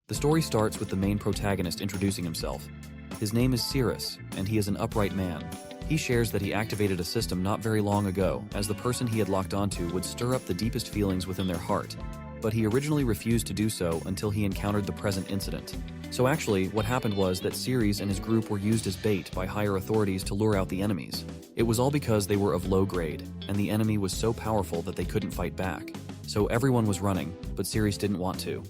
The story starts with the main protagonist introducing himself. His name is Cirrus, and he is an upright man. He shares that he activated a system not very long ago, as the person he had locked onto would stir up the deepest feelings within their heart. But he originally refused to do so until he encountered the present incident. So actually, what happened was that Cirrus and his group were used as bait by higher authorities to lure out the enemies. It was all because they were of low grade, and the enemy was so powerful that they couldn't fight back. So everyone was running, but Cirrus didn't want to.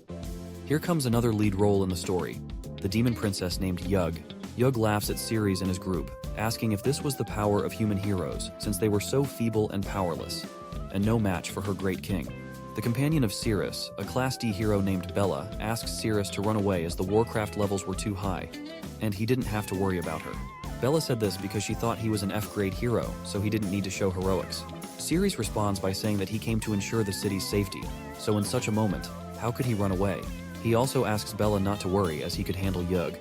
Here comes another lead role in the story, the demon princess named Yug. Yug laughs at Cirrus and his group, asking if this was the power of human heroes, since they were so feeble and powerless, and no match for her great king. The companion of Cirrus, a Class D hero named Bella, asks Cirrus to run away as the Warcraft levels were too high, and he didn't have to worry about her. Bella said this because she thought he was an F-grade hero, so he didn't need to show heroics. Cirrus responds by saying that he came to ensure the city's safety, so in such a moment, how could he run away? He also asks Bella not to worry as he could handle Yug.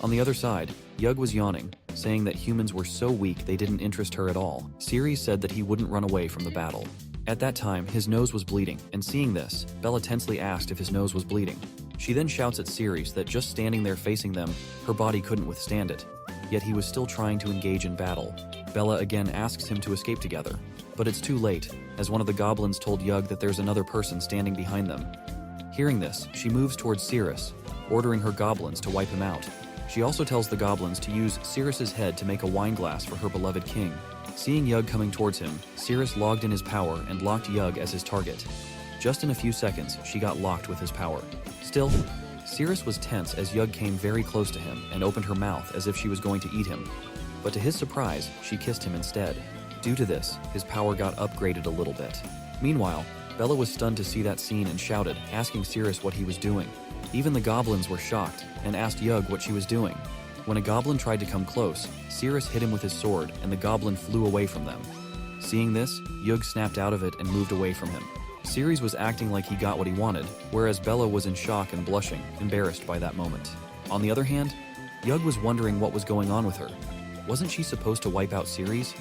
On the other side, Yug was yawning, saying that humans were so weak they didn't interest her at all. Cirrus said that he wouldn't run away from the battle. At that time, his nose was bleeding, and seeing this, Bella tensely asked if his nose was bleeding. She then shouts at Cirrus that just standing there facing them, her body couldn't withstand it. Yet he was still trying to engage in battle. Bella again asks him to escape together, but it's too late, as one of the goblins told Yug that there's another person standing behind them. Hearing this, she moves towards Cirrus, ordering her goblins to wipe him out. She also tells the goblins to use Cirrus's head to make a wine glass for her beloved king. Seeing Yug coming towards him, Cirrus logged in his power and locked Yug as his target. Just in a few seconds, she got locked with his power. Still, Cirrus was tense as Yug came very close to him and opened her mouth as if she was going to eat him. But to his surprise, she kissed him instead. Due to this, his power got upgraded a little bit. Meanwhile, Bella was stunned to see that scene and shouted, asking Cirrus what he was doing. Even the goblins were shocked and asked Yug what she was doing. When a goblin tried to come close, Cirrus hit him with his sword and the goblin flew away from them. Seeing this, Yug snapped out of it and moved away from him. Cirrus was acting like he got what he wanted, whereas Bella was in shock and blushing, embarrassed by that moment. On the other hand, Yug was wondering what was going on with her. Wasn't she supposed to wipe out Cirrus?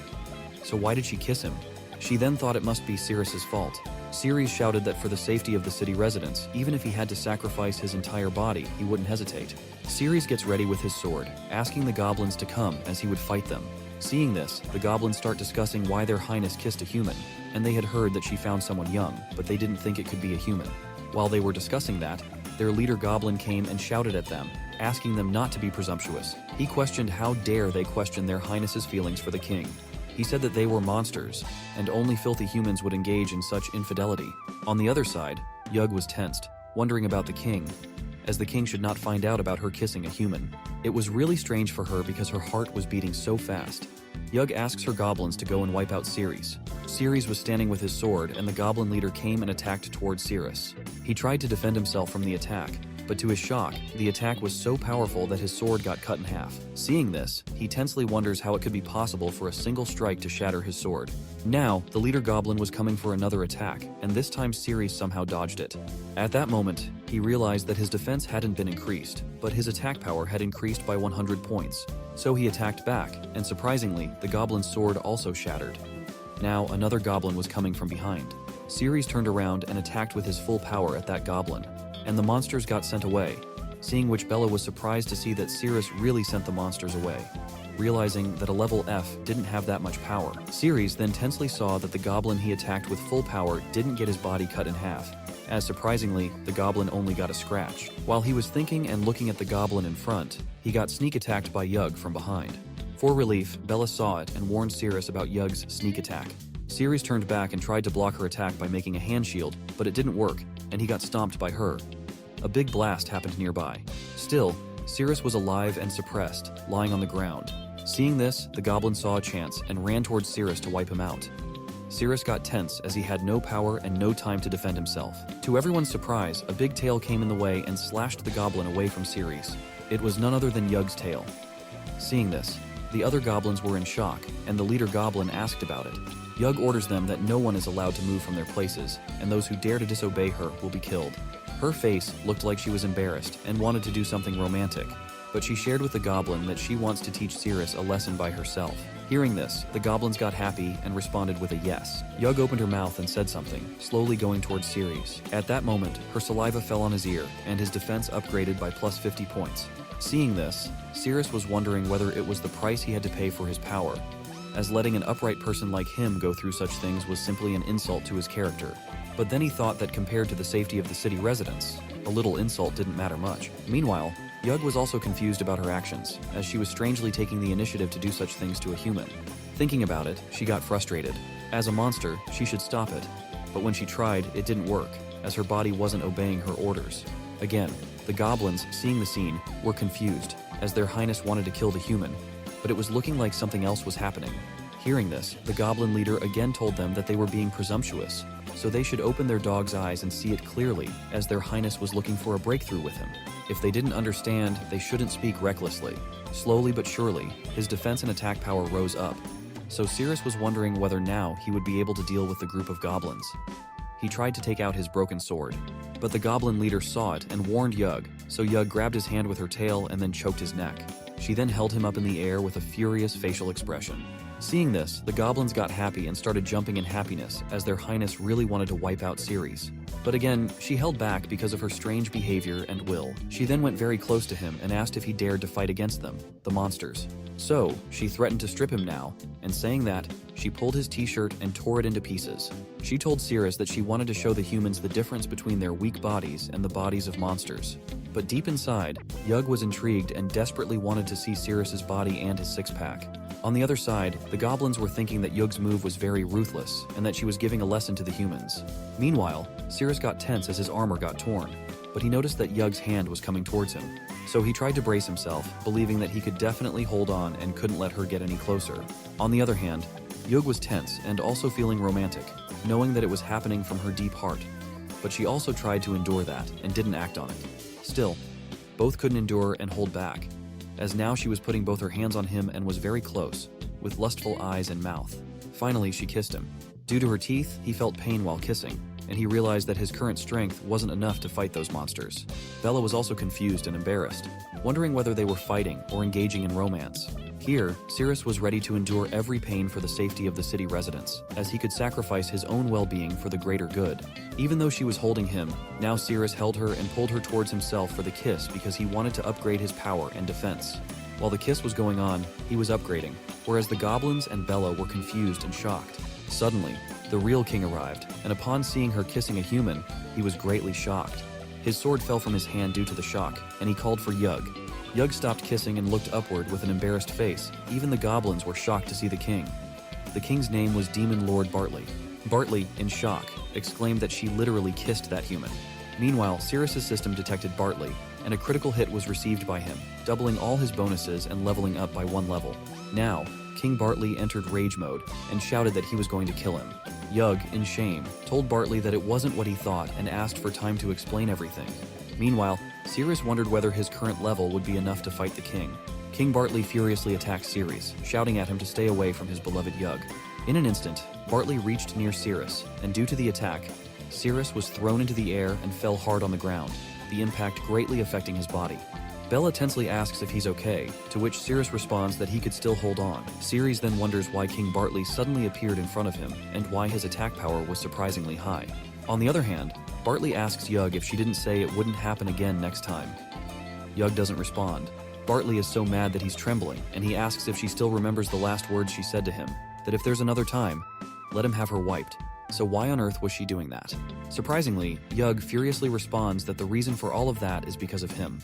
So why did she kiss him? She then thought it must be Cirrus's fault. Cirrus shouted that for the safety of the city residents, even if he had to sacrifice his entire body, he wouldn't hesitate. Cirrus gets ready with his sword, asking the goblins to come as he would fight them. Seeing this, the goblins start discussing why their highness kissed a human, and they had heard that she found someone young, but they didn't think it could be a human. While they were discussing that, their leader goblin came and shouted at them, asking them not to be presumptuous. He questioned how dare they question their highness's feelings for the king. He said that they were monsters, and only filthy humans would engage in such infidelity. On the other side, Yug was tensed, wondering about the king, as the king should not find out about her kissing a human. It was really strange for her because her heart was beating so fast. Yug asks her goblins to go and wipe out Cirrus. Cirrus was standing with his sword, and the goblin leader came and attacked towards Cirrus. He tried to defend himself from the attack, but to his shock, the attack was so powerful that his sword got cut in half. Seeing this, he tensely wonders how it could be possible for a single strike to shatter his sword. Now, the leader goblin was coming for another attack, and this time Cirrus somehow dodged it. At that moment, he realized that his defense hadn't been increased, but his attack power had increased by 100 points. So he attacked back, and surprisingly, the goblin's sword also shattered. Now, another goblin was coming from behind. Cirrus turned around and attacked with his full power at that goblin, and the monsters got sent away, seeing which Bella was surprised to see that Cirrus really sent the monsters away. Realizing that a level F didn't have that much power, Cirrus then tensely saw that the goblin he attacked with full power didn't get his body cut in half, as surprisingly, the goblin only got a scratch. While he was thinking and looking at the goblin in front, he got sneak attacked by Yug from behind. For relief, Bella saw it and warned Cirrus about Yug's sneak attack. Cirrus turned back and tried to block her attack by making a hand shield, but it didn't work, and he got stomped by her. A big blast happened nearby. Still, Cirrus was alive and suppressed, lying on the ground. Seeing this, the goblin saw a chance and ran towards Cirrus to wipe him out. Cirrus got tense as he had no power and no time to defend himself. To everyone's surprise, a big tail came in the way and slashed the goblin away from Cirrus. It was none other than Yug's tail. Seeing this, the other goblins were in shock, and the leader goblin asked about it. Yug orders them that no one is allowed to move from their places, and those who dare to disobey her will be killed. Her face looked like she was embarrassed and wanted to do something romantic, but but she shared with the goblin that she wants to teach Cirrus a lesson by herself. Hearing this, the goblins got happy and responded with a yes. Yug opened her mouth and said something, slowly going towards Cirrus. At that moment, her saliva fell on his ear, and his defense upgraded by plus 50 points. Seeing this, Cirrus was wondering whether it was the price he had to pay for his power, as letting an upright person like him go through such things was simply an insult to his character. But then he thought that compared to the safety of the city residents, a little insult didn't matter much. Meanwhile, Yug was also confused about her actions, as she was strangely taking the initiative to do such things to a human. Thinking about it, she got frustrated. As a monster, she should stop it. But when she tried, it didn't work, as her body wasn't obeying her orders. Again, the goblins, seeing the scene, were confused, as their highness wanted to kill the human, but it was looking like something else was happening. Hearing this, the goblin leader again told them that they were being presumptuous, so they should open their dog's eyes and see it clearly, as their highness was looking for a breakthrough with him. If they didn't understand, they shouldn't speak recklessly. Slowly but surely, his defense and attack power rose up, so Cirrus was wondering whether now he would be able to deal with the group of goblins. He tried to take out his broken sword, but the goblin leader saw it and warned Yug, so Yug grabbed his hand with her tail and then choked his neck. She then held him up in the air with a furious facial expression. Seeing this, the goblins got happy and started jumping in happiness, as their highness really wanted to wipe out Cirrus. But again, she held back because of her strange behavior and will. She then went very close to him and asked if he dared to fight against them, the monsters. So, she threatened to strip him now, and saying that, she pulled his t-shirt and tore it into pieces. She told Cirrus that she wanted to show the humans the difference between their weak bodies and the bodies of monsters. But deep inside, Yug was intrigued and desperately wanted to see Cirrus's body and his six-pack. On the other side, the goblins were thinking that Yug's move was very ruthless and that she was giving a lesson to the humans. Meanwhile, Cirrus got tense as his armor got torn, but he noticed that Yug's hand was coming towards him. So he tried to brace himself, believing that he could definitely hold on and couldn't let her get any closer. On the other hand, Yug was tense and also feeling romantic, knowing that it was happening from her deep heart. But she also tried to endure that and didn't act on it. Still, both couldn't endure and hold back, as now she was putting both her hands on him and was very close, with lustful eyes and mouth. Finally, she kissed him. Due to her teeth, he felt pain while kissing, and he realized that his current strength wasn't enough to fight those monsters. Bella was also confused and embarrassed, wondering whether they were fighting or engaging in romance. Here, Cirrus was ready to endure every pain for the safety of the city residents, as he could sacrifice his own well-being for the greater good. Even though she was holding him, now Cirrus held her and pulled her towards himself for the kiss because he wanted to upgrade his power and defense. While the kiss was going on, he was upgrading, whereas the goblins and Bella were confused and shocked. Suddenly, the real king arrived, and upon seeing her kissing a human, he was greatly shocked. His sword fell from his hand due to the shock, and he called for Yug. Yug stopped kissing and looked upward with an embarrassed face. Even the goblins were shocked to see the king. The king's name was Demon Lord Bartley. Bartley, in shock, exclaimed that she literally kissed that human. Meanwhile, Cirrus's system detected Bartley, and a critical hit was received by him, doubling all his bonuses and leveling up by 1 level. Now, King Bartley entered rage mode and shouted that he was going to kill him. Yug, in shame, told Bartley that it wasn't what he thought and asked for time to explain everything. Meanwhile, Cirrus wondered whether his current level would be enough to fight the king. King Bartley furiously attacked Cirrus, shouting at him to stay away from his beloved Yug. In an instant, Bartley reached near Cirrus, and due to the attack, Cirrus was thrown into the air and fell hard on the ground, the impact greatly affecting his body. Bella tensely asks if he's okay, to which Cirrus responds that he could still hold on. Cirrus then wonders why King Bartley suddenly appeared in front of him, and why his attack power was surprisingly high. On the other hand, Bartley asks Yug if she didn't say it wouldn't happen again next time. Yug doesn't respond. Bartley is so mad that he's trembling, and he asks if she still remembers the last words she said to him, that if there's another time, let him have her wiped. So why on earth was she doing that? Surprisingly, Yug furiously responds that the reason for all of that is because of him.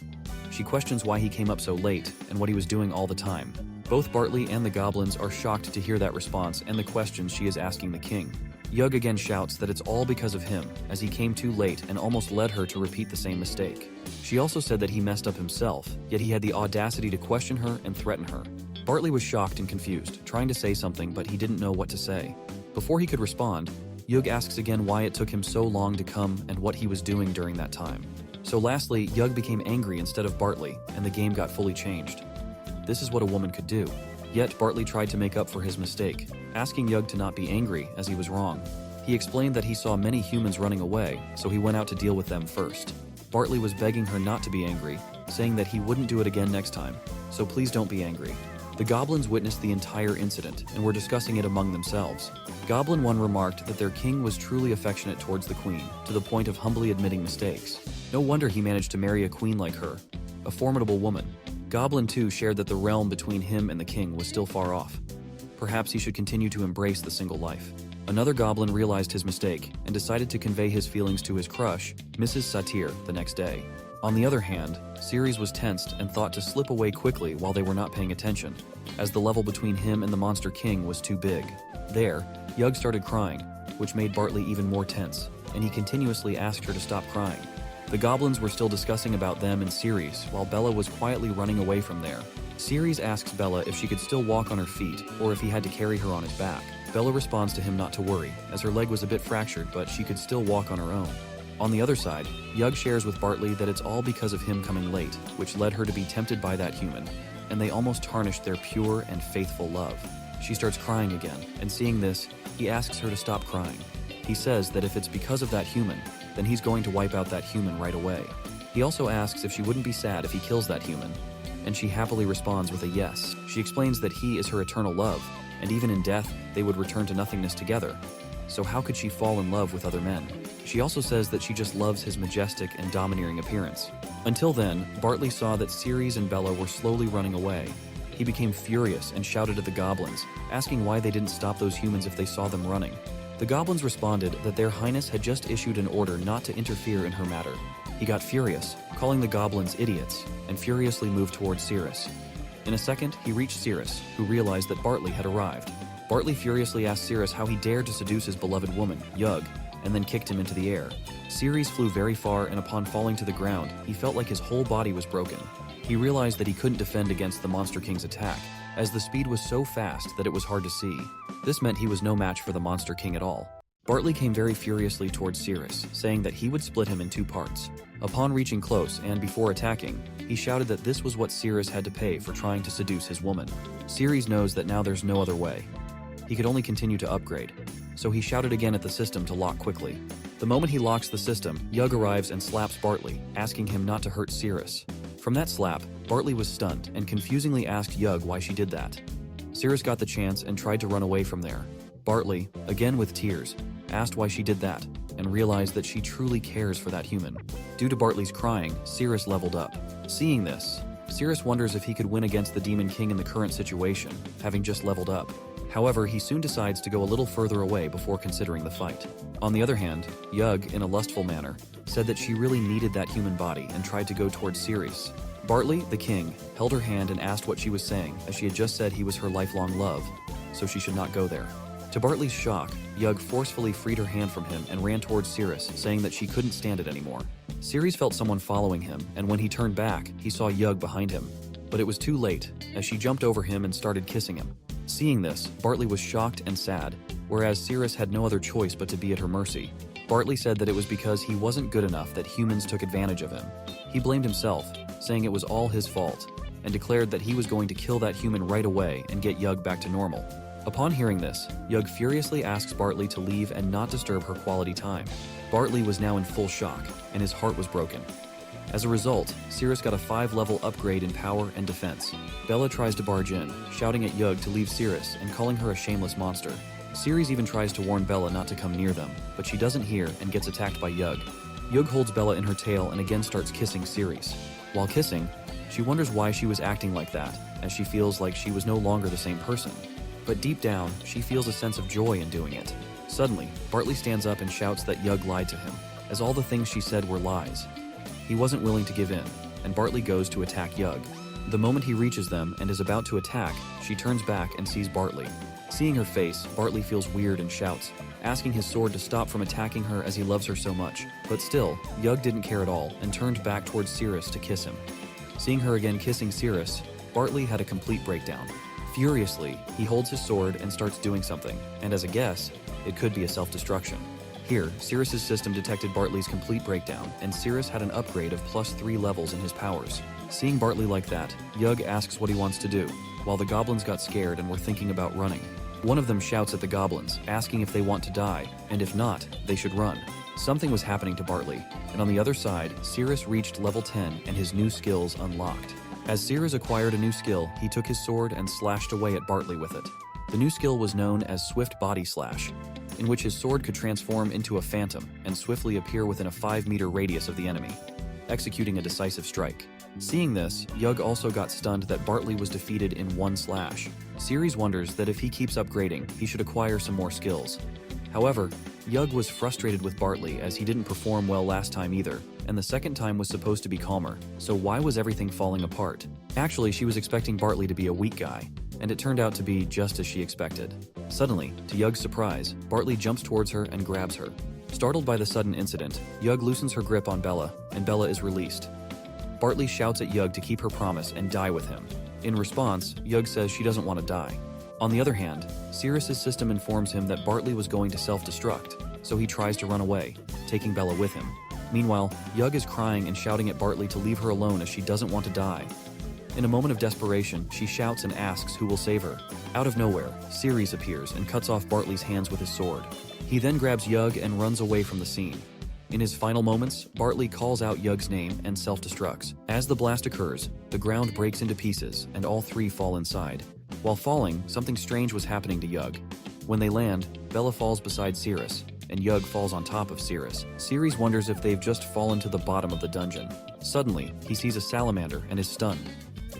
She questions why he came up so late, and what he was doing all the time. Both Bartley and the goblins are shocked to hear that response and the questions she is asking the king. Yug again shouts that it's all because of him, as he came too late and almost led her to repeat the same mistake. She also said that he messed up himself, yet he had the audacity to question her and threaten her. Bartley was shocked and confused, trying to say something, but he didn't know what to say. Before he could respond, Yug asks again why it took him so long to come and what he was doing during that time. So lastly, Yug became angry instead of Bartley, and the game got fully changed. This is what a woman could do. Yet Bartley tried to make up for his mistake, asking Yug to not be angry, as he was wrong. He explained that he saw many humans running away, so he went out to deal with them first. Bartley was begging her not to be angry, saying that he wouldn't do it again next time, so please don't be angry. The goblins witnessed the entire incident and were discussing it among themselves. Goblin 1 remarked that their king was truly affectionate towards the queen, to the point of humbly admitting mistakes. No wonder he managed to marry a queen like her, a formidable woman. Goblin 2 shared that the realm between him and the king was still far off. Perhaps he should continue to embrace the single life. Another goblin realized his mistake and decided to convey his feelings to his crush, Mrs. Satir, the next day. On the other hand, Cirrus was tensed and thought to slip away quickly while they were not paying attention, as the level between him and the Monster King was too big. There, Yug started crying, which made Bartley even more tense, and he continuously asked her to stop crying. The goblins were still discussing about them and Cirrus while Bella was quietly running away from there. Cirrus asks Bella if she could still walk on her feet or if he had to carry her on his back. Bella responds to him not to worry, as her leg was a bit fractured but she could still walk on her own. On the other side, Yug shares with Bartley that it's all because of him coming late, which led her to be tempted by that human, and they almost tarnished their pure and faithful love. She starts crying again, and seeing this, he asks her to stop crying. He says that if it's because of that human, then he's going to wipe out that human right away. He also asks if she wouldn't be sad if he kills that human, and she happily responds with a yes. She explains that he is her eternal love, and even in death, they would return to nothingness together. So how could she fall in love with other men? She also says that she just loves his majestic and domineering appearance. Until then, Bartley saw that Cirrus and Bella were slowly running away. He became furious and shouted at the goblins, asking why they didn't stop those humans if they saw them running. The goblins responded that their highness had just issued an order not to interfere in her matter. He got furious, calling the goblins idiots, and furiously moved towards Cirrus. In a second, he reached Cirrus, who realized that Bartley had arrived. Bartley furiously asked Cirrus how he dared to seduce his beloved woman, Yug, and then kicked him into the air. Cirrus flew very far, and upon falling to the ground, he felt like his whole body was broken. He realized that he couldn't defend against the Monster King's attack, as the speed was so fast that it was hard to see. This meant he was no match for the Monster King at all. Bartley came very furiously towards Cirrus, saying that he would split him in two parts. Upon reaching close and before attacking, he shouted that this was what Cirrus had to pay for trying to seduce his woman. Cirrus knows that now there's no other way. He could only continue to upgrade, so he shouted again at the system to lock quickly. The moment he locks the system, Yug arrives and slaps Bartley, asking him not to hurt Cirrus. From that slap, Bartley was stunned and confusingly asked Yug why she did that. Cirrus got the chance and tried to run away from there. Bartley, again with tears, asked why she did that, and realized that she truly cares for that human. Due to Bartley's crying, Cirrus leveled up. Seeing this, Cirrus wonders if he could win against the Demon King in the current situation, having just leveled up. However, he soon decides to go a little further away before considering the fight. On the other hand, Yug, in a lustful manner, said that she really needed that human body and tried to go towards Cirrus. Bartley, the king, held her hand and asked what she was saying, as she had just said he was her lifelong love, so she should not go there. To Bartley's shock, Yug forcefully freed her hand from him and ran towards Cirrus, saying that she couldn't stand it anymore. Cirrus felt someone following him, and when he turned back, he saw Yug behind him. But it was too late, as she jumped over him and started kissing him. Seeing this, Bartley was shocked and sad, whereas Cirrus had no other choice but to be at her mercy. Bartley said that it was because he wasn't good enough that humans took advantage of him. He blamed himself, saying it was all his fault, and declared that he was going to kill that human right away and get Yug back to normal. Upon hearing this, Yug furiously asks Bartley to leave and not disturb her quality time. Bartley was now in full shock, and his heart was broken. As a result, Cirrus got a 5-level upgrade in power and defense. Bella tries to barge in, shouting at Yug to leave Cirrus and calling her a shameless monster. Cirrus even tries to warn Bella not to come near them, but she doesn't hear and gets attacked by Yug. Yug holds Bella in her tail and again starts kissing Cirrus. While kissing, she wonders why she was acting like that, as she feels like she was no longer the same person. But deep down, she feels a sense of joy in doing it. Suddenly, Bartley stands up and shouts that Yug lied to him, as all the things she said were lies. He wasn't willing to give in, and Bartley goes to attack Yug. The moment he reaches them and is about to attack, she turns back and sees Bartley. Seeing her face, Bartley feels weird and shouts, asking his sword to stop from attacking her as he loves her so much. But still, Yug didn't care at all and turned back towards Cirrus to kiss him. Seeing her again kissing Cirrus, Bartley had a complete breakdown. Furiously, he holds his sword and starts doing something, and as a guess, it could be a self-destruction. Here, Cirrus's system detected Bartley's complete breakdown, and Cirrus had an upgrade of +3 levels in his powers. Seeing Bartley like that, Yug asks what he wants to do, while the goblins got scared and were thinking about running. One of them shouts at the goblins, asking if they want to die, and if not, they should run. Something was happening to Bartley, and on the other side, Cirrus reached level 10 and his new skills unlocked. As Cirrus acquired a new skill, he took his sword and slashed away at Bartley with it. The new skill was known as Swift Body Slash, in which his sword could transform into a phantom and swiftly appear within a 5-meter radius of the enemy, executing a decisive strike. Seeing this, Yug also got stunned that Bartley was defeated in one slash. Cirrus wonders that if he keeps upgrading, he should acquire some more skills. However, Yug was frustrated with Bartley as he didn't perform well last time either, and the second time was supposed to be calmer, so why was everything falling apart? Actually, she was expecting Bartley to be a weak guy, and it turned out to be just as she expected. Suddenly, to Yug's surprise, Bartley jumps towards her and grabs her. Startled by the sudden incident, Yug loosens her grip on Bella, and Bella is released. Bartley shouts at Yug to keep her promise and die with him. In response, Yug says she doesn't want to die. On the other hand, Cirrus's system informs him that Bartley was going to self-destruct, so he tries to run away, taking Bella with him. Meanwhile, Yug is crying and shouting at Bartley to leave her alone as she doesn't want to die. In a moment of desperation, she shouts and asks who will save her. Out of nowhere, Cirrus appears and cuts off Bartley's hands with his sword. He then grabs Yug and runs away from the scene. In his final moments, Bartley calls out Yug's name and self-destructs. As the blast occurs, the ground breaks into pieces and all three fall inside. While falling, something strange was happening to Yug. When they land, Bella falls beside Cirrus, and Yug falls on top of Cirrus. Cirrus wonders if they've just fallen to the bottom of the dungeon. Suddenly, he sees a salamander and is stunned.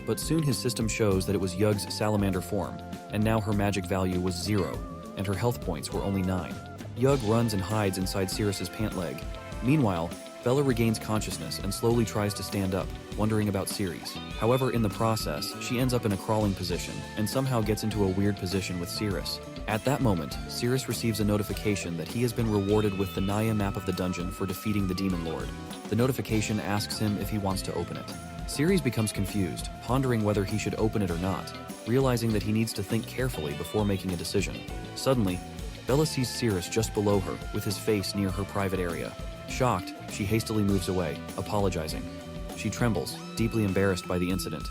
But soon his system shows that it was Yug's salamander form, and now her magic value was 0, and her health points were only 9. Yug runs and hides inside Cirrus's pant leg. Meanwhile, Bella regains consciousness and slowly tries to stand up, wondering about Cirrus. However, in the process, she ends up in a crawling position and somehow gets into a weird position with Cirrus. At that moment, Cirrus receives a notification that he has been rewarded with the Naya map of the dungeon for defeating the Demon Lord. The notification asks him if he wants to open it. Cirrus becomes confused, pondering whether he should open it or not, realizing that he needs to think carefully before making a decision. Suddenly, Bella sees Cirrus just below her, with his face near her private area. Shocked, she hastily moves away, apologizing. She trembles, deeply embarrassed by the incident.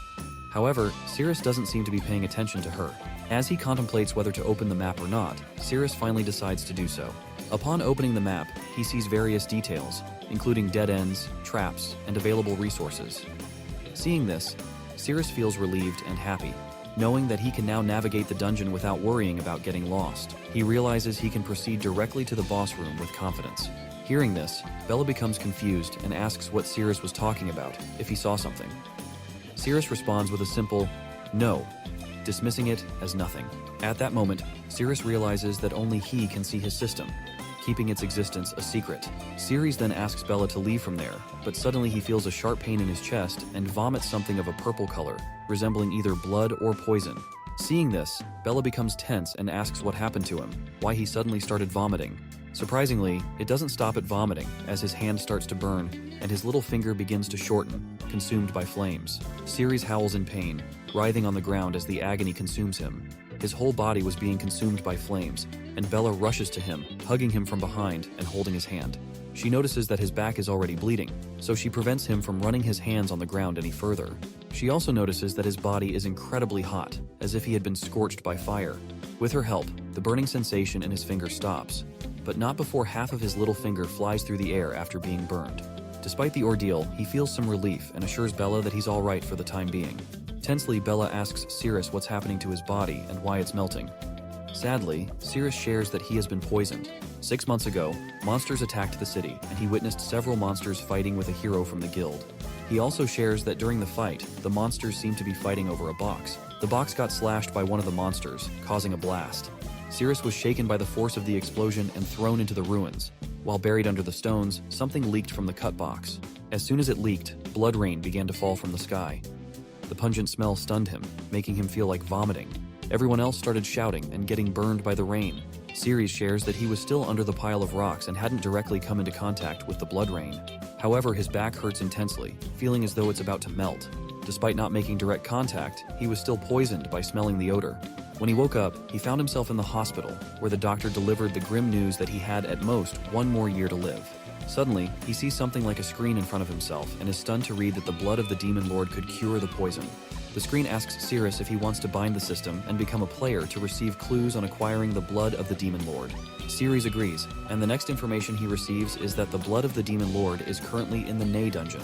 However, Cirrus doesn't seem to be paying attention to her. As he contemplates whether to open the map or not, Cirrus finally decides to do so. Upon opening the map, he sees various details, including dead ends, traps, and available resources. Seeing this, Cirrus feels relieved and happy, knowing that he can now navigate the dungeon without worrying about getting lost. He realizes he can proceed directly to the boss room with confidence. Hearing this, Bella becomes confused and asks what Cirrus was talking about, if he saw something. Cirrus responds with a simple, "No," dismissing it as nothing. At that moment, Cirrus realizes that only he can see his system, keeping its existence a secret. Cirrus then asks Bella to leave from there, but suddenly he feels a sharp pain in his chest and vomits something of a purple color, resembling either blood or poison. Seeing this, Bella becomes tense and asks what happened to him, why he suddenly started vomiting. Surprisingly, it doesn't stop at vomiting, as his hand starts to burn, and his little finger begins to shorten, consumed by flames. Cirrus howls in pain, writhing on the ground as the agony consumes him. His whole body was being consumed by flames, and Bella rushes to him, hugging him from behind and holding his hand. She notices that his back is already bleeding, so she prevents him from running his hands on the ground any further. She also notices that his body is incredibly hot, as if he had been scorched by fire. With her help, the burning sensation in his finger stops, but not before half of his little finger flies through the air after being burned. Despite the ordeal, he feels some relief and assures Bella that he's all right for the time being. Tensely, Bella asks Cirrus what's happening to his body and why it's melting. Sadly, Cirrus shares that he has been poisoned. 6 months ago, monsters attacked the city, and he witnessed several monsters fighting with a hero from the guild. He also shares that during the fight, the monsters seemed to be fighting over a box. The box got slashed by one of the monsters, causing a blast. Cirrus was shaken by the force of the explosion and thrown into the ruins. While buried under the stones, something leaked from the cut box. As soon as it leaked, blood rain began to fall from the sky. The pungent smell stunned him, making him feel like vomiting. Everyone else started shouting and getting burned by the rain. Cirrus shares that he was still under the pile of rocks and hadn't directly come into contact with the blood rain. However, his back hurts intensely, feeling as though it's about to melt. Despite not making direct contact, he was still poisoned by smelling the odor. When he woke up, he found himself in the hospital, where the doctor delivered the grim news that he had at most 1 more year to live. Suddenly, he sees something like a screen in front of himself and is stunned to read that the blood of the Demon Lord could cure the poison. The screen asks Cirrus if he wants to bind the system and become a player to receive clues on acquiring the blood of the Demon Lord. Cirrus agrees, and the next information he receives is that the blood of the Demon Lord is currently in the Ney dungeon.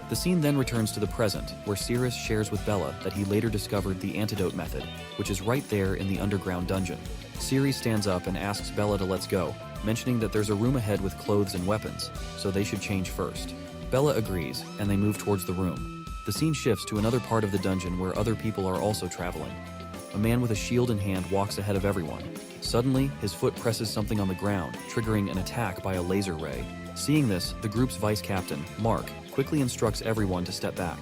The scene then returns to the present, where Cirrus shares with Bella that he later discovered the antidote method, which is right there in the underground dungeon. Cirrus stands up and asks Bella to let's go, mentioning that there's a room ahead with clothes and weapons, so they should change first. Bella agrees, and they move towards the room. The scene shifts to another part of the dungeon where other people are also traveling. A man with a shield in hand walks ahead of everyone. Suddenly, his foot presses something on the ground, triggering an attack by a laser ray. Seeing this, the group's vice captain, Mark, quickly instructs everyone to step back.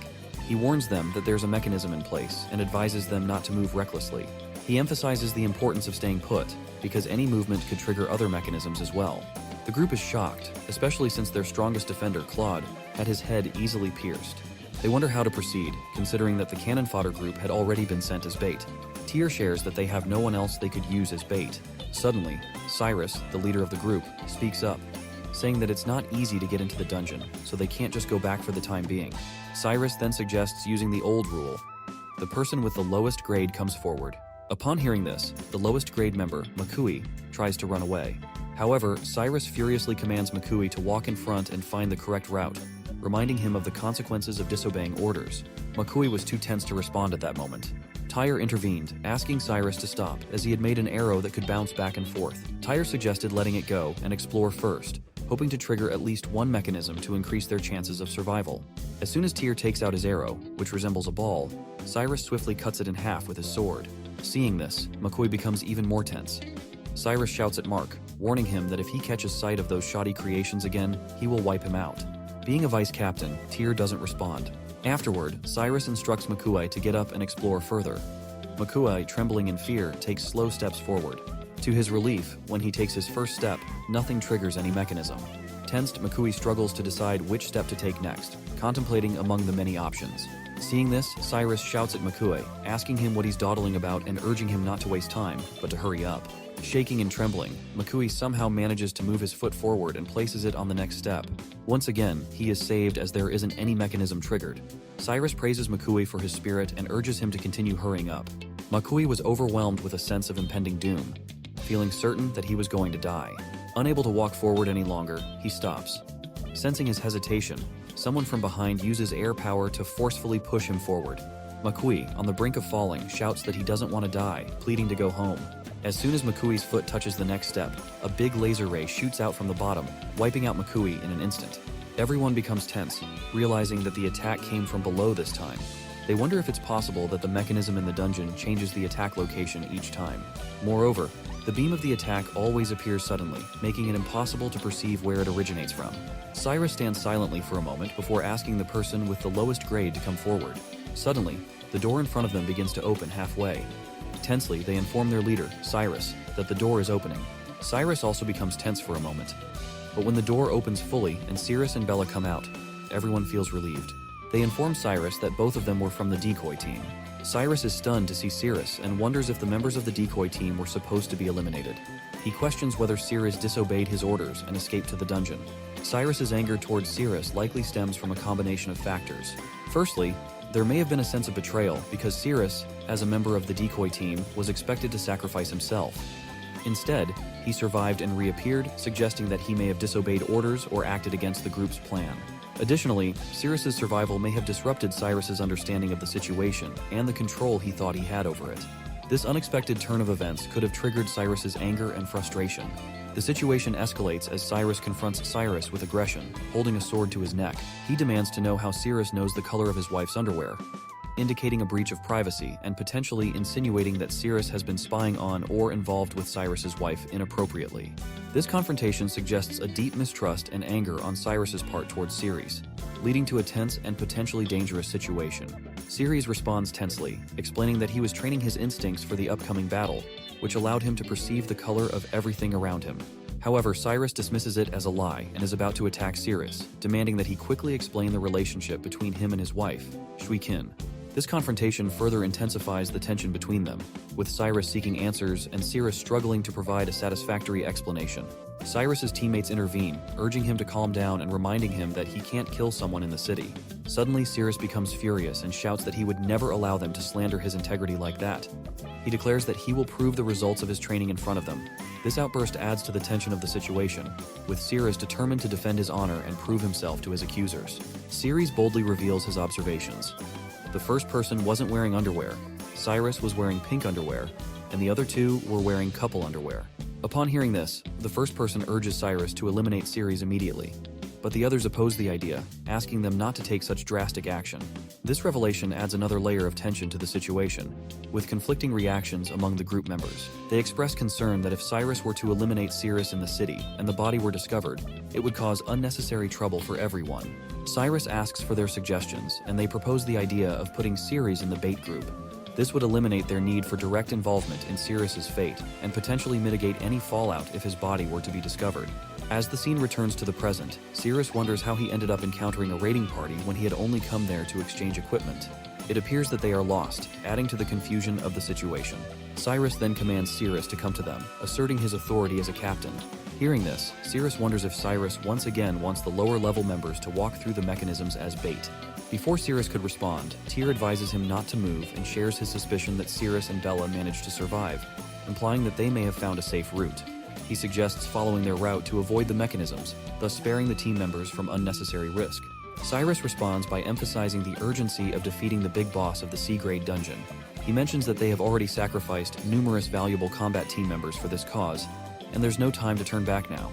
He warns them that there's a mechanism in place and advises them not to move recklessly. He emphasizes the importance of staying put, because any movement could trigger other mechanisms as well. The group is shocked, especially since their strongest defender, Claude, had his head easily pierced. They wonder how to proceed, considering that the cannon fodder group had already been sent as bait. Tyr shares that they have no one else they could use as bait. Suddenly, Cirrus, the leader of the group, speaks up, saying that it's not easy to get into the dungeon, so they can't just go back for the time being. Cirrus then suggests using the old rule. The person with the lowest grade comes forward. Upon hearing this, the lowest grade member, Makui, tries to run away. However, Cirrus furiously commands Makui to walk in front and find the correct route, reminding him of the consequences of disobeying orders. Makui was too tense to respond at that moment. Tyr intervened, asking Cirrus to stop, as he had made an arrow that could bounce back and forth. Tyr suggested letting it go and explore first, hoping to trigger at least one mechanism to increase their chances of survival. As soon as Tyr takes out his arrow, which resembles a ball, Cirrus swiftly cuts it in half with his sword. Seeing this, Makui becomes even more tense. Cirrus shouts at Mark, warning him that if he catches sight of those shoddy creations again, he will wipe him out. Being a vice captain, Tyr doesn't respond. Afterward, Cirrus instructs Makui to get up and explore further. Makui, trembling in fear, takes slow steps forward. To his relief, when he takes his first step, nothing triggers any mechanism. Tensed, Makui struggles to decide which step to take next, contemplating among the many options. Seeing this, Cirrus shouts at Makui, asking him what he's dawdling about and urging him not to waste time, but to hurry up. Shaking and trembling, Makui somehow manages to move his foot forward and places it on the next step. Once again, he is saved as there isn't any mechanism triggered. Cirrus praises Makui for his spirit and urges him to continue hurrying up. Makui was overwhelmed with a sense of impending doom, feeling certain that he was going to die. Unable to walk forward any longer, he stops. Sensing his hesitation, someone from behind uses air power to forcefully push him forward. Makui, on the brink of falling, shouts that he doesn't want to die, pleading to go home. As soon as Makui's foot touches the next step, a big laser ray shoots out from the bottom, wiping out Makui in an instant. Everyone becomes tense, realizing that the attack came from below this time. They wonder if it's possible that the mechanism in the dungeon changes the attack location each time. Moreover, the beam of the attack always appears suddenly, making it impossible to perceive where it originates from. Cirrus stands silently for a moment before asking the person with the lowest grade to come forward. Suddenly, the door in front of them begins to open halfway. Tensely, they inform their leader, Cirrus, that the door is opening. Cirrus also becomes tense for a moment. But when the door opens fully and Cirrus and Bella come out, everyone feels relieved. They inform Cirrus that both of them were from the decoy team. Cirrus is stunned to see Cirrus and wonders if the members of the decoy team were supposed to be eliminated. He questions whether Cirrus disobeyed his orders and escaped to the dungeon. Cirrus's anger towards Cirrus likely stems from a combination of factors. Firstly, there may have been a sense of betrayal because Cirrus, as a member of the decoy team, was expected to sacrifice himself. Instead, he survived and reappeared, suggesting that he may have disobeyed orders or acted against the group's plan. Additionally, Cirrus's survival may have disrupted Cirrus's understanding of the situation and the control he thought he had over it. This unexpected turn of events could have triggered Cirrus's anger and frustration. The situation escalates as Cirrus confronts Cirrus with aggression, holding a sword to his neck. He demands to know how Cirrus knows the color of his wife's underwear, indicating a breach of privacy and potentially insinuating that Cirrus has been spying on or involved with Cirrus's wife inappropriately. This confrontation suggests a deep mistrust and anger on Cirrus's part towards Cirrus, leading to a tense and potentially dangerous situation. Cirrus responds tensely, explaining that he was training his instincts for the upcoming battle, which allowed him to perceive the color of everything around him. However, Cirrus dismisses it as a lie and is about to attack Cirrus, demanding that he quickly explain the relationship between him and his wife, Shuikin. This confrontation further intensifies the tension between them, with Cirrus seeking answers and Cirrus struggling to provide a satisfactory explanation. Cirrus's teammates intervene, urging him to calm down and reminding him that he can't kill someone in the city. Suddenly, Cirrus becomes furious and shouts that he would never allow them to slander his integrity like that. He declares that he will prove the results of his training in front of them. This outburst adds to the tension of the situation, with Cirrus determined to defend his honor and prove himself to his accusers. Cirrus boldly reveals his observations. The first person wasn't wearing underwear. Cirrus was wearing pink underwear, and the other two were wearing couple underwear. Upon hearing this, the first person urges Cirrus to eliminate Cirrus immediately, but the others oppose the idea, asking them not to take such drastic action. This revelation adds another layer of tension to the situation, with conflicting reactions among the group members. They express concern that if Cirrus were to eliminate Cirrus in the city and the body were discovered, it would cause unnecessary trouble for everyone. Cirrus asks for their suggestions, and they propose the idea of putting Cirrus in the bait group. This would eliminate their need for direct involvement in Cirrus's fate and potentially mitigate any fallout if his body were to be discovered. As the scene returns to the present, Cirrus wonders how he ended up encountering a raiding party when he had only come there to exchange equipment. It appears that they are lost, adding to the confusion of the situation. Cirrus then commands Cirrus to come to them, asserting his authority as a captain. Hearing this, Cirrus wonders if Cirrus once again wants the lower-level members to walk through the mechanisms as bait. Before Cirrus could respond, Tyr advises him not to move and shares his suspicion that Cirrus and Bella managed to survive, implying that they may have found a safe route. He suggests following their route to avoid the mechanisms, thus sparing the team members from unnecessary risk. Cirrus responds by emphasizing the urgency of defeating the big boss of the C-grade dungeon. He mentions that they have already sacrificed numerous valuable combat team members for this cause, and there's no time to turn back now.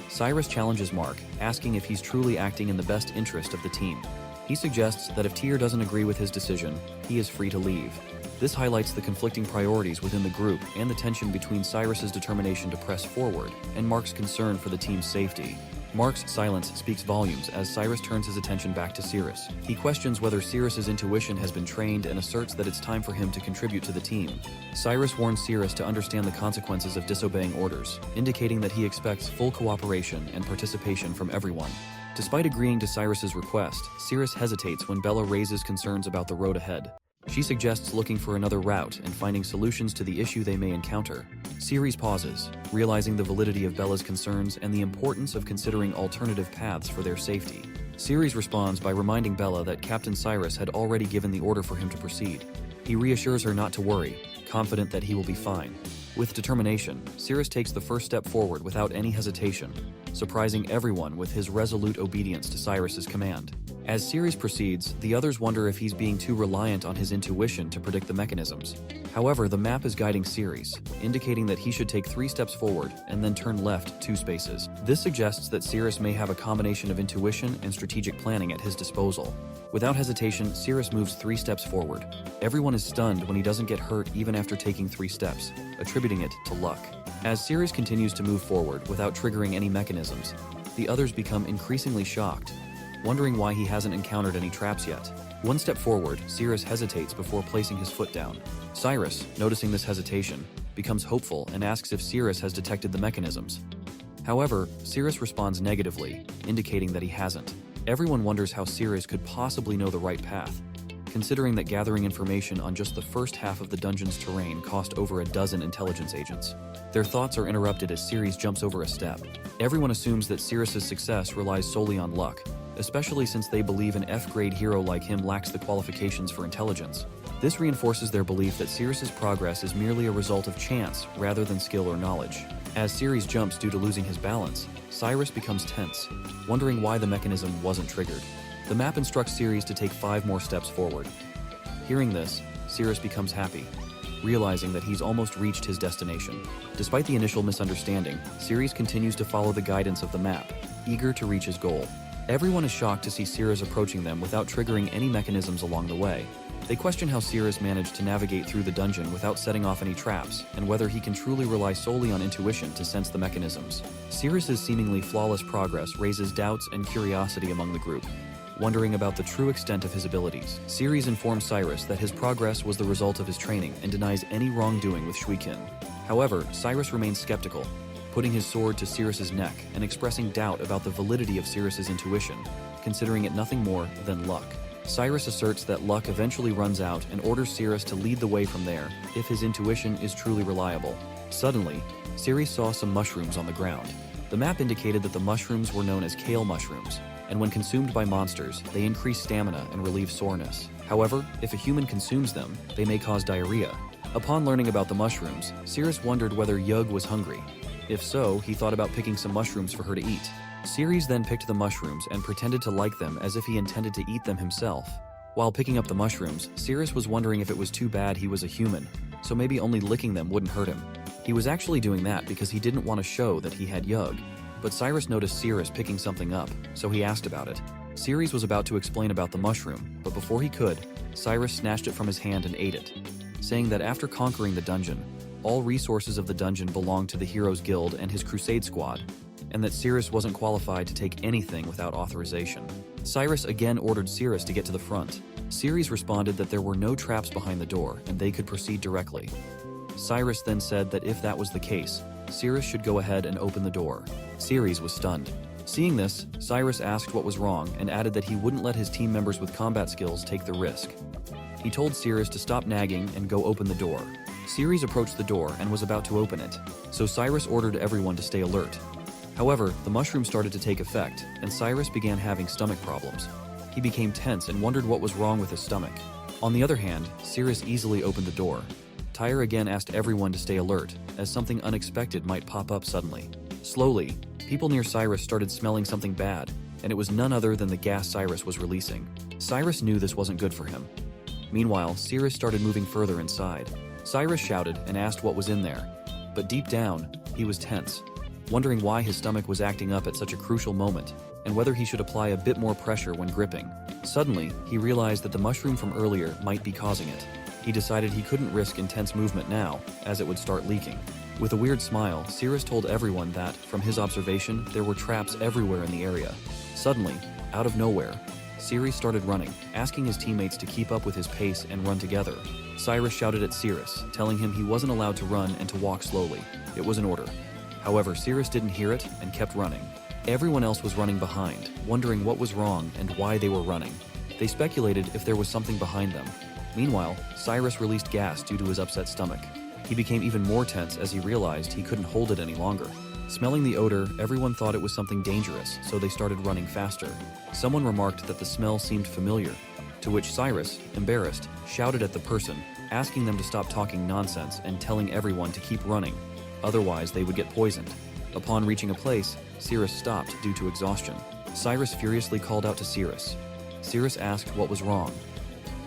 Cirrus challenges Mark, asking if he's truly acting in the best interest of the team. He suggests that if Tyr doesn't agree with his decision, he is free to leave. This highlights the conflicting priorities within the group and the tension between Cirrus's determination to press forward and Mark's concern for the team's safety. Mark's silence speaks volumes as Cirrus turns his attention back to Cirrus. He questions whether Cirrus's intuition has been trained and asserts that it's time for him to contribute to the team. Cirrus warns Cirrus to understand the consequences of disobeying orders, indicating that he expects full cooperation and participation from everyone. Despite agreeing to Cirrus's request, Cirrus hesitates when Bella raises concerns about the road ahead. She suggests looking for another route and finding solutions to the issue they may encounter. Cirrus pauses, realizing the validity of Bella's concerns and the importance of considering alternative paths for their safety. Cirrus responds by reminding Bella that Captain Cirrus had already given the order for him to proceed. He reassures her not to worry, confident that he will be fine. With determination, Cirrus takes the first step forward without any hesitation, surprising everyone with his resolute obedience to Cirrus's command. As Cirrus proceeds, the others wonder if he's being too reliant on his intuition to predict the mechanisms. However, the map is guiding Cirrus, indicating that he should take 3 steps forward and then turn left 2 spaces. This suggests that Cirrus may have a combination of intuition and strategic planning at his disposal. Without hesitation, Cirrus moves 3 steps forward. Everyone is stunned when he doesn't get hurt even after taking 3 steps, attributing it to luck. As Cirrus continues to move forward without triggering any mechanisms, the others become increasingly shocked, wondering why he hasn't encountered any traps yet. 1 step forward, Cirrus hesitates before placing his foot down. Cirrus, noticing this hesitation, becomes hopeful and asks if Cirrus has detected the mechanisms. However, Cirrus responds negatively, indicating that he hasn't. Everyone wonders how Cirrus could possibly know the right path, considering that gathering information on just the first half of the dungeon's terrain cost over a dozen intelligence agents. Their thoughts are interrupted as Cirrus jumps over a step. Everyone assumes that Cirrus's success relies solely on luck, especially since they believe an F-grade hero like him lacks the qualifications for intelligence. This reinforces their belief that Cirrus's progress is merely a result of chance rather than skill or knowledge. As Cirrus jumps due to losing his balance, Cirrus becomes tense, wondering why the mechanism wasn't triggered. The map instructs Cirrus to take 5 more steps forward. Hearing this, Cirrus becomes happy, realizing that he's almost reached his destination. Despite the initial misunderstanding, Cirrus continues to follow the guidance of the map, eager to reach his goal. Everyone is shocked to see Cirrus approaching them without triggering any mechanisms along the way. They question how Cirrus managed to navigate through the dungeon without setting off any traps, and whether he can truly rely solely on intuition to sense the mechanisms. Cirrus's seemingly flawless progress raises doubts and curiosity among the group, wondering about the true extent of his abilities. Cirrus informs Cirrus that his progress was the result of his training and denies any wrongdoing with Shuikin. However, Cirrus remains skeptical, putting his sword to Cirrus's neck and expressing doubt about the validity of Cirrus's intuition, considering it nothing more than luck. Cirrus asserts that luck eventually runs out and orders Cirrus to lead the way from there if his intuition is truly reliable. Suddenly, Cirrus saw some mushrooms on the ground. The map indicated that the mushrooms were known as kale mushrooms, and when consumed by monsters, they increase stamina and relieve soreness. However, if a human consumes them, they may cause diarrhea. Upon learning about the mushrooms, Cirrus wondered whether Yug was hungry. If so, he thought about picking some mushrooms for her to eat. Cirrus then picked the mushrooms and pretended to like them as if he intended to eat them himself. While picking up the mushrooms, Cirrus was wondering if it was too bad he was a human, so maybe only licking them wouldn't hurt him. He was actually doing that because he didn't want to show that he had Yug. But Cirrus noticed Cirrus picking something up, so he asked about it. Cirrus was about to explain about the mushroom, but before he could, Cirrus snatched it from his hand and ate it, saying that after conquering the dungeon, all resources of the dungeon belonged to the Heroes Guild and his Crusade Squad, and that Cirrus wasn't qualified to take anything without authorization. Cirrus again ordered Cirrus to get to the front. Cirrus responded that there were no traps behind the door and they could proceed directly. Cirrus then said that if that was the case, Cirrus should go ahead and open the door. Cirrus was stunned. Seeing this, Cirrus asked what was wrong and added that he wouldn't let his team members with combat skills take the risk. He told Cirrus to stop nagging and go open the door. Cirrus approached the door and was about to open it, so Cirrus ordered everyone to stay alert. However, the mushroom started to take effect, and Cirrus began having stomach problems. He became tense and wondered what was wrong with his stomach. On the other hand, Cirrus easily opened the door. Tyre again asked everyone to stay alert, as something unexpected might pop up suddenly. Slowly, people near Cirrus started smelling something bad, and it was none other than the gas Cirrus was releasing. Cirrus knew this wasn't good for him. Meanwhile, Cirrus started moving further inside. Cirrus shouted and asked what was in there, but deep down, he was tense, wondering why his stomach was acting up at such a crucial moment, and whether he should apply a bit more pressure when gripping. Suddenly, he realized that the mushroom from earlier might be causing it. He decided he couldn't risk intense movement now, as it would start leaking. With a weird smile, Cirrus told everyone that, from his observation, there were traps everywhere in the area. Suddenly, out of nowhere, Cirrus started running, asking his teammates to keep up with his pace and run together. Cirrus shouted at Cirrus, telling him he wasn't allowed to run and to walk slowly. It was an order. However, Cirrus didn't hear it and kept running. Everyone else was running behind, wondering what was wrong and why they were running. They speculated if there was something behind them. Meanwhile, Cirrus released gas due to his upset stomach. He became even more tense as he realized he couldn't hold it any longer. Smelling the odor, everyone thought it was something dangerous, so they started running faster. Someone remarked that the smell seemed familiar, to which Cirrus, embarrassed, shouted at the person, asking them to stop talking nonsense and telling everyone to keep running. Otherwise, they would get poisoned. Upon reaching a place, Cirrus stopped due to exhaustion. Cirrus furiously called out to Cirrus. Cirrus asked what was wrong.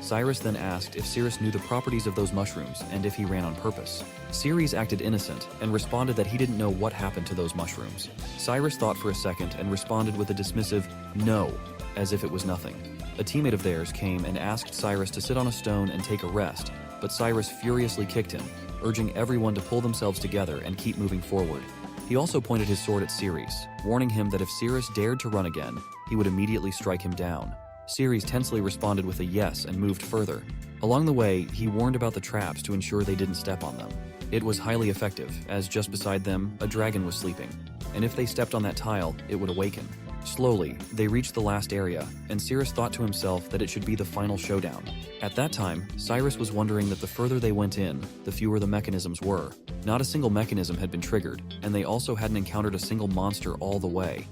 Cirrus then asked if Cirrus knew the properties of those mushrooms and if he ran on purpose. Cirrus acted innocent and responded that he didn't know what happened to those mushrooms. Cirrus thought for a second and responded with a dismissive "no," as if it was nothing. A teammate of theirs came and asked Cirrus to sit on a stone and take a rest, but Cirrus furiously kicked him, urging everyone to pull themselves together and keep moving forward. He also pointed his sword at Cirrus, warning him that if Cirrus dared to run again, he would immediately strike him down. Cirrus tensely responded with a yes and moved further. Along the way, he warned about the traps to ensure they didn't step on them. It was highly effective, as just beside them, a dragon was sleeping, and if they stepped on that tile, it would awaken. Slowly, they reached the last area, and Cirrus thought to himself that it should be the final showdown. At that time, Cirrus was wondering that the further they went in, the fewer the mechanisms were. Not a single mechanism had been triggered, and they also hadn't encountered a single monster all the way.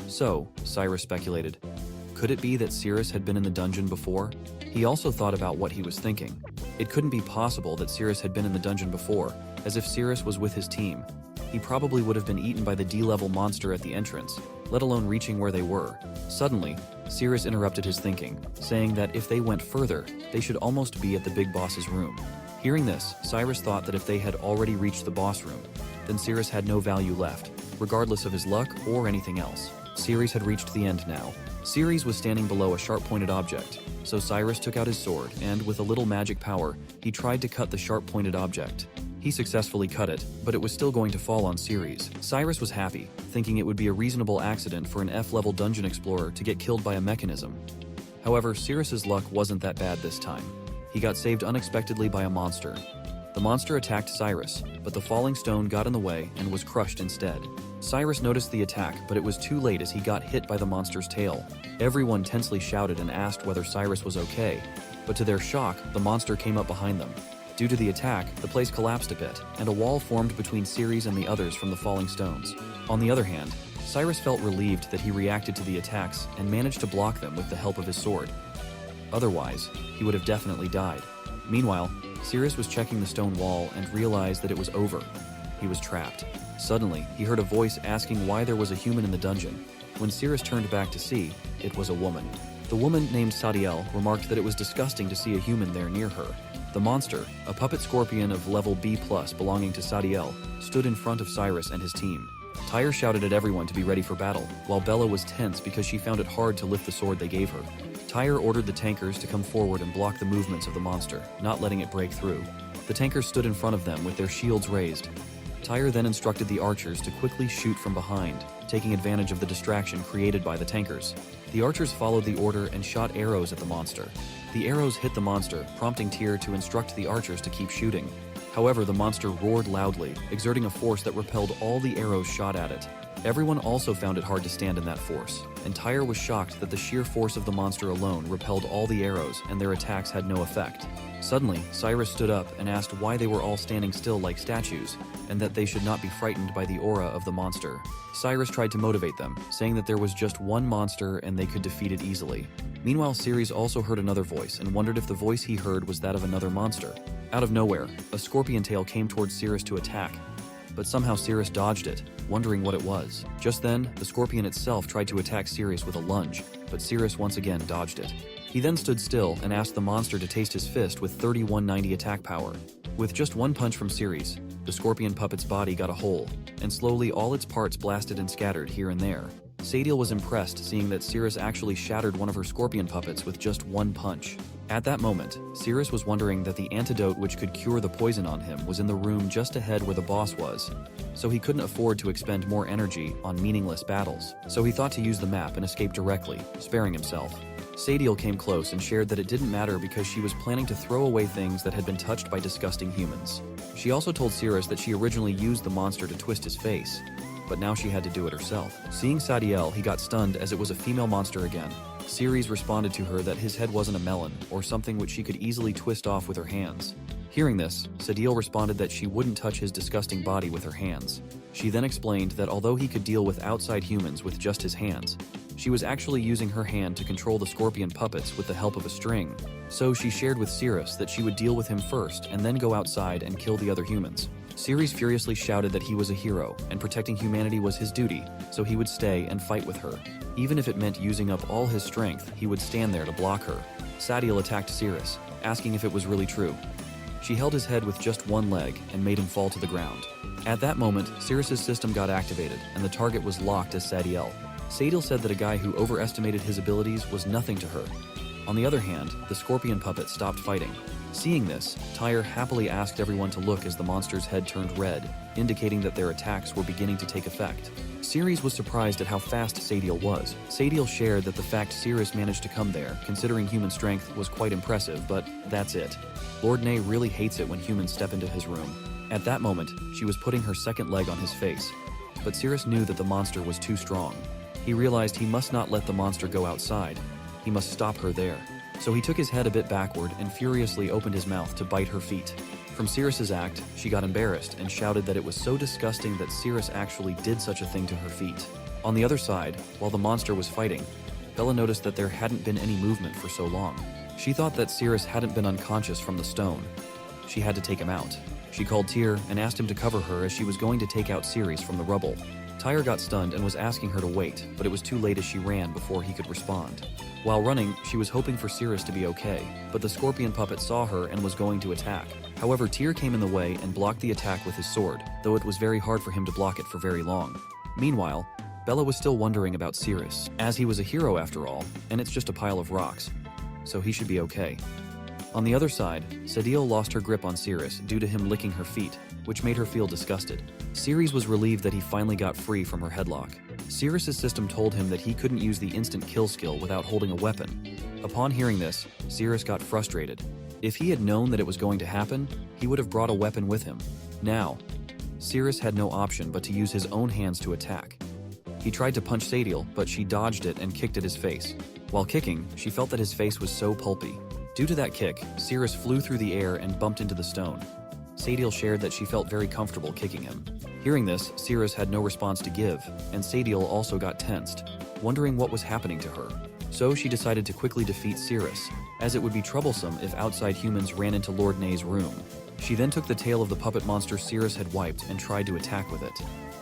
So, Cirrus speculated, could it be that Cirrus had been in the dungeon before? He also thought about what he was thinking. It couldn't be possible that Cirrus had been in the dungeon before, as if Cirrus was with his team. He probably would have been eaten by the D-level monster at the entrance, let alone reaching where they were. Suddenly, Cirrus interrupted his thinking, saying that if they went further, they should almost be at the big boss's room. Hearing this, Cirrus thought that if they had already reached the boss room, then Cirrus had no value left, regardless of his luck or anything else. Cirrus had reached the end now. Cirrus was standing below a sharp-pointed object, so Cirrus took out his sword and, with a little magic power, he tried to cut the sharp-pointed object. He successfully cut it, but it was still going to fall on Cirrus. Cirrus was happy, thinking it would be a reasonable accident for an F-level dungeon explorer to get killed by a mechanism. However, Cirrus's luck wasn't that bad this time. He got saved unexpectedly by a monster. The monster attacked Cirrus, but the falling stone got in the way and was crushed instead. Cirrus noticed the attack, but it was too late as he got hit by the monster's tail. Everyone tensely shouted and asked whether Cirrus was okay, but to their shock, the monster came up behind them. Due to the attack, the place collapsed a bit, and a wall formed between Cirrus and the others from the falling stones. On the other hand, Cirrus felt relieved that he reacted to the attacks and managed to block them with the help of his sword. Otherwise, he would have definitely died. Meanwhile, Cirrus was checking the stone wall and realized that it was over. He was trapped. Suddenly, he heard a voice asking why there was a human in the dungeon. When Cirrus turned back to see, it was a woman. The woman, named Sadiel, remarked that it was disgusting to see a human there near her. The monster, a puppet scorpion of level B+ belonging to Sadiel, stood in front of Cirrus and his team. Tyre shouted at everyone to be ready for battle, while Bella was tense because she found it hard to lift the sword they gave her. Tyre ordered the tankers to come forward and block the movements of the monster, not letting it break through. The tankers stood in front of them with their shields raised. Tyre then instructed the archers to quickly shoot from behind, taking advantage of the distraction created by the tankers. The archers followed the order and shot arrows at the monster. The arrows hit the monster, prompting Tyr to instruct the archers to keep shooting. However, the monster roared loudly, exerting a force that repelled all the arrows shot at it. Everyone also found it hard to stand in that force, and Tyre was shocked that the sheer force of the monster alone repelled all the arrows and their attacks had no effect. Suddenly, Cirrus stood up and asked why they were all standing still like statues, and that they should not be frightened by the aura of the monster. Cirrus tried to motivate them, saying that there was just one monster and they could defeat it easily. Meanwhile, Cirrus also heard another voice and wondered if the voice he heard was that of another monster. Out of nowhere, a scorpion tail came towards Cirrus to attack, but somehow Cirrus dodged it, wondering what it was. Just then, the scorpion itself tried to attack Cirrus with a lunge, but Cirrus once again dodged it. He then stood still and asked the monster to taste his fist with 3190 attack power. With just one punch from Cirrus, the scorpion puppet's body got a hole, and slowly all its parts blasted and scattered here and there. Sadiel was impressed seeing that Cirrus actually shattered one of her scorpion puppets with just one punch. At that moment, Cirrus was wondering that the antidote which could cure the poison on him was in the room just ahead where the boss was, so he couldn't afford to expend more energy on meaningless battles. So he thought to use the map and escape directly, sparing himself. Sadiel came close and shared that it didn't matter because she was planning to throw away things that had been touched by disgusting humans. She also told Cirrus that she originally used the monster to twist his face, but now she had to do it herself. Seeing Sadiel, he got stunned as it was a female monster again. Cirrus responded to her that his head wasn't a melon, or something which she could easily twist off with her hands. Hearing this, Sadiel responded that she wouldn't touch his disgusting body with her hands. She then explained that although he could deal with outside humans with just his hands, she was actually using her hand to control the scorpion puppets with the help of a string. So she shared with Cirrus that she would deal with him first and then go outside and kill the other humans. Cirrus furiously shouted that he was a hero and protecting humanity was his duty, so he would stay and fight with her. Even if it meant using up all his strength, he would stand there to block her. Sadiel attacked Cirrus, asking if it was really true. She held his head with just one leg and made him fall to the ground. At that moment, Cirrus's system got activated and the target was locked as Sadiel. Sadiel said that a guy who overestimated his abilities was nothing to her. On the other hand, the scorpion puppet stopped fighting. Seeing this, Tyre happily asked everyone to look as the monster's head turned red, indicating that their attacks were beginning to take effect. Cirrus was surprised at how fast Sadiel was. Sadiel shared that the fact Cirrus managed to come there, considering human strength, was quite impressive, but that's it. Lord Nay really hates it when humans step into his room. At that moment, she was putting her second leg on his face, but Cirrus knew that the monster was too strong. He realized he must not let the monster go outside. He must stop her there. So he took his head a bit backward and furiously opened his mouth to bite her feet. From Cirrus's act, she got embarrassed and shouted that it was so disgusting that Cirrus actually did such a thing to her feet. On the other side, while the monster was fighting, Bella noticed that there hadn't been any movement for so long. She thought that Cirrus hadn't been unconscious from the stone. She had to take him out. She called Tyr and asked him to cover her as she was going to take out Cirrus from the rubble. Tyre got stunned and was asking her to wait, but it was too late as she ran before he could respond. While running, she was hoping for Cirrus to be okay, but the scorpion puppet saw her and was going to attack. However, Tyr came in the way and blocked the attack with his sword, though it was very hard for him to block it for very long. Meanwhile, Bella was still wondering about Cirrus, as he was a hero after all, and it's just a pile of rocks, so he should be okay. On the other side, Sadiel lost her grip on Cirrus due to him licking her feet, which made her feel disgusted. Cirrus was relieved that he finally got free from her headlock. Cirrus's system told him that he couldn't use the instant kill skill without holding a weapon. Upon hearing this, Cirrus got frustrated. If he had known that it was going to happen, he would have brought a weapon with him. Now, Cirrus had no option but to use his own hands to attack. He tried to punch Sadiel, but she dodged it and kicked at his face. While kicking, she felt that his face was so pulpy. Due to that kick, Cirrus flew through the air and bumped into the stone. Sadiel shared that she felt very comfortable kicking him. Hearing this, Cirrus had no response to give, and Sadiel also got tensed, wondering what was happening to her. So she decided to quickly defeat Cirrus, as it would be troublesome if outside humans ran into Lord Ney's room. She then took the tail of the puppet monster Cirrus had wiped and tried to attack with it.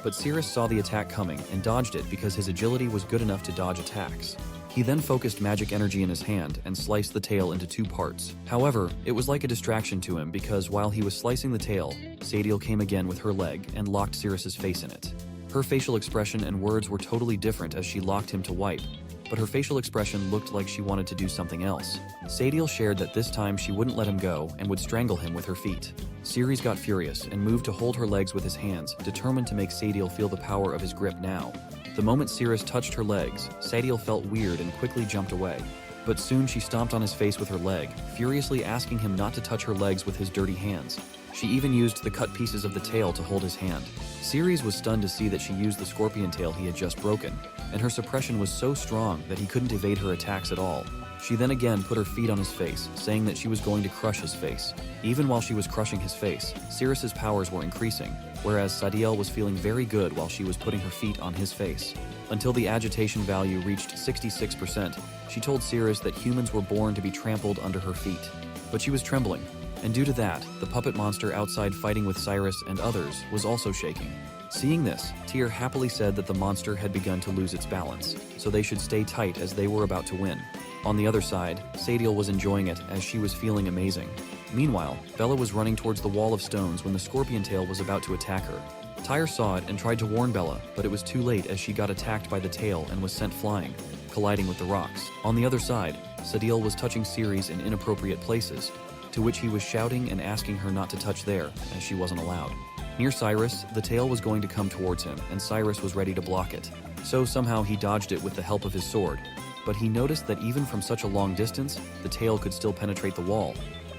But Cirrus saw the attack coming and dodged it because his agility was good enough to dodge attacks. He then focused magic energy in his hand and sliced the tail into 2 parts. However, it was like a distraction to him because while he was slicing the tail, Sadiel came again with her leg and locked Cirrus's face in it. Her facial expression and words were totally different as she locked him to wipe, but her facial expression looked like she wanted to do something else. Sadiel shared that this time she wouldn't let him go and would strangle him with her feet. Cirrus got furious and moved to hold her legs with his hands, determined to make Sadiel feel the power of his grip now. The moment Cirrus touched her legs, Sadiel felt weird and quickly jumped away. But soon she stomped on his face with her leg, furiously asking him not to touch her legs with his dirty hands. She even used the cut pieces of the tail to hold his hand. Cirrus was stunned to see that she used the scorpion tail he had just broken, and her suppression was so strong that he couldn't evade her attacks at all. She then again put her feet on his face, saying that she was going to crush his face. Even while she was crushing his face, Cirrus's powers were increasing, whereas Sadiel was feeling very good while she was putting her feet on his face. Until the agitation value reached 66%, she told Cirrus that humans were born to be trampled under her feet. But she was trembling, and due to that, the puppet monster outside fighting with Cirrus and others was also shaking. Seeing this, Tyr happily said that the monster had begun to lose its balance, so they should stay tight as they were about to win. On the other side, Sadiel was enjoying it as she was feeling amazing. Meanwhile, Bella was running towards the wall of stones when the scorpion tail was about to attack her. Tyr saw it and tried to warn Bella, but it was too late as she got attacked by the tail and was sent flying, colliding with the rocks. On the other side, Sadiel was touching Cirrus in inappropriate places, to which he was shouting and asking her not to touch there, as she wasn't allowed. Near Cirrus, the tail was going to come towards him, and Cirrus was ready to block it. So somehow he dodged it with the help of his sword, but he noticed that even from such a long distance, the tail could still penetrate the wall,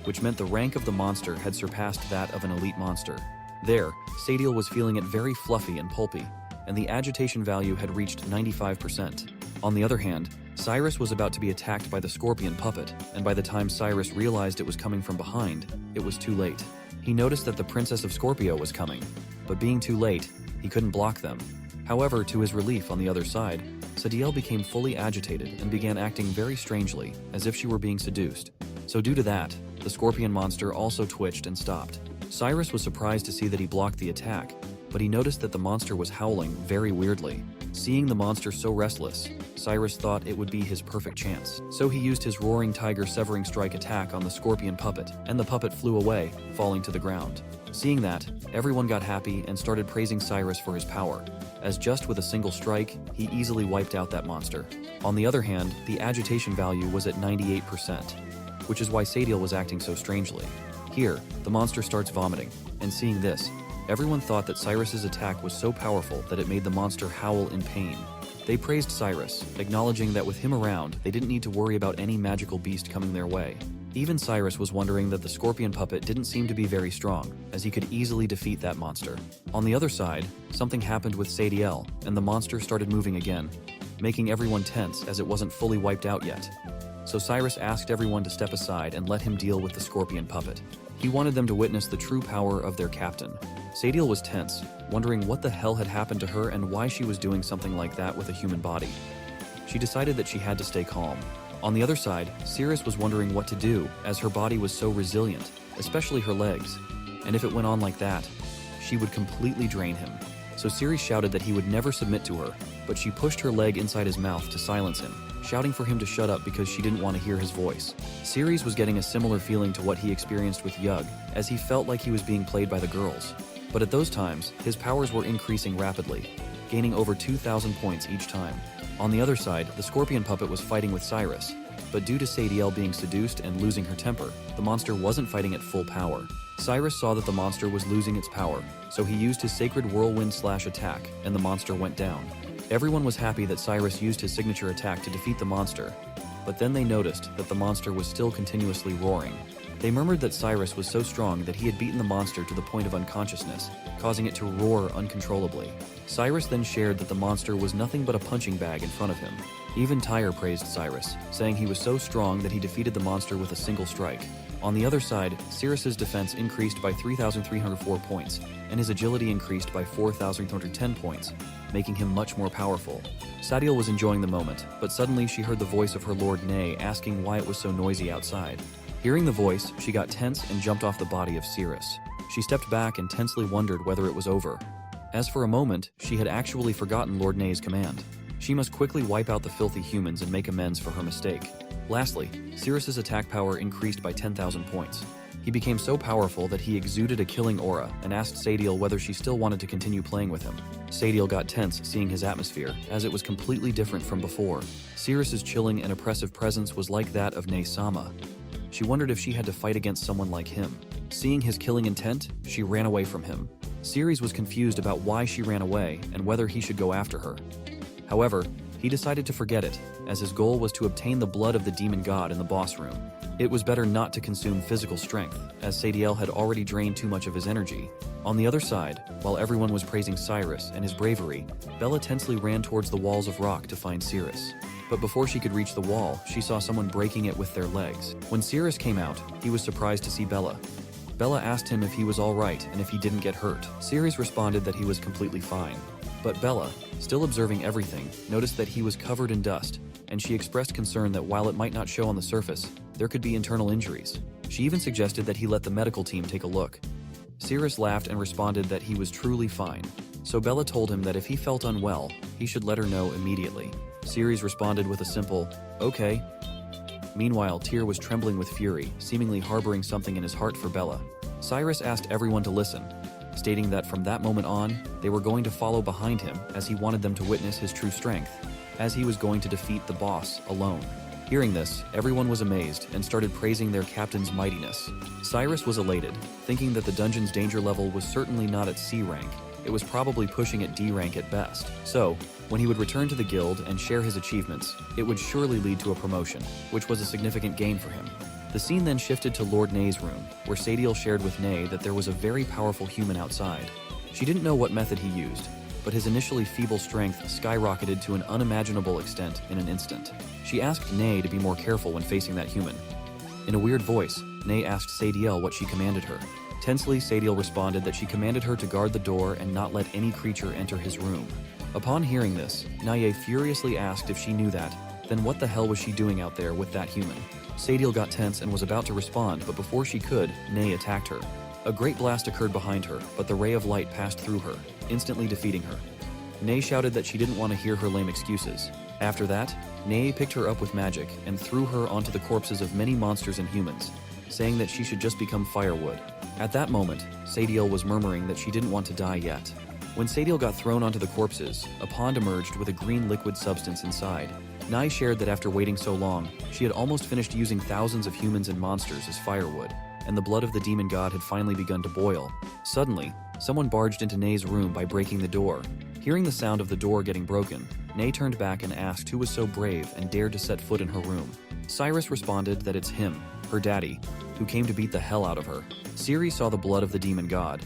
which meant the rank of the monster had surpassed that of an elite monster. There, Sadiel was feeling it very fluffy and pulpy, and the agitation value had reached 95%. On the other hand, Cirrus was about to be attacked by the scorpion puppet, and by the time Cirrus realized it was coming from behind, it was too late. He noticed that the Princess of Scorpio was coming, but being too late, he couldn't block them. However, to his relief on the other side, Sadiel became fully agitated and began acting very strangely, as if she were being seduced. So due to that, the scorpion monster also twitched and stopped. Cirrus was surprised to see that he blocked the attack, but he noticed that the monster was howling very weirdly. Seeing the monster so restless, Cirrus thought it would be his perfect chance. So he used his roaring tiger severing strike attack on the scorpion puppet, and the puppet flew away, falling to the ground. Seeing that, everyone got happy and started praising Cirrus for his power, as just with a single strike, he easily wiped out that monster. On the other hand, the agitation value was at 98%, which is why Sadiel was acting so strangely. Here, the monster starts vomiting, and seeing this, everyone thought that Cirrus's attack was so powerful that it made the monster howl in pain. They praised Cirrus, acknowledging that with him around, they didn't need to worry about any magical beast coming their way. Even Cirrus was wondering that the scorpion puppet didn't seem to be very strong, as he could easily defeat that monster. On the other side, something happened with Sadiel, and the monster started moving again, making everyone tense as it wasn't fully wiped out yet. So Cirrus asked everyone to step aside and let him deal with the scorpion puppet. He wanted them to witness the true power of their captain. Sadiel was tense, wondering what the hell had happened to her and why she was doing something like that with a human body. She decided that she had to stay calm. On the other side, Cirrus was wondering what to do, as her body was so resilient, especially her legs, and if it went on like that, she would completely drain him. So Cirrus shouted that he would never submit to her, but she pushed her leg inside his mouth to silence him, shouting for him to shut up because she didn't want to hear his voice. Cirrus was getting a similar feeling to what he experienced with Yug, as he felt like he was being played by the girls. But at those times, his powers were increasing rapidly, gaining over 2,000 points each time. On the other side, the scorpion puppet was fighting with Cirrus, but due to Sadiel being seduced and losing her temper, the monster wasn't fighting at full power. Cirrus saw that the monster was losing its power, so he used his sacred whirlwind slash attack, and the monster went down. Everyone was happy that Cirrus used his signature attack to defeat the monster, but then they noticed that the monster was still continuously roaring. They murmured that Cirrus was so strong that he had beaten the monster to the point of unconsciousness, causing it to roar uncontrollably. Cirrus then shared that the monster was nothing but a punching bag in front of him. Even Tyr praised Cirrus, saying he was so strong that he defeated the monster with a single strike. On the other side, Cirrus's defense increased by 3,304 points, and his agility increased by 4,310 points, making him much more powerful. Sadiel was enjoying the moment, but suddenly she heard the voice of her lord Ne asking why it was so noisy outside. Hearing the voice, she got tense and jumped off the body of Cirrus. She stepped back and tensely wondered whether it was over. As for a moment, she had actually forgotten Lord Ne's command. She must quickly wipe out the filthy humans and make amends for her mistake. Lastly, Cirrus's attack power increased by 10,000 points. He became so powerful that he exuded a killing aura and asked Sadiel whether she still wanted to continue playing with him. Sadiel got tense seeing his atmosphere, as it was completely different from before. Cirrus's chilling and oppressive presence was like that of Ne-sama. She wondered if she had to fight against someone like him. Seeing his killing intent, she ran away from him. Ceres was confused about why she ran away and whether he should go after her. However, he decided to forget it, as his goal was to obtain the blood of the demon god in the boss room. It was better not to consume physical strength, as Sadiel had already drained too much of his energy. On the other side, while everyone was praising Cirrus and his bravery, Bella tensely ran towards the walls of rock to find Cirrus. But before she could reach the wall, she saw someone breaking it with their legs. When Cirrus came out, he was surprised to see Bella. Bella asked him if he was alright and if he didn't get hurt. Cirrus responded that he was completely fine. But Bella, still observing everything, noticed that he was covered in dust, and she expressed concern that while it might not show on the surface, there could be internal injuries. She even suggested that he let the medical team take a look. Cirrus laughed and responded that he was truly fine. So Bella told him that if he felt unwell, he should let her know immediately. Cirrus responded with a simple, "Okay." Meanwhile, Tyr was trembling with fury, seemingly harboring something in his heart for Bella. Cirrus asked everyone to listen, stating that from that moment on, they were going to follow behind him as he wanted them to witness his true strength, as he was going to defeat the boss alone. Hearing this, everyone was amazed and started praising their captain's mightiness. Cirrus was elated, thinking that the dungeon's danger level was certainly not at C rank. It was probably pushing at D rank at best. So, when he would return to the guild and share his achievements, it would surely lead to a promotion, which was a significant gain for him. The scene then shifted to Lord Ne's room, where Sadiel shared with Ne that there was a very powerful human outside. She didn't know what method he used, but his initially feeble strength skyrocketed to an unimaginable extent in an instant. She asked Ne to be more careful when facing that human. In a weird voice, Ne asked Sadiel what she commanded her. Tensely, Sadiel responded that she commanded her to guard the door and not let any creature enter his room. Upon hearing this, Ne furiously asked if she knew that, then what the hell was she doing out there with that human? Sadiel got tense and was about to respond, but before she could, Ne attacked her. A great blast occurred behind her, but the ray of light passed through her, instantly defeating her. Ne shouted that she didn't want to hear her lame excuses. After that, Ne picked her up with magic and threw her onto the corpses of many monsters and humans, saying that she should just become firewood. At that moment, Sadiel was murmuring that she didn't want to die yet. When Sadiel got thrown onto the corpses, a pond emerged with a green liquid substance inside. Ne shared that after waiting so long, she had almost finished using thousands of humans and monsters as firewood, and the blood of the demon god had finally begun to boil. Suddenly, someone barged into Ne's room by breaking the door. Hearing the sound of the door getting broken, Ne turned back and asked who was so brave and dared to set foot in her room. Cirrus responded that it's him, her daddy, who came to beat the hell out of her. Cirrus saw the blood of the demon god,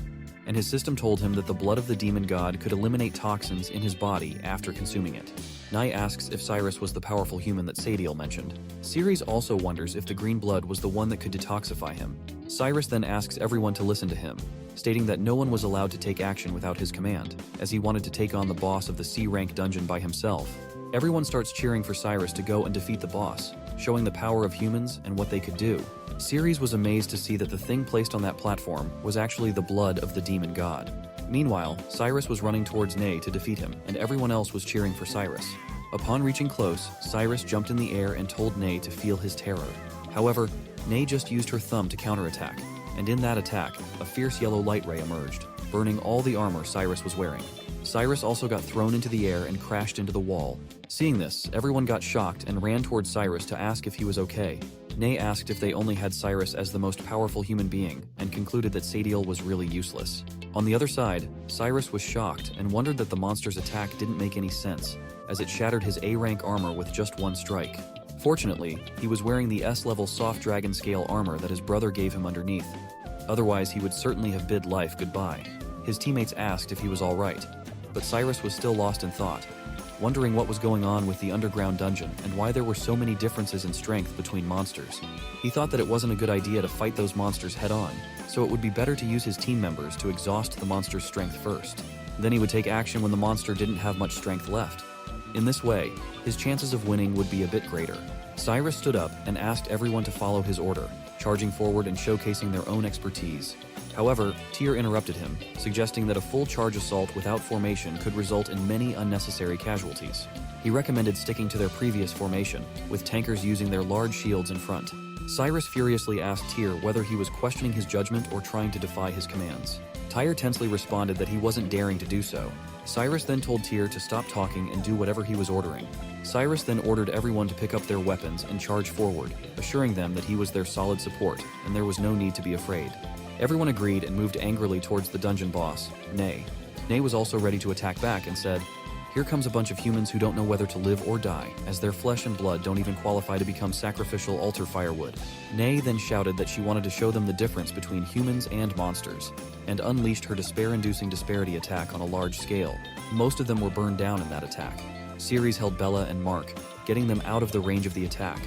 and his system told him that the blood of the demon god could eliminate toxins in his body after consuming it. Ne asks if Cirrus was the powerful human that Sadiel mentioned. Cirrus also wonders if the green blood was the one that could detoxify him. Cirrus then asks everyone to listen to him, stating that no one was allowed to take action without his command, as he wanted to take on the boss of the C-rank dungeon by himself. Everyone starts cheering for Cirrus to go and defeat the boss, showing the power of humans and what they could do. Cirrus was amazed to see that the thing placed on that platform was actually the blood of the demon god. Meanwhile, Cirrus was running towards Ne to defeat him, and everyone else was cheering for Cirrus. Upon reaching close, Cirrus jumped in the air and told Ne to feel his terror. However, Ne just used her thumb to counterattack, and in that attack, a fierce yellow light ray emerged, burning all the armor Cirrus was wearing. Cirrus also got thrown into the air and crashed into the wall. Seeing this, everyone got shocked and ran towards Cirrus to ask if he was okay. Ne asked if they only had Cirrus as the most powerful human being, and concluded that Sadiel was really useless. On the other side, Cirrus was shocked and wondered that the monster's attack didn't make any sense, as it shattered his A-rank armor with just one strike. Fortunately, he was wearing the S-level soft dragon scale armor that his brother gave him underneath. Otherwise, he would certainly have bid life goodbye. His teammates asked if he was alright, but Cirrus was still lost in thought. wondering what was going on with the underground dungeon and why there were so many differences in strength between monsters. He thought that it wasn't a good idea to fight those monsters head-on, so it would be better to use his team members to exhaust the monster's strength first. Then he would take action when the monster didn't have much strength left. In this way, his chances of winning would be a bit greater. Cirrus stood up and asked everyone to follow his order, charging forward and showcasing their own expertise. However, Tyr interrupted him, suggesting that a full charge assault without formation could result in many unnecessary casualties. He recommended sticking to their previous formation, with tankers using their large shields in front. Cirrus furiously asked Tyr whether he was questioning his judgment or trying to defy his commands. Tyr tensely responded that he wasn't daring to do so. Cirrus then told Tyr to stop talking and do whatever he was ordering. Cirrus then ordered everyone to pick up their weapons and charge forward, assuring them that he was their solid support and there was no need to be afraid. Everyone agreed and moved angrily towards the dungeon boss, Nay. Nay was also ready to attack back and said, "Here comes a bunch of humans who don't know whether to live or die, as their flesh and blood don't even qualify to become sacrificial altar firewood." Nay then shouted that she wanted to show them the difference between humans and monsters, and unleashed her despair-inducing disparity attack on a large scale. Most of them were burned down in that attack. Ceres held Bella and Mark, getting them out of the range of the attack.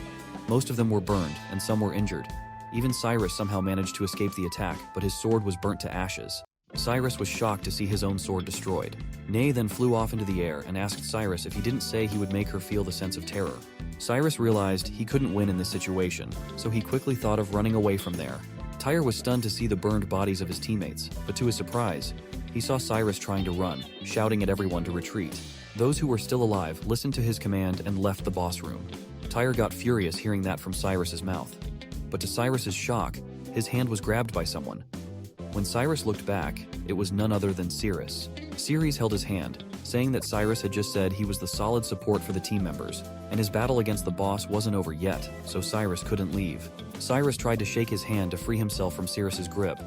Most of them were burned, and some were injured. Even Cirrus somehow managed to escape the attack, but his sword was burnt to ashes. Cirrus was shocked to see his own sword destroyed. Nay then flew off into the air and asked Cirrus if he didn't say he would make her feel the sense of terror. Cirrus realized he couldn't win in this situation, so he quickly thought of running away from there. Tyr was stunned to see the burned bodies of his teammates, but to his surprise, he saw Cirrus trying to run, shouting at everyone to retreat. Those who were still alive listened to his command and left the boss room. Tyr got furious hearing that from Cirrus's mouth. But to Cirrus's shock, his hand was grabbed by someone. When Cirrus looked back, it was none other than Cirrus. Ceres held his hand, saying that Cirrus had just said he was the solid support for the team members, and his battle against the boss wasn't over yet, so Cirrus couldn't leave. Cirrus tried to shake his hand to free himself from Cirrus's grip,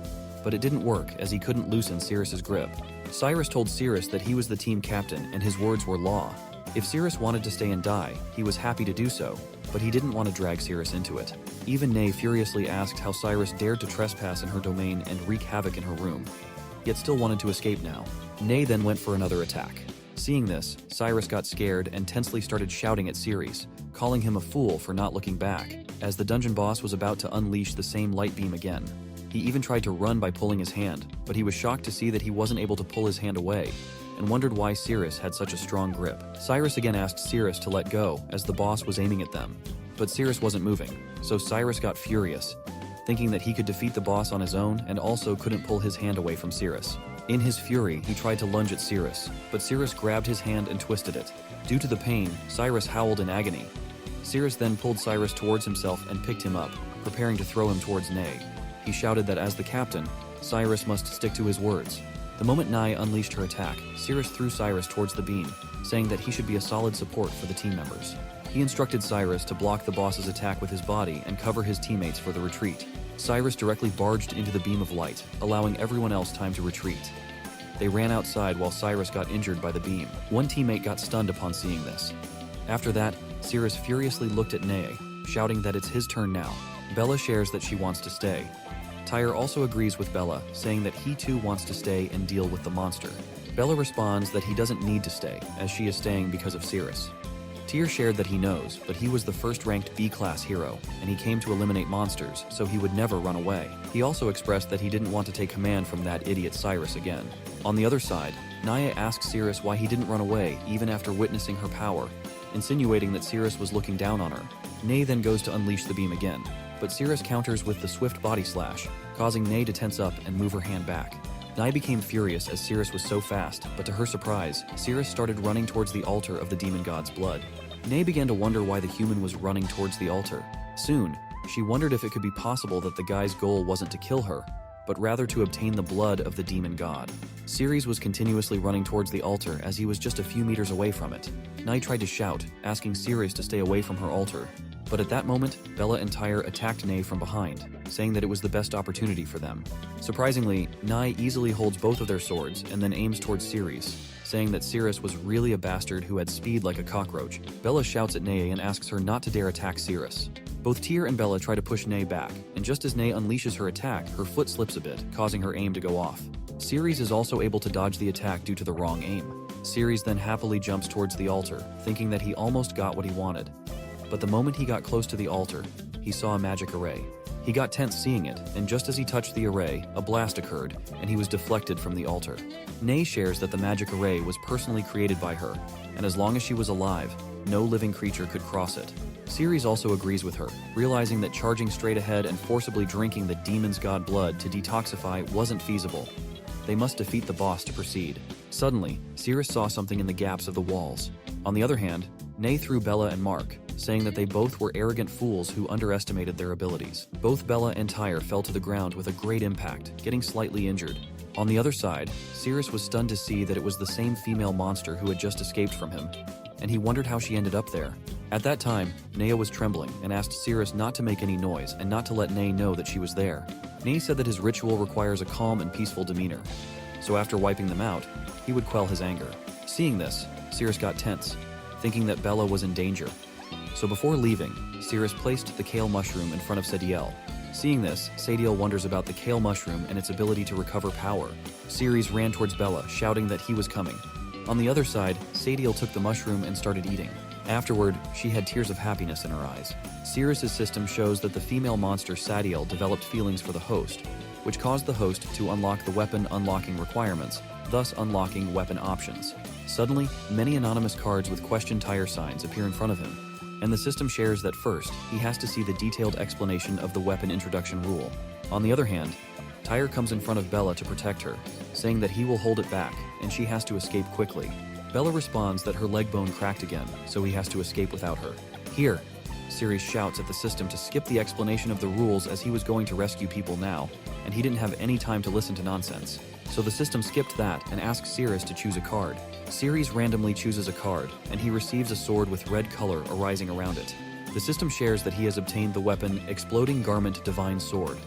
but it didn't work as he couldn't loosen Cirrus's grip. Cirrus told Cirrus that he was the team captain and his words were law. If Cirrus wanted to stay and die, he was happy to do so, but he didn't want to drag Cirrus into it. Even Nay furiously asked how Cirrus dared to trespass in her domain and wreak havoc in her room, yet still wanted to escape now. Nay then went for another attack. Seeing this, Cirrus got scared and tensely started shouting at Ceres, calling him a fool for not looking back, as the dungeon boss was about to unleash the same light beam again. He even tried to run by pulling his hand, but he was shocked to see that he wasn't able to pull his hand away, and wondered why Cirrus had such a strong grip. Cirrus again asked Cirrus to let go, as the boss was aiming at them. But Cirrus wasn't moving, so Cirrus got furious, thinking that he could defeat the boss on his own and also couldn't pull his hand away from Cirrus. In his fury, he tried to lunge at Cirrus, but Cirrus grabbed his hand and twisted it. Due to the pain, Cirrus howled in agony. Cirrus then pulled Cirrus towards himself and picked him up, preparing to throw him towards Nay. He shouted that as the captain, Cirrus must stick to his words. The moment Nay unleashed her attack, Cirrus threw Cirrus towards the beam, saying that he should be a solid support for the team members. He instructed Cirrus to block the boss's attack with his body and cover his teammates for the retreat. Cirrus directly barged into the beam of light, allowing everyone else time to retreat. They ran outside while Cirrus got injured by the beam. One teammate got stunned upon seeing this. After that, Cirrus furiously looked at Nay, shouting that it's his turn now. Bella shares that she wants to stay. Tyr also agrees with Bella, saying that he too wants to stay and deal with the monster. Bella responds that he doesn't need to stay, as she is staying because of Cirrus. Tyr shared that he knows, but he was the first-ranked B-class hero, and he came to eliminate monsters, so he would never run away. He also expressed that he didn't want to take command from that idiot Cirrus again. On the other side, Naya asks Cirrus why he didn't run away even after witnessing her power, insinuating that Cirrus was looking down on her. Nay then goes to unleash the beam again, but Cirrus counters with the swift body slash, causing Nay to tense up and move her hand back. Nay became furious as Cirrus was so fast, but to her surprise, Cirrus started running towards the altar of the demon god's blood. Nay began to wonder why the human was running towards the altar. Soon, she wondered if it could be possible that the guy's goal wasn't to kill her, but rather to obtain the blood of the demon god. Ceres was continuously running towards the altar as he was just a few meters away from it. Nye tried to shout, asking Ceres to stay away from her altar. But at that moment, Bella and Tyr attacked Nay from behind, saying that it was the best opportunity for them. Surprisingly, Nye easily holds both of their swords and then aims towards Ceres, saying that Cirrus was really a bastard who had speed like a cockroach. Bella shouts at Nay and asks her not to dare attack Cirrus. Both Tyr and Bella try to push Nay back, and just as Nay unleashes her attack, her foot slips a bit, causing her aim to go off. Ceres is also able to dodge the attack due to the wrong aim. Cirrus then happily jumps towards the altar, thinking that he almost got what he wanted. But the moment he got close to the altar, he saw a magic array. He got tense seeing it, and just as he touched the array, a blast occurred, and he was deflected from the altar. Nei shares that the magic array was personally created by her, and as long as she was alive, no living creature could cross it. Cirrus also agrees with her, realizing that charging straight ahead and forcibly drinking the demon's god blood to detoxify wasn't feasible. They must defeat the boss to proceed. Suddenly, Cirrus saw something in the gaps of the walls. On the other hand, Nei threw Bella and Mark, saying that they both were arrogant fools who underestimated their abilities. Both Bella and Tyre fell to the ground with a great impact, getting slightly injured. On the other side, Cirrus was stunned to see that it was the same female monster who had just escaped from him, and he wondered how she ended up there. At that time, Nei was trembling and asked Cirrus not to make any noise and not to let Nei know that she was there. Nei said that his ritual requires a calm and peaceful demeanor, so after wiping them out, he would quell his anger. Seeing this, Cirrus got tense, thinking that Bella was in danger. So before leaving, Cirrus placed the kale mushroom in front of Sadiel. Seeing this, Sadiel wonders about the kale mushroom and its ability to recover power. Cirrus ran towards Bella, shouting that he was coming. On the other side, Sadiel took the mushroom and started eating. Afterward, she had tears of happiness in her eyes. Cirrus's system shows that the female monster Sadiel developed feelings for the host, which caused the host to unlock the weapon unlocking requirements, thus unlocking weapon options. Suddenly, many anonymous cards with question tire signs appear in front of him, and the system shares that first, he has to see the detailed explanation of the weapon introduction rule. On the other hand, Tyre comes in front of Bella to protect her, saying that he will hold it back, and she has to escape quickly. Bella responds that her leg bone cracked again, so he has to escape without her. Here, Cirrus shouts at the system to skip the explanation of the rules as he was going to rescue people now, and he didn't have any time to listen to nonsense. So the system skipped that and asks Cirrus to choose a card. Cirrus randomly chooses a card, and he receives a sword with red color arising around it. The system shares that he has obtained the weapon Exploding Garment Divine Sword.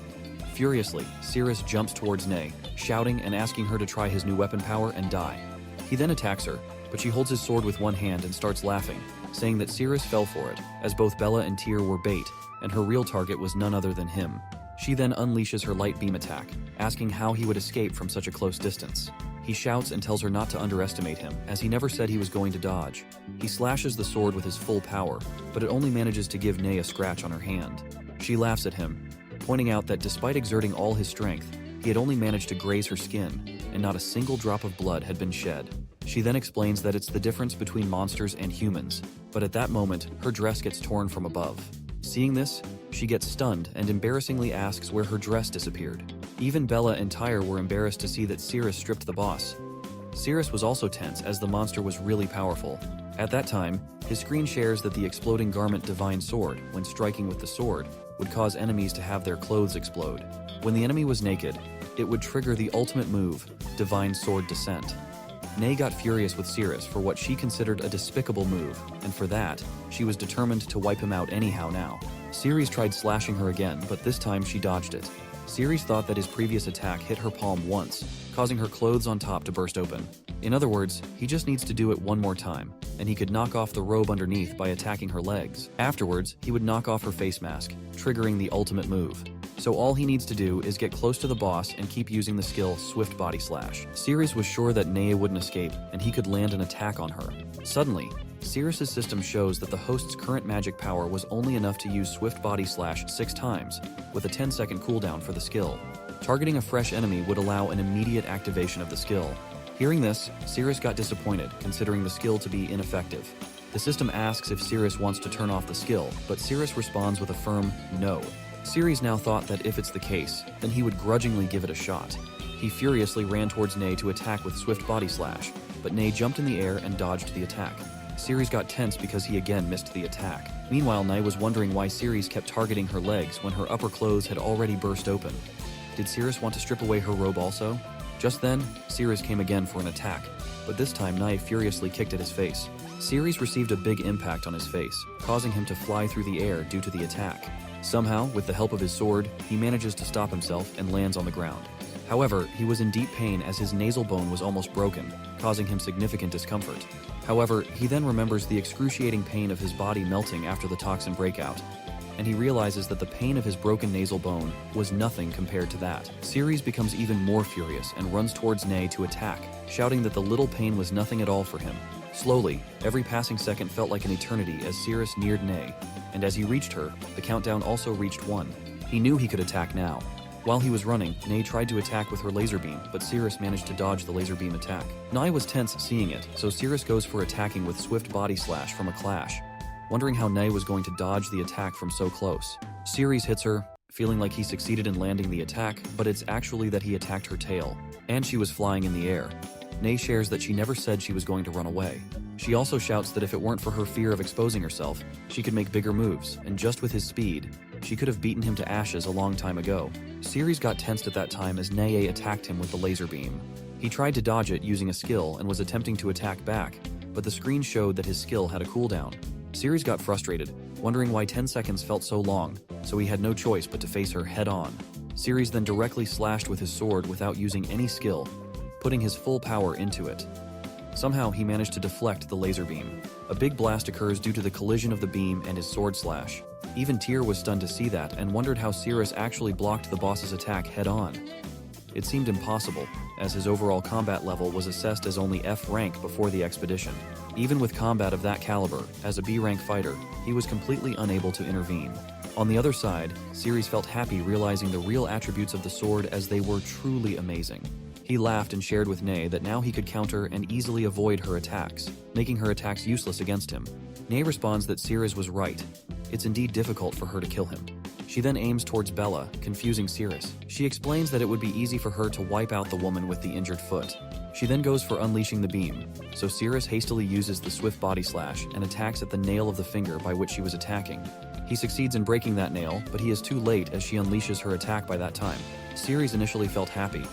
Furiously, Cirrus jumps towards Nei, shouting and asking her to try his new weapon power and die. He then attacks her, but she holds his sword with one hand and starts laughing, saying that Cirrus fell for it, as both Bella and Tyr were bait, and her real target was none other than him. She then unleashes her light beam attack, asking how he would escape from such a close distance. He shouts and tells her not to underestimate him, as he never said he was going to dodge. He slashes the sword with his full power, but it only manages to give Nei a scratch on her hand. She laughs at him, pointing out that despite exerting all his strength, he had only managed to graze her skin, and not a single drop of blood had been shed. She then explains that it's the difference between monsters and humans, but at that moment, her dress gets torn from above. Seeing this, she gets stunned and embarrassingly asks where her dress disappeared. Even Bella and Tyre were embarrassed to see that Cirrus stripped the boss. Cirrus was also tense as the monster was really powerful. At that time, his screen shares that the Exploding Garment Divine Sword, when striking with the sword, would cause enemies to have their clothes explode. When the enemy was naked, it would trigger the ultimate move, Divine Sword Descent. Nei got furious with Cirrus for what she considered a despicable move, and for that, she was determined to wipe him out anyhow now. Cirrus tried slashing her again, but this time she dodged it. Cirrus thought that his previous attack hit her palm once, causing her clothes on top to burst open. In other words, he just needs to do it one more time, and he could knock off the robe underneath by attacking her legs. Afterwards, he would knock off her face mask, triggering the ultimate move. So all he needs to do is get close to the boss and keep using the skill Swift Body Slash. Cirrus was sure that Nei wouldn't escape, and he could land an attack on her. Suddenly, Cirrus's system shows that the host's current magic power was only enough to use Swift Body Slash 6 times, with a 10-second cooldown for the skill. Targeting a fresh enemy would allow an immediate activation of the skill. Hearing this, Cirrus got disappointed, considering the skill to be ineffective. The system asks if Cirrus wants to turn off the skill, but Cirrus responds with a firm no. Cirrus now thought that if it's the case, then he would grudgingly give it a shot. He furiously ran towards Nei to attack with Swift Body Slash, but Nei jumped in the air and dodged the attack. Cirrus got tense because he again missed the attack. Meanwhile, Nei was wondering why Cirrus kept targeting her legs when her upper clothes had already burst open. Did Cirrus want to strip away her robe also? Just then, Cirrus came again for an attack, but this time Nei furiously kicked at his face. Cirrus received a big impact on his face, causing him to fly through the air due to the attack. Somehow, with the help of his sword, he manages to stop himself and lands on the ground. However, he was in deep pain as his nasal bone was almost broken, causing him significant discomfort. However, he then remembers the excruciating pain of his body melting after the toxin breakout. and he realizes that the pain of his broken nasal bone was nothing compared to that. Cirrus becomes even more furious and runs towards Nae to attack, shouting that the little pain was nothing at all for him. Slowly, every passing second felt like an eternity as Cirrus neared Nae, and as he reached her, the countdown also reached 1. He knew he could attack now. While he was running, Nae tried to attack with her laser beam, but Cirrus managed to dodge the laser beam attack. Nae was tense seeing it, so Cirrus goes for attacking with swift body slash from a clash, wondering how Nae was going to dodge the attack from so close. Cirrus hits her, feeling like he succeeded in landing the attack, but it's actually that he attacked her tail, and she was flying in the air. Nae shares that she never said she was going to run away. She also shouts that if it weren't for her fear of exposing herself, she could make bigger moves, and just with his speed, she could have beaten him to ashes a long time ago. Cirrus got tensed at that time as Nae attacked him with the laser beam. He tried to dodge it using a skill and was attempting to attack back, but the screen showed that his skill had a cooldown. Cirrus got frustrated, wondering why 10 seconds felt so long, so he had no choice but to face her head-on. Cirrus then directly slashed with his sword without using any skill, putting his full power into it. Somehow he managed to deflect the laser beam. A big blast occurs due to the collision of the beam and his sword slash. Even Tyr was stunned to see that and wondered how Cirrus actually blocked the boss's attack head-on. It seemed impossible, as his overall combat level was assessed as only F rank before the expedition. Even with combat of that caliber, as a B rank fighter, he was completely unable to intervene. On the other side, Cirrus felt happy realizing the real attributes of the sword as they were truly amazing. He laughed and shared with Nae that now he could counter and easily avoid her attacks, making her attacks useless against him. Nae responds that Cirrus was right. It's indeed difficult for her to kill him. She then aims towards Bella, confusing Cirrus. She explains that it would be easy for her to wipe out the woman with the injured foot. She then goes for unleashing the beam, so Cirrus hastily uses the swift body slash and attacks at the nail of the finger by which she was attacking. He succeeds in breaking that nail, but he is too late as she unleashes her attack by that time. Cirrus initially felt happy,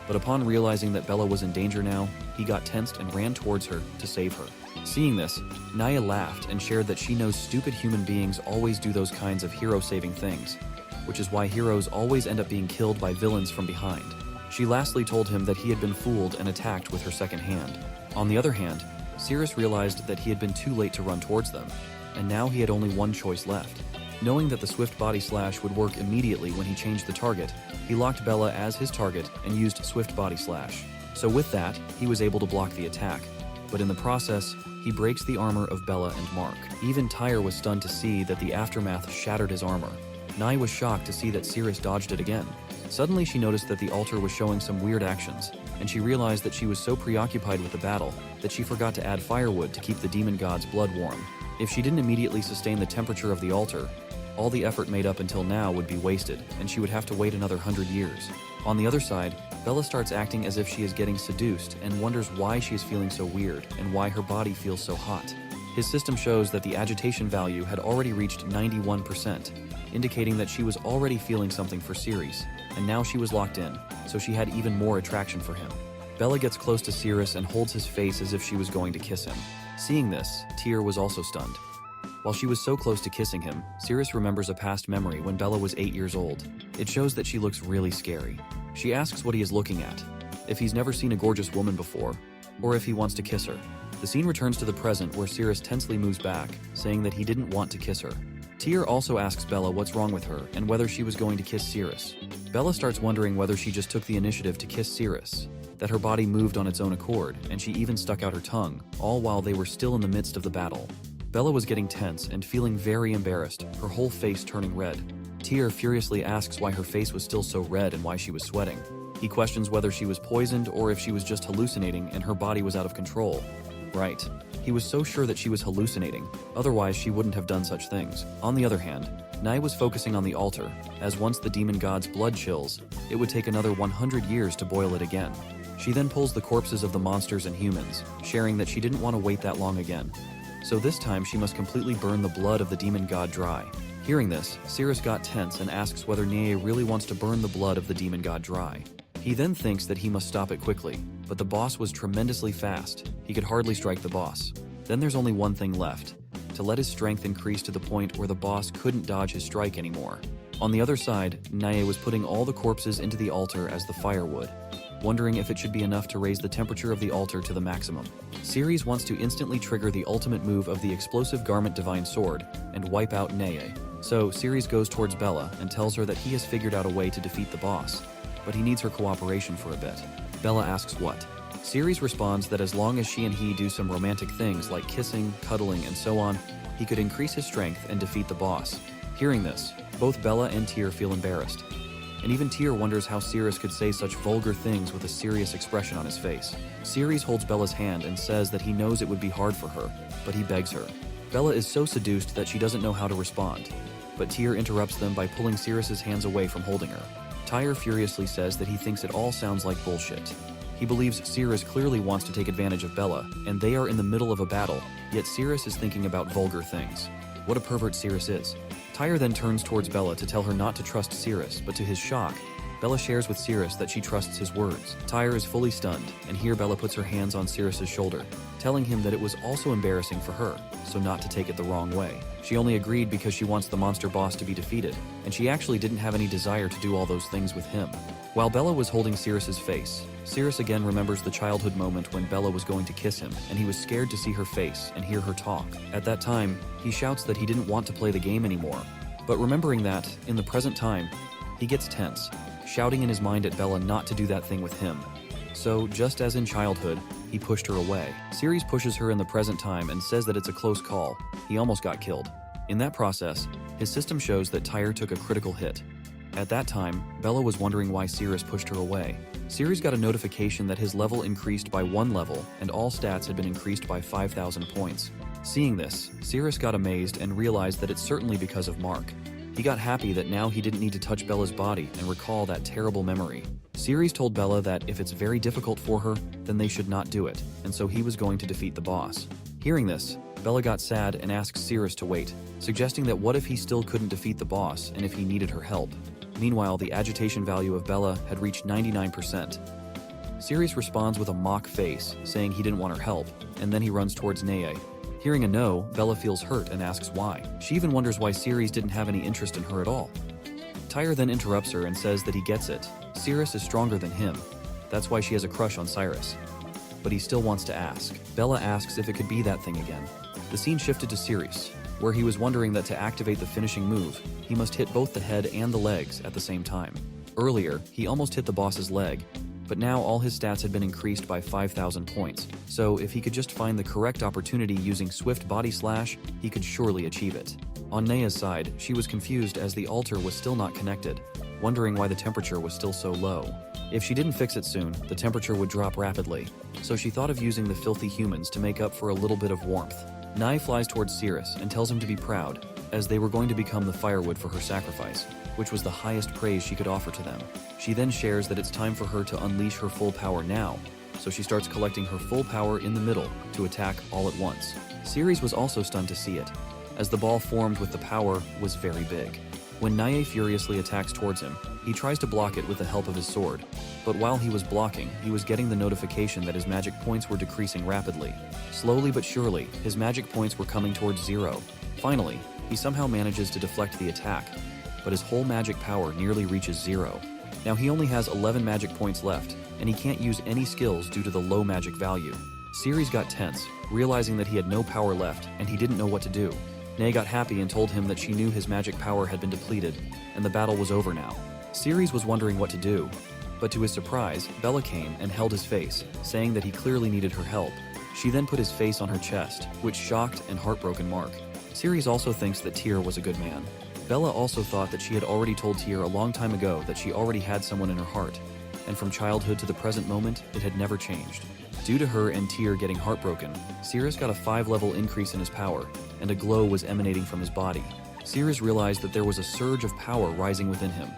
but upon realizing that Bella was in danger now, he got tensed and ran towards her to save her. Seeing this, Nae laughed and shared that she knows stupid human beings always do those kinds of hero-saving things, which is why heroes always end up being killed by villains from behind. She lastly told him that he had been fooled and attacked with her second hand. On the other hand, Cirrus realized that he had been too late to run towards them, and now he had only one choice left. Knowing that the swift body slash would work immediately when he changed the target, he locked Bella as his target and used swift body slash. So with that, he was able to block the attack. But in the process, he breaks the armor of Bella and Mark. Even Tyr was stunned to see that the aftermath shattered his armor. Nae was shocked to see that Cirrus dodged it again. Suddenly she noticed that the altar was showing some weird actions, and she realized that she was so preoccupied with the battle that she forgot to add firewood to keep the demon god's blood warm. If she didn't immediately sustain the temperature of the altar, all the effort made up until now would be wasted, and she would have to wait another 100 years. On the other side, Bella starts acting as if she is getting seduced and wonders why she is feeling so weird and why her body feels so hot. His system shows that the agitation value had already reached 91%, indicating that she was already feeling something for Cirrus, and now she was locked in, so she had even more attraction for him. Bella gets close to Cirrus and holds his face as if she was going to kiss him. Seeing this, Tyr was also stunned. While she was so close to kissing him, Cirrus remembers a past memory when Bella was 8 years old. It shows that she looks really scary. She asks what he is looking at, if he's never seen a gorgeous woman before, or if he wants to kiss her. The scene returns to the present where Cirrus tensely moves back, saying that he didn't want to kiss her. Tyr also asks Bella what's wrong with her and whether she was going to kiss Cirrus. Bella starts wondering whether she just took the initiative to kiss Cirrus, that her body moved on its own accord, and she even stuck out her tongue, all while they were still in the midst of the battle. Bella was getting tense and feeling very embarrassed, her whole face turning red. Tyr furiously asks why her face was still so red and why she was sweating. He questions whether she was poisoned or if she was just hallucinating and her body was out of control. Right. He was so sure that she was hallucinating, otherwise she wouldn't have done such things. On the other hand, Nae was focusing on the altar, as once the demon god's blood chills, it would take another 100 years to boil it again. She then pulls the corpses of the monsters and humans, sharing that she didn't want to wait that long again. So this time she must completely burn the blood of the demon god dry. Hearing this, Cirrus got tense and asks whether Nae really wants to burn the blood of the demon god dry. He then thinks that he must stop it quickly, but the boss was tremendously fast. He could hardly strike the boss. Then there's only one thing left, to let his strength increase to the point where the boss couldn't dodge his strike anymore. On the other side, Nae was putting all the corpses into the altar as the firewood, wondering if it should be enough to raise the temperature of the altar to the maximum. Cirrus wants to instantly trigger the ultimate move of the explosive garment divine sword and wipe out Nae. So Cirrus goes towards Bella and tells her that he has figured out a way to defeat the boss, but he needs her cooperation for a bit. Bella asks what. Cirrus responds that as long as she and he do some romantic things like kissing, cuddling, and so on, he could increase his strength and defeat the boss. Hearing this, both Bella and Tyr feel embarrassed. And even Tyr wonders how Cirrus could say such vulgar things with a serious expression on his face. Cirrus holds Bella's hand and says that he knows it would be hard for her, but he begs her. Bella is so seduced that she doesn't know how to respond, but Tyr interrupts them by pulling Cirrus's hands away from holding her. Tyr furiously says that he thinks it all sounds like bullshit. He believes Cirrus clearly wants to take advantage of Bella, and they are in the middle of a battle, yet Cirrus is thinking about vulgar things. What a pervert Cirrus is. Tyr then turns towards Bella to tell her not to trust Cirrus, but to his shock, Bella shares with Cirrus that she trusts his words. Tyr is fully stunned, and here Bella puts her hands on Cirrus's shoulder, telling him that it was also embarrassing for her, so not to take it the wrong way. She only agreed because she wants the monster boss to be defeated, and she actually didn't have any desire to do all those things with him. While Bella was holding Cirrus's face, Cirrus again remembers the childhood moment when Bella was going to kiss him, and he was scared to see her face and hear her talk. At that time, he shouts that he didn't want to play the game anymore, but remembering that, in the present time, he gets tense, shouting in his mind at Bella not to do that thing with him. So, just as in childhood, he pushed her away. Cirrus pushes her in the present time and says that it's a close call. He almost got killed. In that process, his system shows that Tyr took a critical hit. At that time, Bella was wondering why Cirrus pushed her away. Cirrus got a notification that his level increased by 1 level and all stats had been increased by 5,000 points. Seeing this, Cirrus got amazed and realized that it's certainly because of Mark. He got happy that now he didn't need to touch Bella's body and recall that terrible memory. Cirrus told Bella that if it's very difficult for her, then they should not do it, and so he was going to defeat the boss. Hearing this, Bella got sad and asked Cirrus to wait, suggesting that what if he still couldn't defeat the boss and if he needed her help. Meanwhile, the agitation value of Bella had reached 99%. Cirrus responds with a mock face, saying he didn't want her help, and then he runs towards Neye. Hearing a no, Bella feels hurt and asks why. She even wonders why Cirrus didn't have any interest in her at all. Tyr then interrupts her and says that he gets it. Cirrus is stronger than him. That's why she has a crush on Cirrus. But he still wants to ask. Bella asks if it could be that thing again. The scene shifted to Cirrus, where he was wondering that to activate the finishing move, he must hit both the head and the legs at the same time. Earlier, he almost hit the boss's leg, but now all his stats had been increased by 5,000 points, so if he could just find the correct opportunity using Swift Body Slash, he could surely achieve it. On Neya's side, she was confused as the altar was still not connected, wondering why the temperature was still so low. If she didn't fix it soon, the temperature would drop rapidly, so she thought of using the filthy humans to make up for a little bit of warmth. Nai flies towards Cirrus and tells him to be proud, as they were going to become the firewood for her sacrifice, which was the highest praise she could offer to them. She then shares that it's time for her to unleash her full power now, so she starts collecting her full power in the middle to attack all at once. Cirrus was also stunned to see it, as the ball formed with the power was very big. When Neye furiously attacks towards him, he tries to block it with the help of his sword, but while he was blocking, he was getting the notification that his magic points were decreasing rapidly. Slowly but surely, his magic points were coming towards 0. Finally, he somehow manages to deflect the attack, but his whole magic power nearly reaches 0. Now he only has 11 magic points left, and he can't use any skills due to the low magic value. Cirrus got tense, realizing that he had no power left and he didn't know what to do. Neye got happy and told him that she knew his magic power had been depleted, and the battle was over now. Cirrus was wondering what to do, but to his surprise, Bella came and held his face, saying that he clearly needed her help. She then put his face on her chest, which shocked and heartbroken Mark. Cirrus also thinks that Tyr was a good man. Bella also thought that she had already told Tyr a long time ago that she already had someone in her heart, and from childhood to the present moment, it had never changed. Due to her and Tyr getting heartbroken, Cirrus got a 5-level increase in his power, and a glow was emanating from his body. Cirrus realized that there was a surge of power rising within him.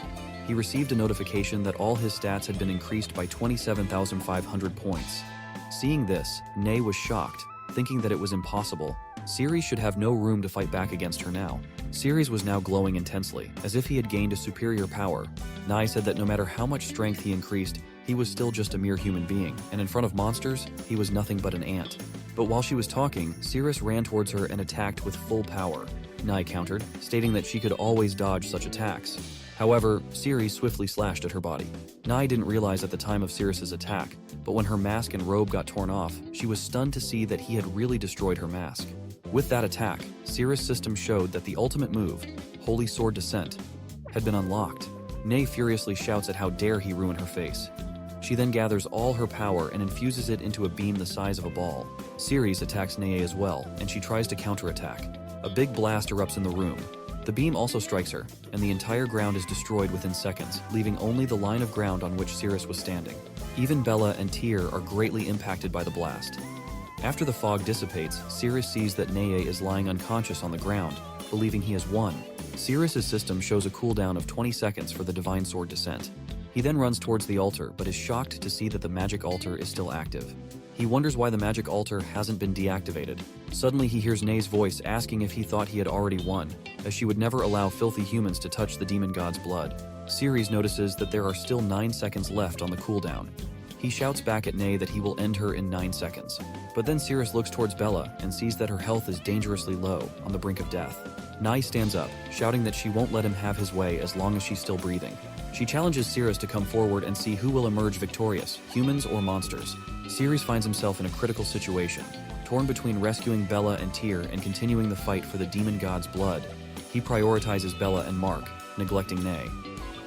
He received a notification that all his stats had been increased by 27,500 points. Seeing this, Neye was shocked, thinking that it was impossible. Cirrus should have no room to fight back against her now. Cirrus was now glowing intensely, as if he had gained a superior power. Neye said that no matter how much strength he increased, he was still just a mere human being, and in front of monsters, he was nothing but an ant. But while she was talking, Cirrus ran towards her and attacked with full power. Neye countered, stating that she could always dodge such attacks. However, Cirrus swiftly slashed at her body. Neye didn't realize at the time of Cirrus's attack, but when her mask and robe got torn off, she was stunned to see that he had really destroyed her mask. With that attack, Cirrus' system showed that the ultimate move, Holy Sword Descent, had been unlocked. Ney furiously shouts at how dare he ruin her face. She then gathers all her power and infuses it into a beam the size of a ball. Cirrus attacks Ney as well, and she tries to counterattack. A big blast erupts in the room. The beam also strikes her, and the entire ground is destroyed within seconds, leaving only the line of ground on which Cirrus was standing. Even Bella and Tyr are greatly impacted by the blast. After the fog dissipates, Cirrus sees that Neye is lying unconscious on the ground, believing he has won. Cirrus's system shows a cooldown of 20 seconds for the Divine Sword Descent. He then runs towards the altar, but is shocked to see that the magic altar is still active. He wonders why the magic altar hasn't been deactivated. Suddenly he hears Ney's voice asking if he thought he had already won, as she would never allow filthy humans to touch the demon god's blood. Cirrus notices that there are still 9 seconds left on the cooldown. He shouts back at Ney that he will end her in 9 seconds. But then Cirrus looks towards Bella and sees that her health is dangerously low, on the brink of death. Ney stands up, shouting that she won't let him have his way as long as she's still breathing. She challenges Cirrus to come forward and see who will emerge victorious, humans or monsters. Cirrus finds himself in a critical situation, torn between rescuing Bella and Tyr and continuing the fight for the demon god's blood. He prioritizes Bella and Mark, neglecting Ney.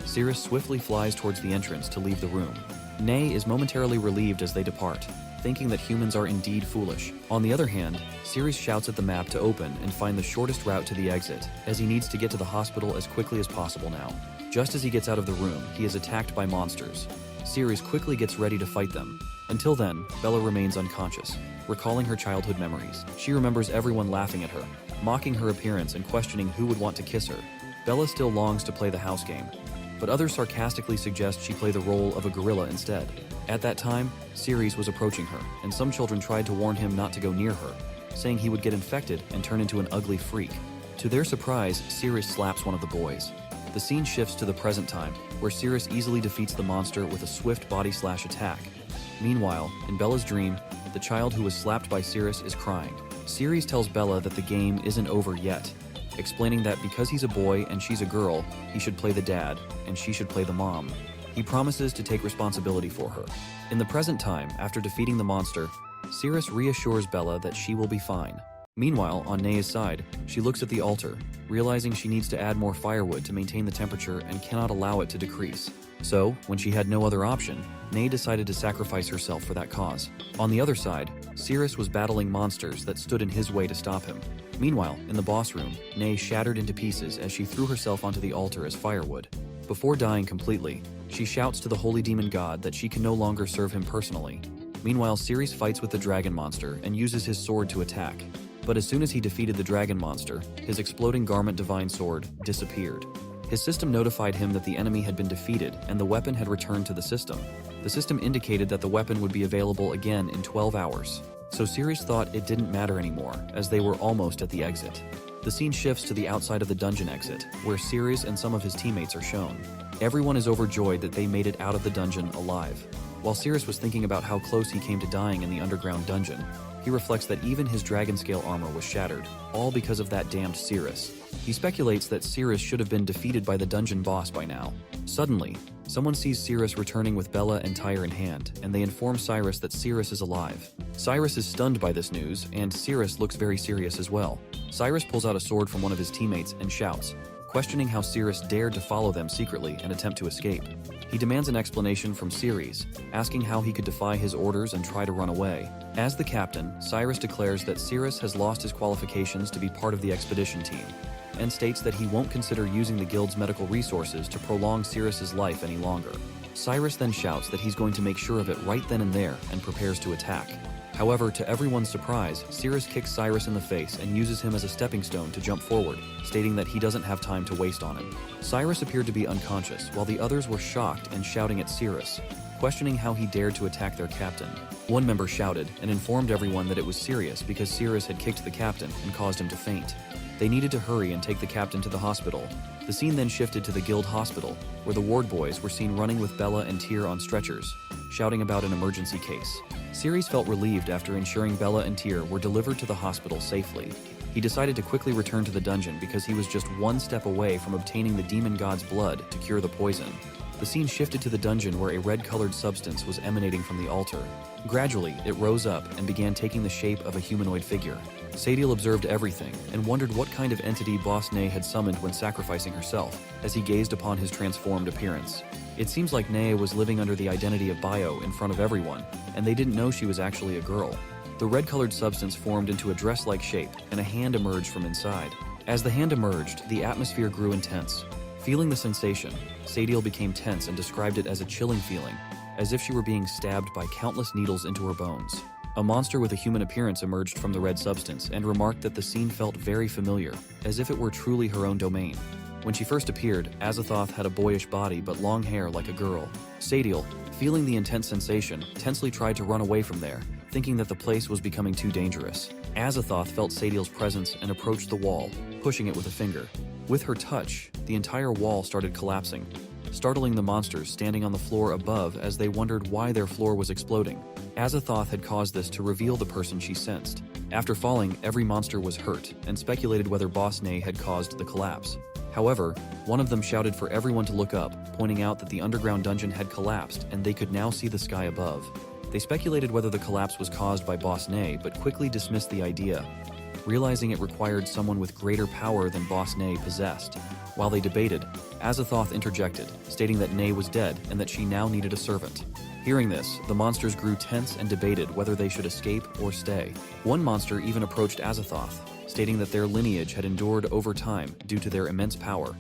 Cirrus swiftly flies towards the entrance to leave the room. Ney is momentarily relieved as they depart, thinking that humans are indeed foolish. On the other hand, Cirrus shouts at the map to open and find the shortest route to the exit, as he needs to get to the hospital as quickly as possible now. Just as he gets out of the room, he is attacked by monsters. Cirrus quickly gets ready to fight them. Until then, Bella remains unconscious, recalling her childhood memories. She remembers everyone laughing at her, mocking her appearance and questioning who would want to kiss her. Bella still longs to play the house game, but others sarcastically suggest she play the role of a gorilla instead. At that time, Cirrus was approaching her, and some children tried to warn him not to go near her, saying he would get infected and turn into an ugly freak. To their surprise, Cirrus slaps one of the boys. The scene shifts to the present time, where Cirrus easily defeats the monster with a swift body-slash attack. Meanwhile, in Bella's dream, the child who was slapped by Cirrus is crying. Cirrus tells Bella that the game isn't over yet, explaining that because he's a boy and she's a girl, he should play the dad, and she should play the mom. He promises to take responsibility for her. In the present time, after defeating the monster, Cirrus reassures Bella that she will be fine. Meanwhile, on Neya's side, she looks at the altar, realizing she needs to add more firewood to maintain the temperature and cannot allow it to decrease. So, when she had no other option, Ney decided to sacrifice herself for that cause. On the other side, Cirrus was battling monsters that stood in his way to stop him. Meanwhile, in the boss room, Ney shattered into pieces as she threw herself onto the altar as firewood. Before dying completely, she shouts to the holy demon god that she can no longer serve him personally. Meanwhile, Cirrus fights with the dragon monster and uses his sword to attack. But as soon as he defeated the dragon monster, his exploding garment divine sword disappeared. His system notified him that the enemy had been defeated and the weapon had returned to the system. The system indicated that the weapon would be available again in 12 hours. So Cirrus thought it didn't matter anymore, as they were almost at the exit. The scene shifts to the outside of the dungeon exit, where Cirrus and some of his teammates are shown. Everyone is overjoyed that they made it out of the dungeon alive. While Cirrus was thinking about how close he came to dying in the underground dungeon, he reflects that even his dragon scale armor was shattered, all because of that damned Cirrus. He speculates that Cirrus should have been defeated by the dungeon boss by now. Suddenly, someone sees Cirrus returning with Bella and Tyr in hand, and they inform Cyrus that Cirrus is alive. Cyrus is stunned by this news, and Cirrus looks very serious as well. Cyrus pulls out a sword from one of his teammates and shouts, questioning how Cirrus dared to follow them secretly and attempt to escape. He demands an explanation from Cirrus, asking how he could defy his orders and try to run away. As the captain, Cyrus declares that Cirrus has lost his qualifications to be part of the expedition team, and states that he won't consider using the guild's medical resources to prolong Cirrus's life any longer. Cyrus then shouts that he's going to make sure of it right then and there and prepares to attack. However, to everyone's surprise, Cirrus kicks Cyrus in the face and uses him as a stepping stone to jump forward, stating that he doesn't have time to waste on him. Cyrus appeared to be unconscious, while the others were shocked and shouting at Cirrus, questioning how he dared to attack their captain. One member shouted and informed everyone that it was serious because Cirrus had kicked the captain and caused him to faint. They needed to hurry and take the captain to the hospital. The scene then shifted to the guild hospital, where the ward boys were seen running with Bella and Tyr on stretchers, shouting about an emergency case. Cirrus felt relieved after ensuring Bella and Tyr were delivered to the hospital safely. He decided to quickly return to the dungeon because he was just one step away from obtaining the demon god's blood to cure the poison. The scene shifted to the dungeon where a red-colored substance was emanating from the altar. Gradually, it rose up and began taking the shape of a humanoid figure. Sadiel observed everything and wondered what kind of entity Boss Ne had summoned when sacrificing herself, as he gazed upon his transformed appearance. It seems like Ne was living under the identity of Bio in front of everyone, and they didn't know she was actually a girl. The red-colored substance formed into a dress-like shape, and a hand emerged from inside. As the hand emerged, the atmosphere grew intense. Feeling the sensation, Sadiel became tense and described it as a chilling feeling, as if she were being stabbed by countless needles into her bones. A monster with a human appearance emerged from the red substance and remarked that the scene felt very familiar, as if it were truly her own domain. When she first appeared, Azathoth had a boyish body but long hair like a girl. Sadiel, feeling the intense sensation, tensely tried to run away from there, thinking that the place was becoming too dangerous. Azathoth felt Sadiel's presence and approached the wall, pushing it with a finger. With her touch, the entire wall started collapsing, startling the monsters standing on the floor above as they wondered why their floor was exploding. Azathoth had caused this to reveal the person she sensed. After falling, every monster was hurt and speculated whether Boss Ne had caused the collapse. However, one of them shouted for everyone to look up, pointing out that the underground dungeon had collapsed and they could now see the sky above. They speculated whether the collapse was caused by Boss Ne, but quickly dismissed the idea, realizing it required someone with greater power than Boss Ne possessed. While they debated, Azathoth interjected, stating that Ne was dead and that she now needed a servant. Hearing this, the monsters grew tense and debated whether they should escape or stay. One monster even approached Azathoth, stating that their lineage had endured over time due to their immense power,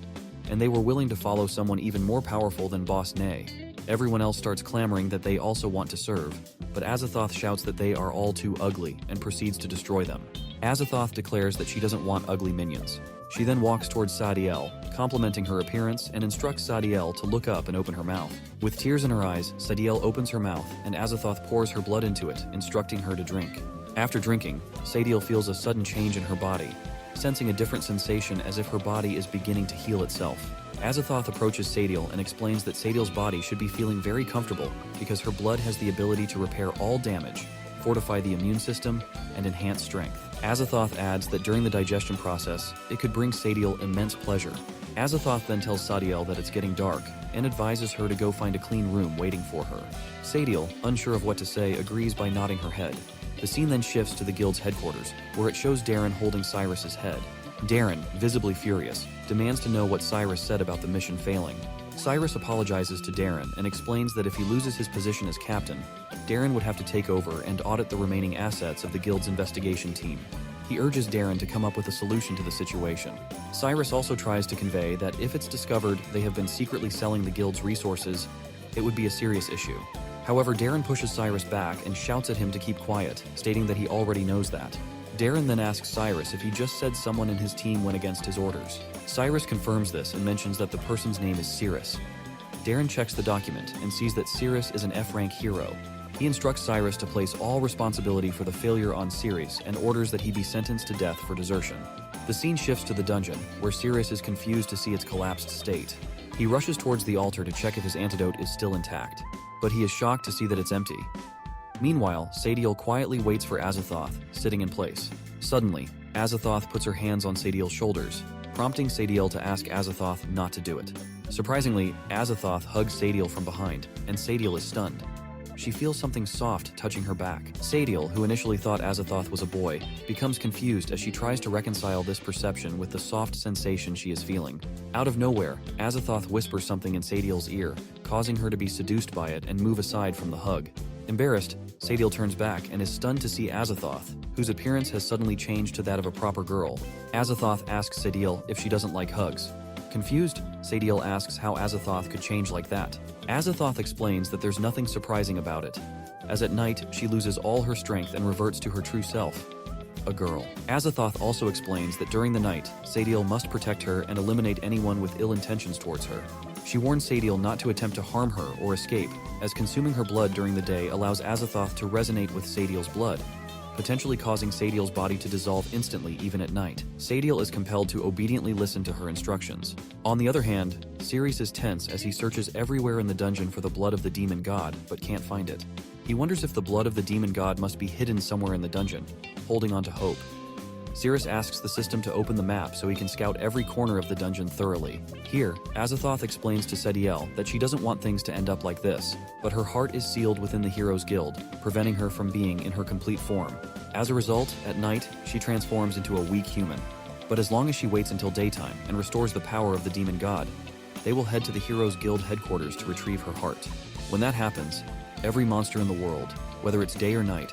and they were willing to follow someone even more powerful than Boss Ne. Everyone else starts clamoring that they also want to serve, but Azathoth shouts that they are all too ugly and proceeds to destroy them. Azathoth declares that she doesn't want ugly minions. She then walks towards Sadiel, complimenting her appearance, and instructs Sadiel to look up and open her mouth. With tears in her eyes, Sadiel opens her mouth, and Azathoth pours her blood into it, instructing her to drink. After drinking, Sadiel feels a sudden change in her body, sensing a different sensation as if her body is beginning to heal itself. Azathoth approaches Sadiel and explains that Sadiel's body should be feeling very comfortable because her blood has the ability to repair all damage, fortify the immune system, and enhance strength. Azathoth adds that during the digestion process, it could bring Sadiel immense pleasure. Azathoth then tells Sadiel that it's getting dark and advises her to go find a clean room waiting for her. Sadiel, unsure of what to say, agrees by nodding her head. The scene then shifts to the guild's headquarters, where it shows Darren holding Cyrus's head. Darren, visibly furious, demands to know what Cyrus said about the mission failing. Cyrus apologizes to Darren and explains that if he loses his position as captain, Darren would have to take over and audit the remaining assets of the guild's investigation team. He urges Darren to come up with a solution to the situation. Cyrus also tries to convey that if it's discovered they have been secretly selling the guild's resources, it would be a serious issue. However, Darren pushes Cyrus back and shouts at him to keep quiet, stating that he already knows that. Darren then asks Cyrus if he just said someone in his team went against his orders. Cyrus confirms this and mentions that the person's name is Cirrus. Darren checks the document and sees that Cirrus is an F-rank hero. He instructs Cyrus to place all responsibility for the failure on Cirrus and orders that he be sentenced to death for desertion. The scene shifts to the dungeon, where Cirrus is confused to see its collapsed state. He rushes towards the altar to check if his antidote is still intact, but he is shocked to see that it's empty. Meanwhile, Sadiel quietly waits for Azathoth, sitting in place. Suddenly, Azathoth puts her hands on Sadiel's shoulders, prompting Sadiel to ask Azathoth not to do it. Surprisingly, Azathoth hugs Sadiel from behind, and Sadiel is stunned. She feels something soft touching her back. Sadiel, who initially thought Azathoth was a boy, becomes confused as she tries to reconcile this perception with the soft sensation she is feeling. Out of nowhere, Azathoth whispers something in Sadiel's ear, causing her to be seduced by it and move aside from the hug. Embarrassed, Sadiel turns back and is stunned to see Azathoth, whose appearance has suddenly changed to that of a proper girl. Azathoth asks Sadiel if she doesn't like hugs. Confused, Sadiel asks how Azathoth could change like that. Azathoth explains that there's nothing surprising about it, as at night she loses all her strength and reverts to her true self, a girl. Azathoth also explains that during the night, Sadiel must protect her and eliminate anyone with ill intentions towards her. She warns Sadiel not to attempt to harm her or escape, as consuming her blood during the day allows Azathoth to resonate with Sadiel's blood, potentially causing Sadiel's body to dissolve instantly even at night. Sadiel is compelled to obediently listen to her instructions. On the other hand, Cirrus is tense as he searches everywhere in the dungeon for the blood of the demon god, but can't find it. He wonders if the blood of the demon god must be hidden somewhere in the dungeon, holding on to hope. Cirrus asks the system to open the map so he can scout every corner of the dungeon thoroughly. Here, Azathoth explains to Sediel that she doesn't want things to end up like this, but her heart is sealed within the Heroes Guild, preventing her from being in her complete form. As a result, at night, she transforms into a weak human. But as long as she waits until daytime and restores the power of the demon god, they will head to the Heroes Guild headquarters to retrieve her heart. When that happens, every monster in the world, whether it's day or night,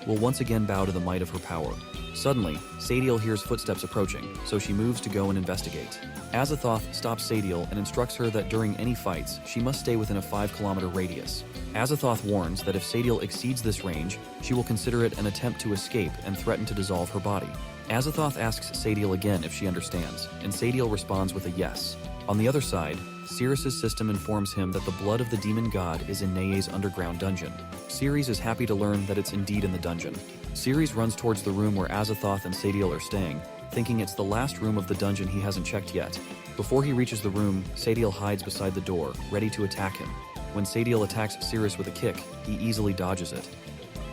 will once again bow to the might of her power. Suddenly, Sadiel hears footsteps approaching, so she moves to go and investigate. Azathoth stops Sadiel and instructs her that during any fights, she must stay within a 5-kilometer radius. Azathoth warns that if Sadiel exceeds this range, she will consider it an attempt to escape and threaten to dissolve her body. Azathoth asks Sadiel again if she understands, and Sadiel responds with a yes. On the other side, Cirrus's system informs him that the blood of the demon god is in Neye's underground dungeon. Ceres is happy to learn that it's indeed in the dungeon. Ceres runs towards the room where Azathoth and Sadiel are staying, thinking it's the last room of the dungeon he hasn't checked yet. Before he reaches the room, Sadiel hides beside the door, ready to attack him. When Sadiel attacks Cirrus with a kick, he easily dodges it.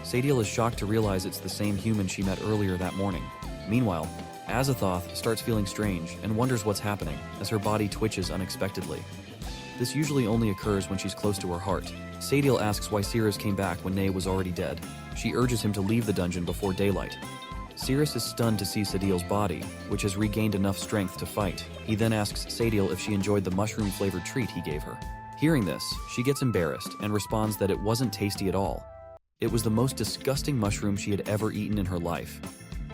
Sadiel is shocked to realize it's the same human she met earlier that morning. Meanwhile, Azathoth starts feeling strange and wonders what's happening as her body twitches unexpectedly. This usually only occurs when she's close to her heart. Sadiel asks why Cirrus came back when Ney was already dead. She urges him to leave the dungeon before daylight. Cirrus is stunned to see Sadiel's body, which has regained enough strength to fight. He then asks Sadiel if she enjoyed the mushroom-flavored treat he gave her. Hearing this, she gets embarrassed and responds that it wasn't tasty at all. It was the most disgusting mushroom she had ever eaten in her life.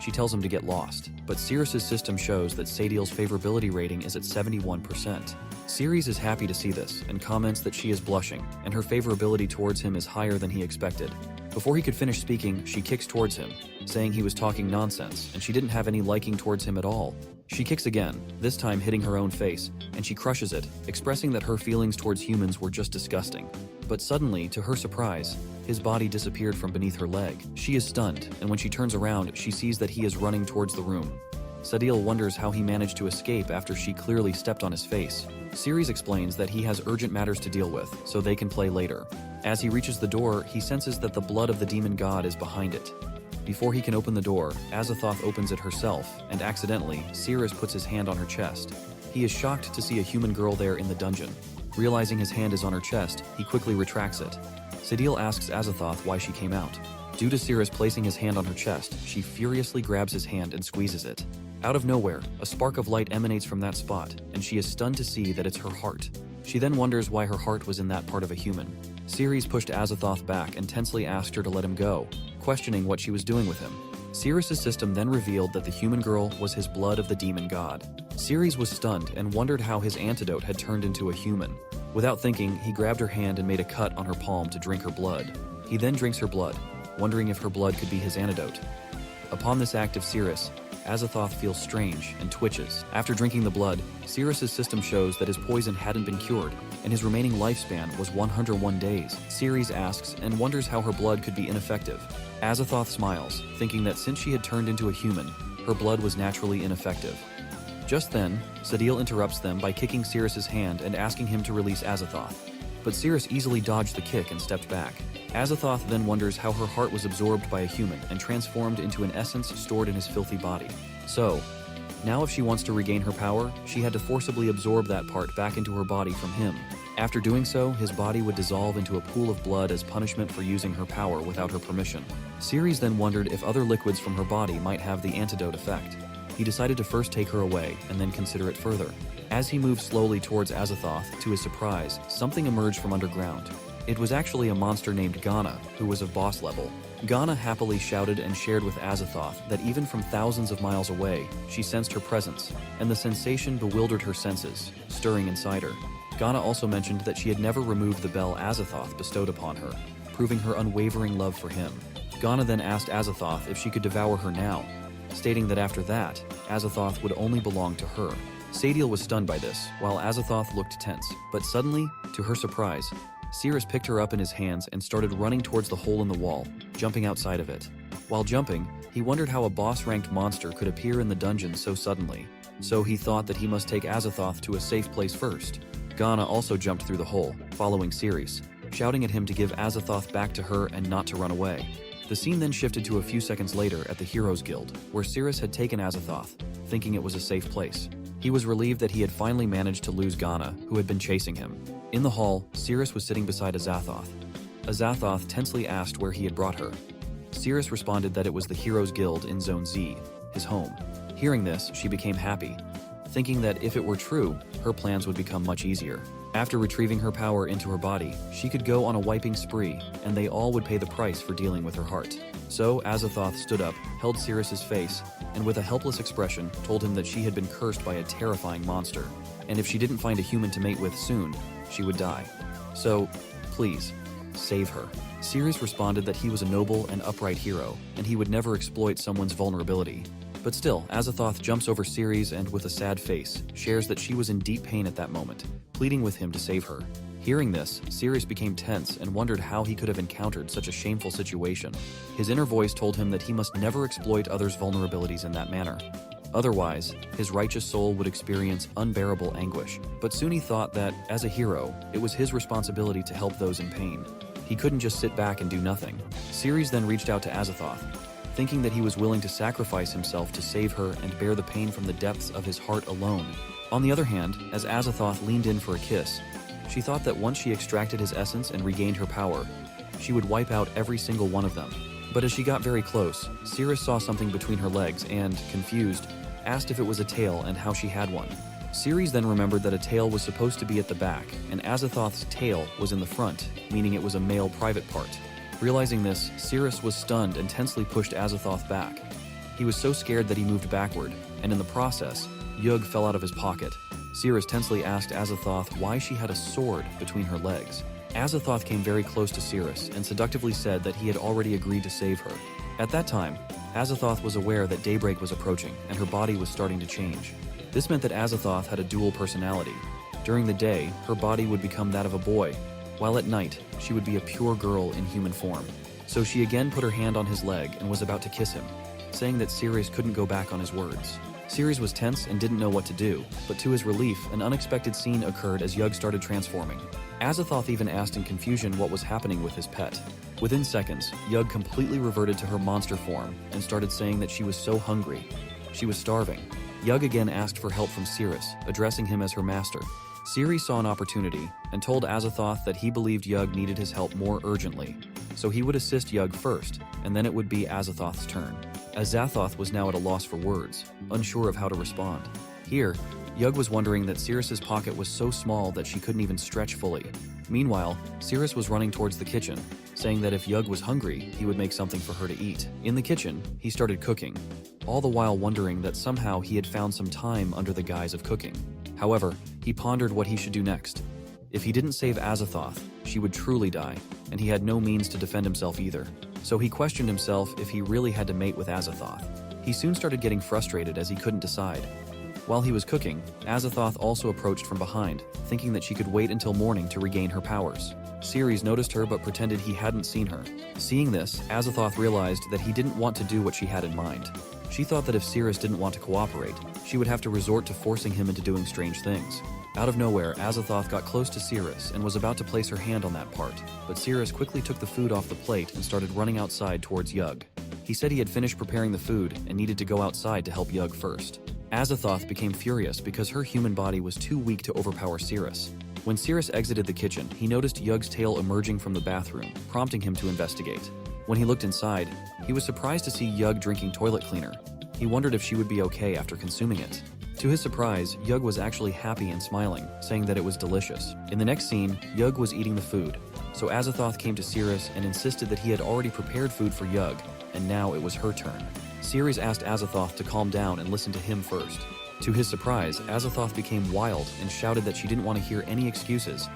She tells him to get lost, but Cirrus's system shows that Sadiel's favorability rating is at 71%. Ceres is happy to see this and comments that she is blushing, and her favorability towards him is higher than he expected. Before he could finish speaking, she kicks towards him, saying he was talking nonsense and she didn't have any liking towards him at all. She kicks again, this time hitting her own face, and she crushes it, expressing that her feelings towards humans were just disgusting. But suddenly, to her surprise, his body disappeared from beneath her leg. She is stunned, and when she turns around, she sees that he is running towards the room. Sadiel wonders how he managed to escape after she clearly stepped on his face. Ceres explains that he has urgent matters to deal with, so they can play later. As he reaches the door, he senses that the blood of the demon god is behind it. Before he can open the door, Azathoth opens it herself, and accidentally, Cirrus puts his hand on her chest. He is shocked to see a human girl there in the dungeon. Realizing his hand is on her chest, he quickly retracts it. Sadiel asks Azathoth why she came out. Due to Cirrus placing his hand on her chest, she furiously grabs his hand and squeezes it. Out of nowhere, a spark of light emanates from that spot, and she is stunned to see that it's her heart. She then wonders why her heart was in that part of a human. Ceres pushed Azathoth back and tensely asked her to let him go, questioning what she was doing with him. Cirrus's system then revealed that the human girl was his blood of the demon god. Ceres was stunned and wondered how his antidote had turned into a human. Without thinking, he grabbed her hand and made a cut on her palm to drink her blood. He then drinks her blood, wondering if her blood could be his antidote. Upon this act of Cirrus, Azathoth feels strange and twitches. After drinking the blood, Cirrus's system shows that his poison hadn't been cured, and his remaining lifespan was 101 days. Ceres asks and wonders how her blood could be ineffective. Azathoth smiles, thinking that since she had turned into a human, her blood was naturally ineffective. Just then, Sadiel interrupts them by kicking Cirrus's hand and asking him to release Azathoth. But Cirrus easily dodged the kick and stepped back. Azathoth then wonders how her heart was absorbed by a human and transformed into an essence stored in his filthy body. So, now if she wants to regain her power, she had to forcibly absorb that part back into her body from him. After doing so, his body would dissolve into a pool of blood as punishment for using her power without her permission. Ceres then wondered if other liquids from her body might have the antidote effect. He decided to first take her away and then consider it further. As he moved slowly towards Azathoth, to his surprise, something emerged from underground. It was actually a monster named Ghana, who was of boss level. Ghana happily shouted and shared with Azathoth that even from thousands of miles away, she sensed her presence, and the sensation bewildered her senses, stirring inside her. Ghana also mentioned that she had never removed the bell Azathoth bestowed upon her, proving her unwavering love for him. Ghana then asked Azathoth if she could devour her now, stating that after that, Azathoth would only belong to her. Sadiel was stunned by this, while Azathoth looked tense, but suddenly, to her surprise, Cirrus picked her up in his hands and started running towards the hole in the wall, jumping outside of it. While jumping, he wondered how a boss-ranked monster could appear in the dungeon so suddenly, so he thought that he must take Azathoth to a safe place first. Ghana also jumped through the hole, following Cirrus, shouting at him to give Azathoth back to her and not to run away. The scene then shifted to a few seconds later at the Heroes Guild, where Cirrus had taken Azathoth, thinking it was a safe place. He was relieved that he had finally managed to lose Ghana, who had been chasing him. In the hall, Cirrus was sitting beside Azathoth. Azathoth tensely asked where he had brought her. Cirrus responded that it was the Heroes Guild in Zone Z, his home. Hearing this, she became happy, thinking that if it were true, her plans would become much easier. After retrieving her power into her body, she could go on a wiping spree, and they all would pay the price for dealing with her heart. So Azathoth stood up, held Cirrus's face, and with a helpless expression told him that she had been cursed by a terrifying monster, and if she didn't find a human to mate with soon, she would die. So, please, save her. Cirrus responded that he was a noble and upright hero, and he would never exploit someone's vulnerability. But still, Azathoth jumps over Cirrus and, with a sad face, shares that she was in deep pain at that moment, pleading with him to save her. Hearing this, Cirrus became tense and wondered how he could have encountered such a shameful situation. His inner voice told him that he must never exploit others' vulnerabilities in that manner. Otherwise, his righteous soul would experience unbearable anguish. But soon he thought that, as a hero, it was his responsibility to help those in pain. He couldn't just sit back and do nothing. Cirrus then reached out to Azathoth, thinking that he was willing to sacrifice himself to save her and bear the pain from the depths of his heart alone. On the other hand, as Azathoth leaned in for a kiss, she thought that once she extracted his essence and regained her power, she would wipe out every single one of them. But as she got very close, Cirrus saw something between her legs and, confused, asked if it was a tail and how she had one. Cirrus then remembered that a tail was supposed to be at the back, and Azathoth's tail was in the front, meaning it was a male private part. Realizing this, Cirrus was stunned and tensely pushed Azathoth back. He was so scared that he moved backward, and in the process, Yug fell out of his pocket. Cirrus tensely asked Azathoth why she had a sword between her legs. Azathoth came very close to Cirrus and seductively said that he had already agreed to save her. At that time, Azathoth was aware that daybreak was approaching and her body was starting to change. This meant that Azathoth had a dual personality. During the day, her body would become that of a boy, while at night, she would be a pure girl in human form. So she again put her hand on his leg and was about to kiss him, saying that Cirrus couldn't go back on his words. Cirrus was tense and didn't know what to do, but to his relief, an unexpected scene occurred as Yug started transforming. Azathoth even asked in confusion what was happening with his pet. Within seconds, Yug completely reverted to her monster form and started saying that she was so hungry. She was starving. Yug again asked for help from Cirrus, addressing him as her master. Cirrus saw an opportunity and told Azathoth that he believed Yug needed his help more urgently, so he would assist Yug first, and then it would be Azathoth's turn. Azathoth was now at a loss for words, unsure of how to respond. Here, Yug was wondering that Cirrus's pocket was so small that she couldn't even stretch fully. Meanwhile, Cirrus was running towards the kitchen, saying that if Yug was hungry, he would make something for her to eat. In the kitchen, he started cooking, all the while wondering that somehow he had found some time under the guise of cooking. However, he pondered what he should do next. If he didn't save Azathoth, she would truly die, and he had no means to defend himself either. So he questioned himself if he really had to mate with Azathoth. He soon started getting frustrated as he couldn't decide. While he was cooking, Azathoth also approached from behind, thinking that she could wait until morning to regain her powers. Cirrus noticed her but pretended he hadn't seen her. Seeing this, Azathoth realized that he didn't want to do what she had in mind. She thought that if Cirrus didn't want to cooperate, she would have to resort to forcing him into doing strange things. Out of nowhere, Azathoth got close to Cirrus and was about to place her hand on that part, but Cirrus quickly took the food off the plate and started running outside towards Yug. He said he had finished preparing the food and needed to go outside to help Yug first. Azathoth became furious because her human body was too weak to overpower Cirrus. When Cirrus exited the kitchen, he noticed Yug's tail emerging from the bathroom, prompting him to investigate. When he looked inside, he was surprised to see Yug drinking toilet cleaner. He wondered if she would be okay after consuming it. To his surprise, Yug was actually happy and smiling, saying that it was delicious. In the next scene, Yug was eating the food, so Azathoth came to Cirrus and insisted that he had already prepared food for Yug, and now it was her turn. Cirrus asked Azathoth to calm down and listen to him first. To his surprise, Azathoth became wild and shouted that she didn't want to hear any excuses.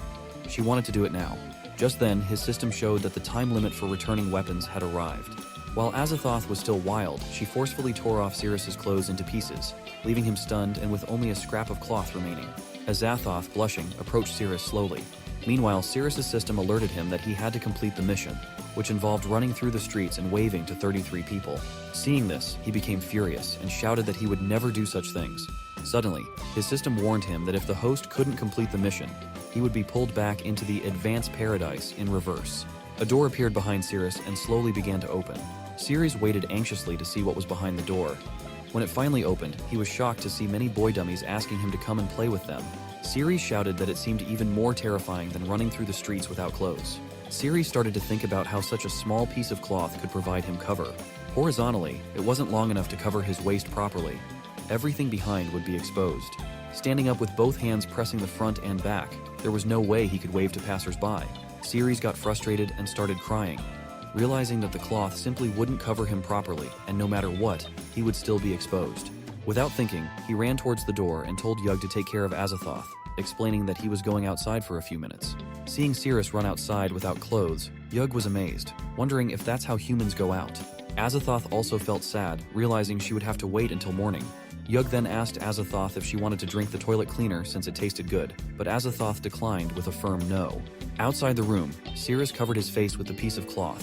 She wanted to do it now. Just then, his system showed that the time limit for returning weapons had arrived. While Azathoth was still wild, she forcefully tore off Cirrus's clothes into pieces, leaving him stunned and with only a scrap of cloth remaining. Azathoth, blushing, approached Cirrus slowly. Meanwhile, Cirrus's system alerted him that he had to complete the mission, which involved running through the streets and waving to 33 people. Seeing this, he became furious and shouted that he would never do such things. Suddenly, his system warned him that if the host couldn't complete the mission, he would be pulled back into the Advanced Paradise in reverse. A door appeared behind Cirrus and slowly began to open. Cirrus waited anxiously to see what was behind the door. When it finally opened, he was shocked to see many boy dummies asking him to come and play with them. Cirrus shouted that it seemed even more terrifying than running through the streets without clothes. Cirrus started to think about how such a small piece of cloth could provide him cover. Horizontally, it wasn't long enough to cover his waist properly. Everything behind would be exposed. Standing up with both hands pressing the front and back, there was no way he could wave to passers-by. Cirrus got frustrated and started crying, realizing that the cloth simply wouldn't cover him properly, and no matter what, he would still be exposed. Without thinking, he ran towards the door and told Yug to take care of Azathoth, explaining that he was going outside for a few minutes. Seeing Cirrus run outside without clothes, Yug was amazed, wondering if that's how humans go out. Azathoth also felt sad, realizing she would have to wait until morning. Yug then asked Azathoth if she wanted to drink the toilet cleaner since it tasted good, but Azathoth declined with a firm no. Outside the room, Cirrus covered his face with the piece of cloth,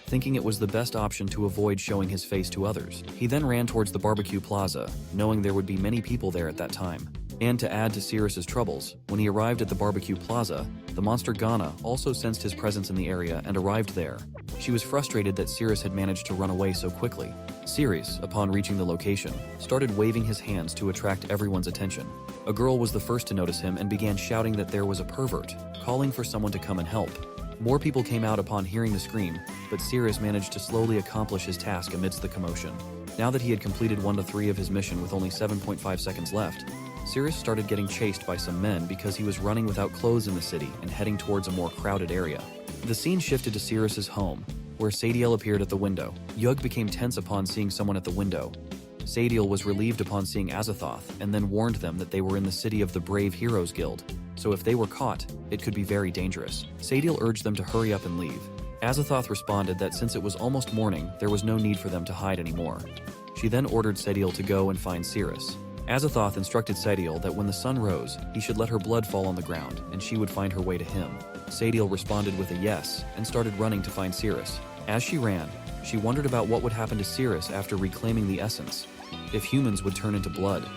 thinking it was the best option to avoid showing his face to others. He then ran towards the barbecue plaza, knowing there would be many people there at that time. And to add to Cirrus's troubles, when he arrived at the barbecue plaza, the monster Ghana also sensed his presence in the area and arrived there. She was frustrated that Cirrus had managed to run away so quickly. Cirrus, upon reaching the location, started waving his hands to attract everyone's attention. A girl was the first to notice him and began shouting that there was a pervert, calling for someone to come and help. More people came out upon hearing the scream, but Cirrus managed to slowly accomplish his task amidst the commotion. Now that he had completed 1 to 3 of his mission with only 7.5 seconds left, Cirrus started getting chased by some men because he was running without clothes in the city and heading towards a more crowded area. The scene shifted to Cirrus's home, where Sadiel appeared at the window. Yug became tense upon seeing someone at the window. Sadiel was relieved upon seeing Azathoth and then warned them that they were in the city of the Brave Heroes Guild, so if they were caught, it could be very dangerous. Sadiel urged them to hurry up and leave. Azathoth responded that since it was almost morning, there was no need for them to hide anymore. She then ordered Sadiel to go and find Cirrus. Azathoth instructed Sadiel that when the sun rose, he should let her blood fall on the ground, and she would find her way to him. Sadiel responded with a yes, and started running to find Cirrus. As she ran, she wondered about what would happen to Cirrus after reclaiming the essence, if humans would turn into blood.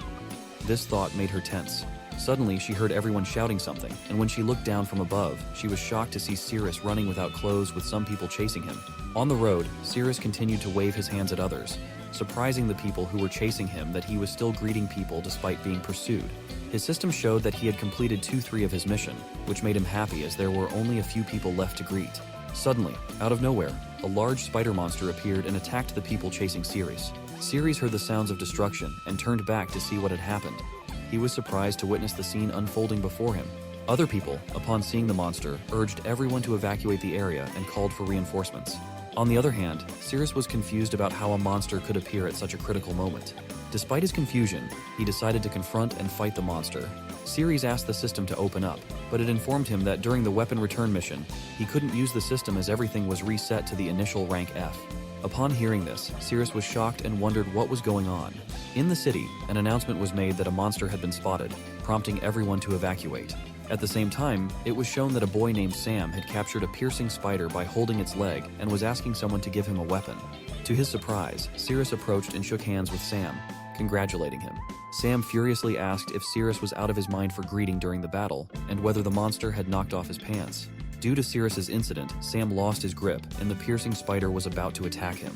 This thought made her tense. Suddenly, she heard everyone shouting something, and when she looked down from above, she was shocked to see Cirrus running without clothes with some people chasing him. On the road, Cirrus continued to wave his hands at others, surprising the people who were chasing him that he was still greeting people despite being pursued. His system showed that he had completed 2/3 of his mission, which made him happy as there were only a few people left to greet. Suddenly, out of nowhere, a large spider monster appeared and attacked the people chasing Cirrus. Cirrus heard the sounds of destruction and turned back to see what had happened. He was surprised to witness the scene unfolding before him. Other people, upon seeing the monster, urged everyone to evacuate the area and called for reinforcements. On the other hand, Cirrus was confused about how a monster could appear at such a critical moment. Despite his confusion, he decided to confront and fight the monster. Cirrus asked the system to open up, but it informed him that during the weapon return mission, he couldn't use the system as everything was reset to the initial rank F. Upon hearing this, Cirrus was shocked and wondered what was going on. In the city, an announcement was made that a monster had been spotted, prompting everyone to evacuate. At the same time, it was shown that a boy named Sam had captured a piercing spider by holding its leg and was asking someone to give him a weapon. To his surprise, Cirrus approached and shook hands with Sam, congratulating him. Sam furiously asked if Cirrus was out of his mind for greeting during the battle, and whether the monster had knocked off his pants. Due to Cirrus's incident, Sam lost his grip, and the piercing spider was about to attack him.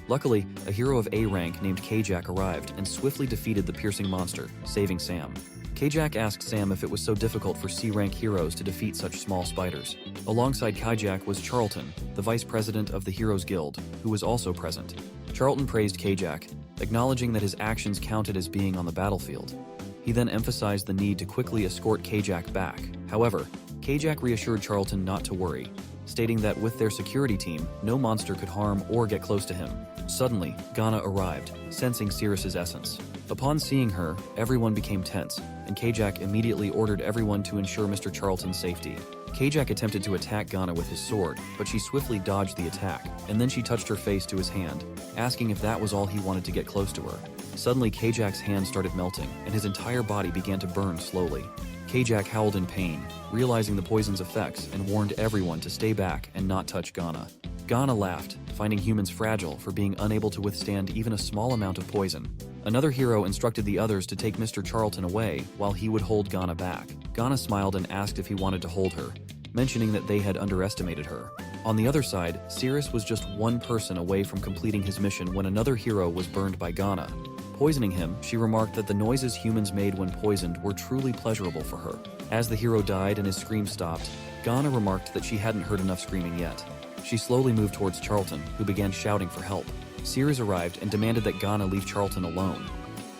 Luckily, a hero of A rank named Kajak arrived and swiftly defeated the piercing monster, saving Sam. Kajak asked Sam if it was so difficult for C-rank heroes to defeat such small spiders. Alongside Kajak was Charlton, the vice president of the Heroes Guild, who was also present. Charlton praised Kajak, acknowledging that his actions counted as being on the battlefield. He then emphasized the need to quickly escort Kajak back. However, Kajak reassured Charlton not to worry, stating that with their security team, no monster could harm or get close to him. Suddenly, Ghana arrived, sensing Cirrus's essence. Upon seeing her, everyone became tense, and Kajak immediately ordered everyone to ensure Mr. Charlton's safety. Kajak attempted to attack Ghana with his sword, but she swiftly dodged the attack, and then she touched her face to his hand, asking if that was all he wanted to get close to her. Suddenly, Kajak's hand started melting, and his entire body began to burn slowly. Kajak howled in pain, realizing the poison's effects, and warned everyone to stay back and not touch Ghana. Ghana laughed, finding humans fragile for being unable to withstand even a small amount of poison. Another hero instructed the others to take Mr. Charlton away while he would hold Ghana back. Ghana smiled and asked if he wanted to hold her, mentioning that they had underestimated her. On the other side, Cirrus was just one person away from completing his mission when another hero was burned by Ghana. Poisoning him, she remarked that the noises humans made when poisoned were truly pleasurable for her. As the hero died and his screams stopped, Ghana remarked that she hadn't heard enough screaming yet. She slowly moved towards Charlton, who began shouting for help. Cirrus arrived and demanded that Ghana leave Charlton alone.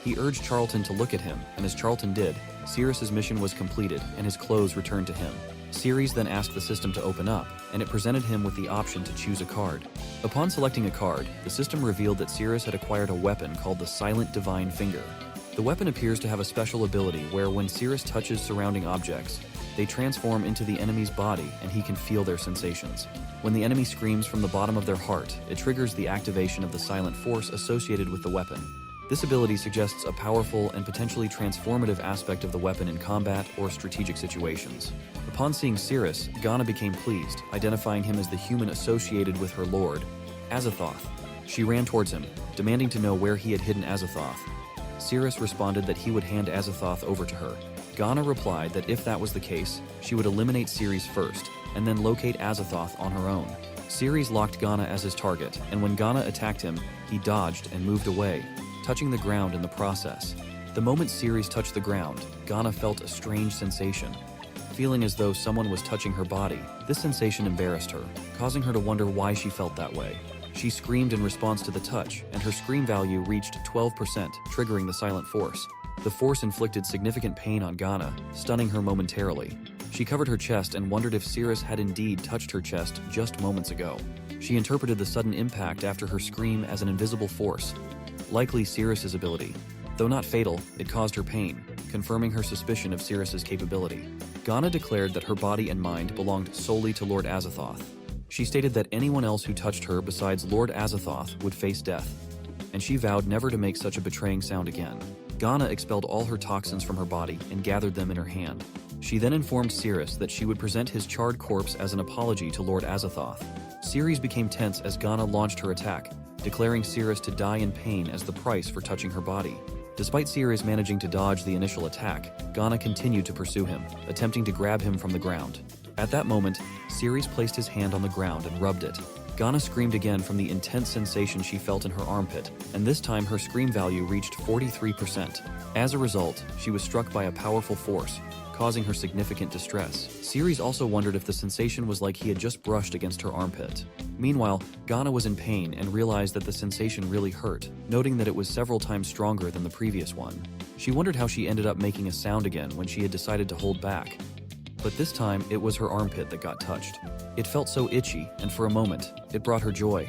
He urged Charlton to look at him, and as Charlton did, Cirrus's mission was completed and his clothes returned to him. Cirrus then asked the system to open up, and it presented him with the option to choose a card. Upon selecting a card, the system revealed that Cirrus had acquired a weapon called the Silent Divine Finger. The weapon appears to have a special ability where when Cirrus touches surrounding objects, they transform into the enemy's body and he can feel their sensations. When the enemy screams from the bottom of their heart, it triggers the activation of the silent force associated with the weapon. This ability suggests a powerful and potentially transformative aspect of the weapon in combat or strategic situations. Upon seeing Cirrus, Ghana became pleased, identifying him as the human associated with her lord, Azathoth. She ran towards him, demanding to know where he had hidden Azathoth. Cirrus responded that he would hand Azathoth over to her. Ghana replied that if that was the case, she would eliminate Cirrus first, and then locate Azathoth on her own. Cirrus locked Ghana as his target, and when Ghana attacked him, he dodged and moved away, touching the ground in the process. The moment Cirrus touched the ground, Ghana felt a strange sensation. Feeling as though someone was touching her body, this sensation embarrassed her, causing her to wonder why she felt that way. She screamed in response to the touch, and her scream value reached 12%, triggering the silent force. The force inflicted significant pain on Ghana, stunning her momentarily. She covered her chest and wondered if Cirrus had indeed touched her chest just moments ago. She interpreted the sudden impact after her scream as an invisible force, likely Cirrus's ability. Though not fatal, it caused her pain, confirming her suspicion of Cirrus's capability. Ghana declared that her body and mind belonged solely to Lord Azathoth. She stated that anyone else who touched her besides Lord Azathoth would face death, and she vowed never to make such a betraying sound again. Ghana expelled all her toxins from her body and gathered them in her hand. She then informed Cirrus that she would present his charred corpse as an apology to Lord Azathoth. Cirrus became tense as Ghana launched her attack, declaring Cirrus to die in pain as the price for touching her body. Despite Cirrus managing to dodge the initial attack, Ghana continued to pursue him, attempting to grab him from the ground. At that moment, Cirrus placed his hand on the ground and rubbed it. Ghana screamed again from the intense sensation she felt in her armpit, and this time her scream value reached 43%. As a result, she was struck by a powerful force, causing her significant distress. Cirrus also wondered if the sensation was like he had just brushed against her armpit. Meanwhile, Ghana was in pain and realized that the sensation really hurt, noting that it was several times stronger than the previous one. She wondered how she ended up making a sound again when she had decided to hold back. But this time, it was her armpit that got touched. It felt so itchy, and for a moment, it brought her joy,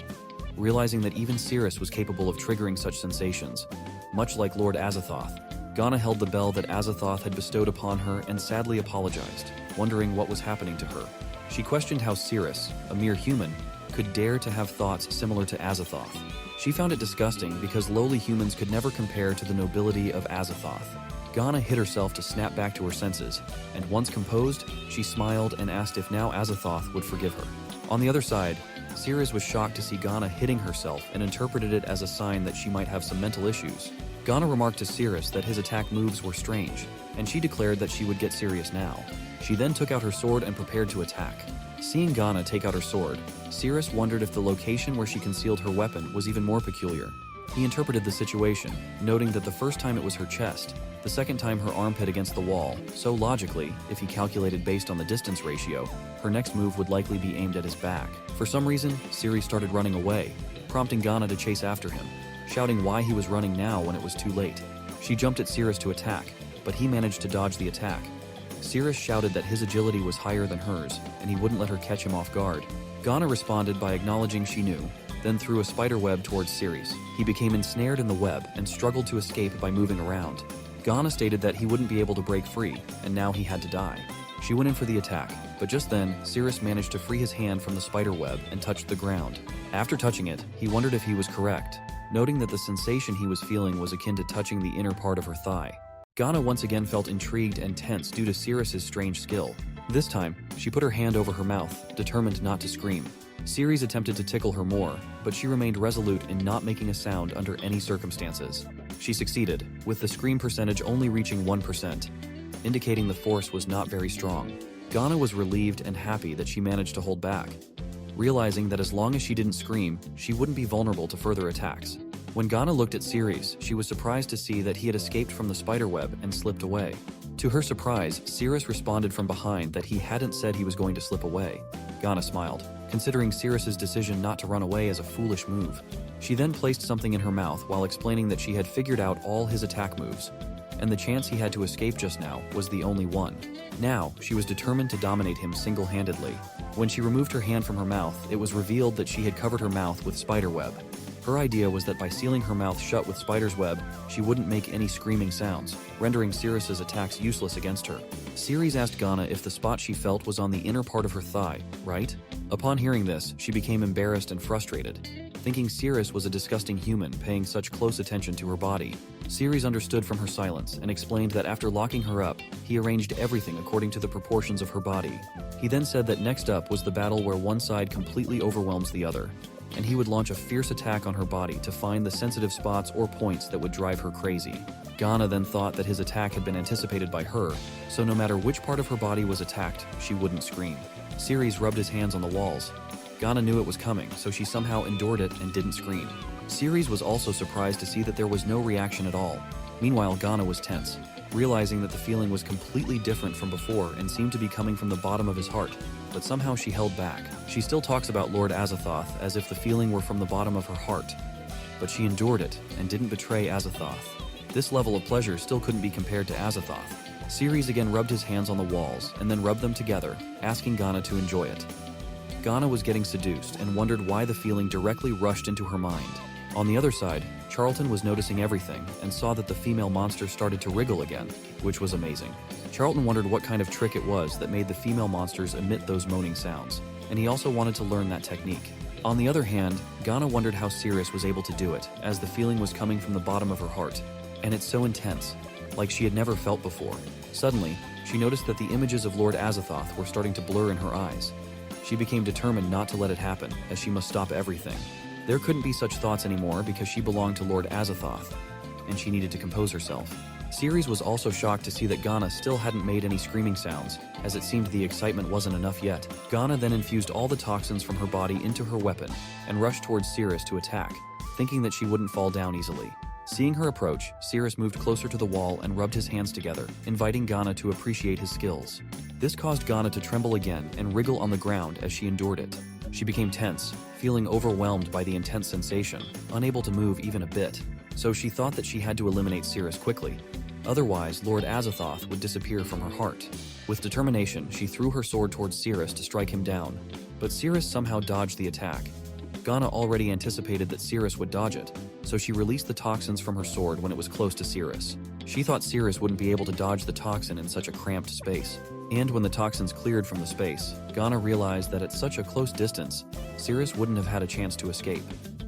realizing that even Cirrus was capable of triggering such sensations. Much like Lord Azathoth, Ghana held the bell that Azathoth had bestowed upon her and sadly apologized, wondering what was happening to her. She questioned how Cirrus, a mere human, could dare to have thoughts similar to Azathoth. She found it disgusting because lowly humans could never compare to the nobility of Azathoth. Ghana hid herself to snap back to her senses, and once composed, she smiled and asked if now Azathoth would forgive her. On the other side, Cirrus was shocked to see Ghana hitting herself and interpreted it as a sign that she might have some mental issues. Ghana remarked to Cirrus that his attack moves were strange, and she declared that she would get serious now. She then took out her sword and prepared to attack. Seeing Ghana take out her sword, Cirrus wondered if the location where she concealed her weapon was even more peculiar. He interpreted the situation, noting that the first time it was her chest, the second time her armpit against the wall, so logically, if he calculated based on the distance ratio, her next move would likely be aimed at his back. For some reason, Cirrus started running away, prompting Ghana to chase after him, shouting why he was running now when it was too late. She jumped at Cirrus to attack, but he managed to dodge the attack. Cirrus shouted that his agility was higher than hers, and he wouldn't let her catch him off guard. Ghana responded by acknowledging she knew, then threw a spider web towards Cirrus. He became ensnared in the web and struggled to escape by moving around. Ghana stated that he wouldn't be able to break free, and now he had to die. She went in for the attack, but just then, Cirrus managed to free his hand from the spider web and touched the ground. After touching it, he wondered if he was correct, noting that the sensation he was feeling was akin to touching the inner part of her thigh. Ghana once again felt intrigued and tense due to Cirrus's strange skill. This time, she put her hand over her mouth, determined not to scream. Cirrus attempted to tickle her more, but she remained resolute in not making a sound under any circumstances. She succeeded, with the scream percentage only reaching 1%, indicating the force was not very strong. Ghana was relieved and happy that she managed to hold back. realizing that as long as she didn't scream, she wouldn't be vulnerable to further attacks. When Ghana looked at Cirrus, she was surprised to see that he had escaped from the spiderweb and slipped away. To her surprise, Cirrus responded from behind that he hadn't said he was going to slip away. Ghana smiled, considering Cirrus's decision not to run away as a foolish move. She then placed something in her mouth while explaining that she had figured out all his attack moves, and the chance he had to escape just now was the only one. Now, she was determined to dominate him single-handedly. When she removed her hand from her mouth, it was revealed that she had covered her mouth with spiderweb. Her idea was that by sealing her mouth shut with spider's web, she wouldn't make any screaming sounds, rendering Cirrus's attacks useless against her. Cirrus asked Ghana if the spot she felt was on the inner part of her thigh, right? Upon hearing this, she became embarrassed and frustrated, thinking Cirrus was a disgusting human paying such close attention to her body. Cirrus understood from her silence and explained that after locking her up, he arranged everything according to the proportions of her body. He then said that next up was the battle where one side completely overwhelms the other, and he would launch a fierce attack on her body to find the sensitive spots or points that would drive her crazy. Ghana then thought that his attack had been anticipated by her, so no matter which part of her body was attacked, she wouldn't scream. Cirrus rubbed his hands on the walls. Ghana knew it was coming, so she somehow endured it and didn't scream. Cirrus was also surprised to see that there was no reaction at all. Meanwhile, Ghana was tense, realizing that the feeling was completely different from before and seemed to be coming from the bottom of his heart. But somehow she held back. She still talks about Lord Azathoth as if the feeling were from the bottom of her heart. But she endured it and didn't betray Azathoth. This level of pleasure still couldn't be compared to Azathoth. Cirrus again rubbed his hands on the walls and then rubbed them together, asking Ghana to enjoy it. Ghana was getting seduced and wondered why the feeling directly rushed into her mind. On the other side, Charlton was noticing everything and saw that the female monster started to wriggle again, which was amazing. Charlton wondered what kind of trick it was that made the female monsters emit those moaning sounds, and he also wanted to learn that technique. On the other hand, Ghana wondered how Cirrus was able to do it, as the feeling was coming from the bottom of her heart, and it's so intense, like she had never felt before. Suddenly, she noticed that the images of Lord Azathoth were starting to blur in her eyes. She became determined not to let it happen, as she must stop everything. There couldn't be such thoughts anymore because she belonged to Lord Azathoth, and she needed to compose herself. Cirrus was also shocked to see that Ghana still hadn't made any screaming sounds, as it seemed the excitement wasn't enough yet. Ghana then infused all the toxins from her body into her weapon and rushed towards Cirrus to attack, thinking that she wouldn't fall down easily. Seeing her approach, Cirrus moved closer to the wall and rubbed his hands together, inviting Ghana to appreciate his skills. This caused Ghana to tremble again and wriggle on the ground as she endured it. She became tense, feeling overwhelmed by the intense sensation, unable to move even a bit. So she thought that she had to eliminate Cirrus quickly. Otherwise, Lord Azathoth would disappear from her heart. With determination, she threw her sword towards Cirrus to strike him down, but Cirrus somehow dodged the attack. Ghana already anticipated that Cirrus would dodge it, so she released the toxins from her sword when it was close to Cirrus. She thought Cirrus wouldn't be able to dodge the toxin in such a cramped space. And when the toxins cleared from the space, Ghana realized that at such a close distance, Cirrus wouldn't have had a chance to escape.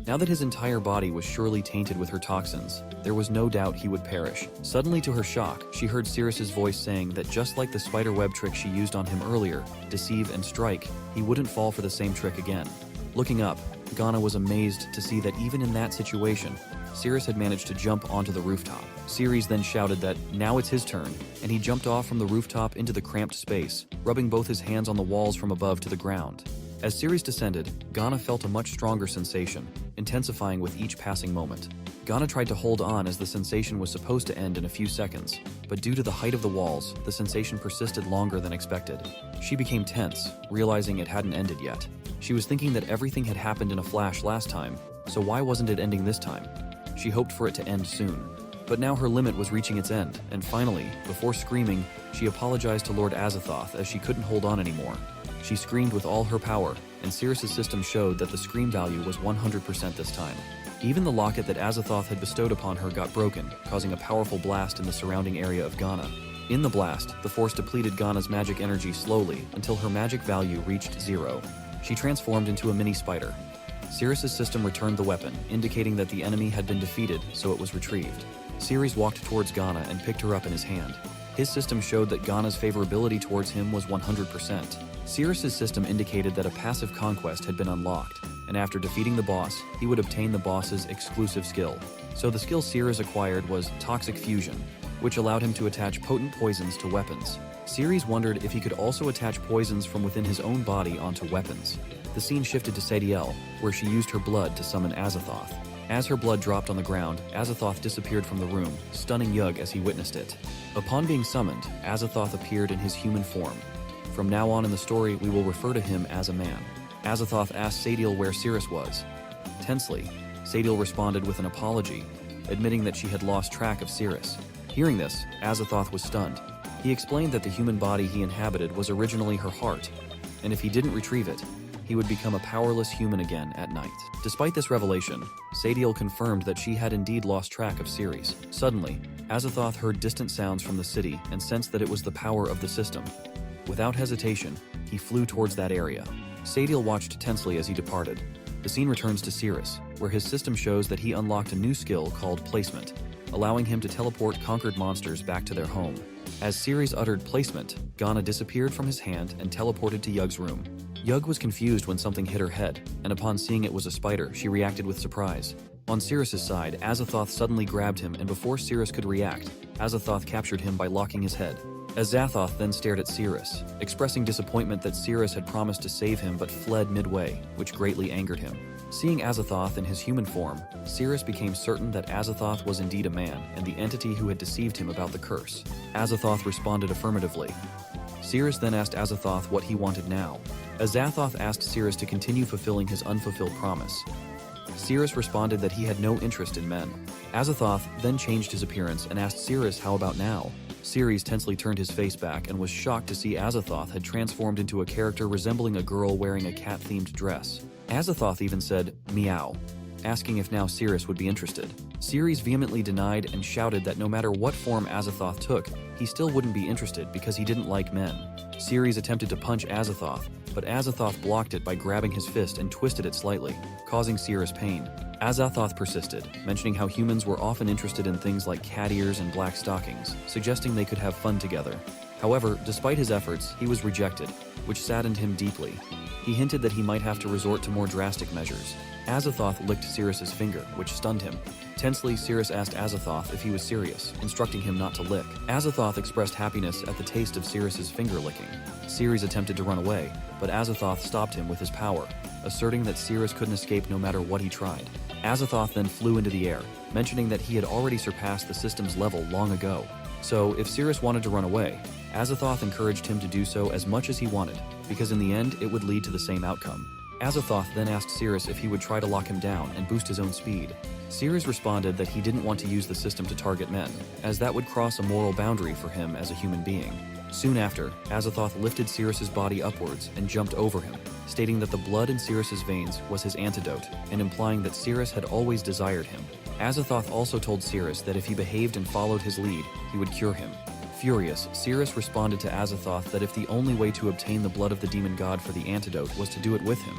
Now that his entire body was surely tainted with her toxins, there was no doubt he would perish. Suddenly, to her shock, she heard Cirrus's voice saying that just like the spiderweb trick she used on him earlier, deceive and strike, he wouldn't fall for the same trick again. Looking up, Ghana was amazed to see that even in that situation, Cirrus had managed to jump onto the rooftop. Cirrus then shouted that now it's his turn, and he jumped off from the rooftop into the cramped space, rubbing both his hands on the walls from above to the ground. As Cirrus descended, Ghana felt a much stronger sensation, intensifying with each passing moment. Ghana tried to hold on as the sensation was supposed to end in a few seconds, but due to the height of the walls, the sensation persisted longer than expected. She became tense, realizing it hadn't ended yet. She was thinking that everything had happened in a flash last time, so why wasn't it ending this time? She hoped for it to end soon. But now her limit was reaching its end, and finally, before screaming, she apologized to Lord Azathoth as she couldn't hold on anymore. She screamed with all her power, and Cirrus's system showed that the scream value was 100% this time. Even the locket that Azathoth had bestowed upon her got broken, causing a powerful blast in the surrounding area of Ghana. In the blast, the force depleted Ghana's magic energy slowly until her magic value reached 0. She transformed into a mini spider. Cirrus's system returned the weapon, indicating that the enemy had been defeated, so it was retrieved. Cirrus walked towards Ghana and picked her up in his hand. His system showed that Ghana's favorability towards him was 100%. Cirrus's system indicated that a passive conquest had been unlocked, and after defeating the boss, he would obtain the boss's exclusive skill. So the skill Cirrus acquired was Toxic Fusion, which allowed him to attach potent poisons to weapons. Cirrus wondered if he could also attach poisons from within his own body onto weapons. The scene shifted to Sadiel, where she used her blood to summon Azathoth. As her blood dropped on the ground, Azathoth disappeared from the room, stunning Yug as he witnessed it. Upon being summoned, Azathoth appeared in his human form. From now on in the story, we will refer to him as a man. Azathoth asked Sadiel where Cirrus was. Tensely, Sadiel responded with an apology, admitting that she had lost track of Cirrus. Hearing this, Azathoth was stunned. He explained that the human body he inhabited was originally her heart, and if he didn't retrieve it, he would become a powerless human again at night. Despite this revelation, Sadiel confirmed that she had indeed lost track of Cirrus. Suddenly, Azathoth heard distant sounds from the city and sensed that it was the power of the system. Without hesitation, he flew towards that area. Sadiel watched tensely as he departed. The scene returns to Cirrus, where his system shows that he unlocked a new skill called placement, allowing him to teleport conquered monsters back to their home. As Cirrus uttered placement, Ghana disappeared from his hand and teleported to Yug's room. Yug was confused when something hit her head, and upon seeing it was a spider, she reacted with surprise. On Cirrus's side, Azathoth suddenly grabbed him, and before Cirrus could react, Azathoth captured him by locking his head. Azathoth then stared at Cirrus, expressing disappointment that Cirrus had promised to save him but fled midway, which greatly angered him. Seeing Azathoth in his human form, Cirrus became certain that Azathoth was indeed a man and the entity who had deceived him about the curse. Azathoth responded affirmatively. Cirrus then asked Azathoth what he wanted now. Azathoth asked Cirrus to continue fulfilling his unfulfilled promise. Cirrus responded that he had no interest in men. Azathoth then changed his appearance and asked Cirrus how about now. Cirrus tensely turned his face back and was shocked to see Azathoth had transformed into a character resembling a girl wearing a cat-themed dress. Azathoth even said, "Meow," asking if now Cirrus would be interested. Cirrus vehemently denied and shouted that no matter what form Azathoth took, he still wouldn't be interested because he didn't like men. Cirrus attempted to punch Azathoth, but Azathoth blocked it by grabbing his fist and twisted it slightly, causing Cirrus pain. Azathoth persisted, mentioning how humans were often interested in things like cat ears and black stockings, suggesting they could have fun together. However, despite his efforts, he was rejected, which saddened him deeply. He hinted that he might have to resort to more drastic measures. Azathoth licked Cirrus's finger, which stunned him. Tensely, Cirrus asked Azathoth if he was serious, instructing him not to lick. Azathoth expressed happiness at the taste of Cirrus's finger licking. Cirrus attempted to run away, but Azathoth stopped him with his power, asserting that Cirrus couldn't escape no matter what he tried. Azathoth then flew into the air, mentioning that he had already surpassed the system's level long ago. So, if Cirrus wanted to run away, Azathoth encouraged him to do so as much as he wanted, because in the end it would lead to the same outcome. Azathoth then asked Cirrus if he would try to lock him down and boost his own speed. Cirrus responded that he didn't want to use the system to target men, as that would cross a moral boundary for him as a human being. Soon after, Azathoth lifted Cirrus's body upwards and jumped over him, stating that the blood in Cirrus's veins was his antidote, and implying that Cirrus had always desired him. Azathoth also told Cirrus that if he behaved and followed his lead, he would cure him. Furious, Cirrus responded to Azathoth that if the only way to obtain the blood of the demon god for the antidote was to do it with him,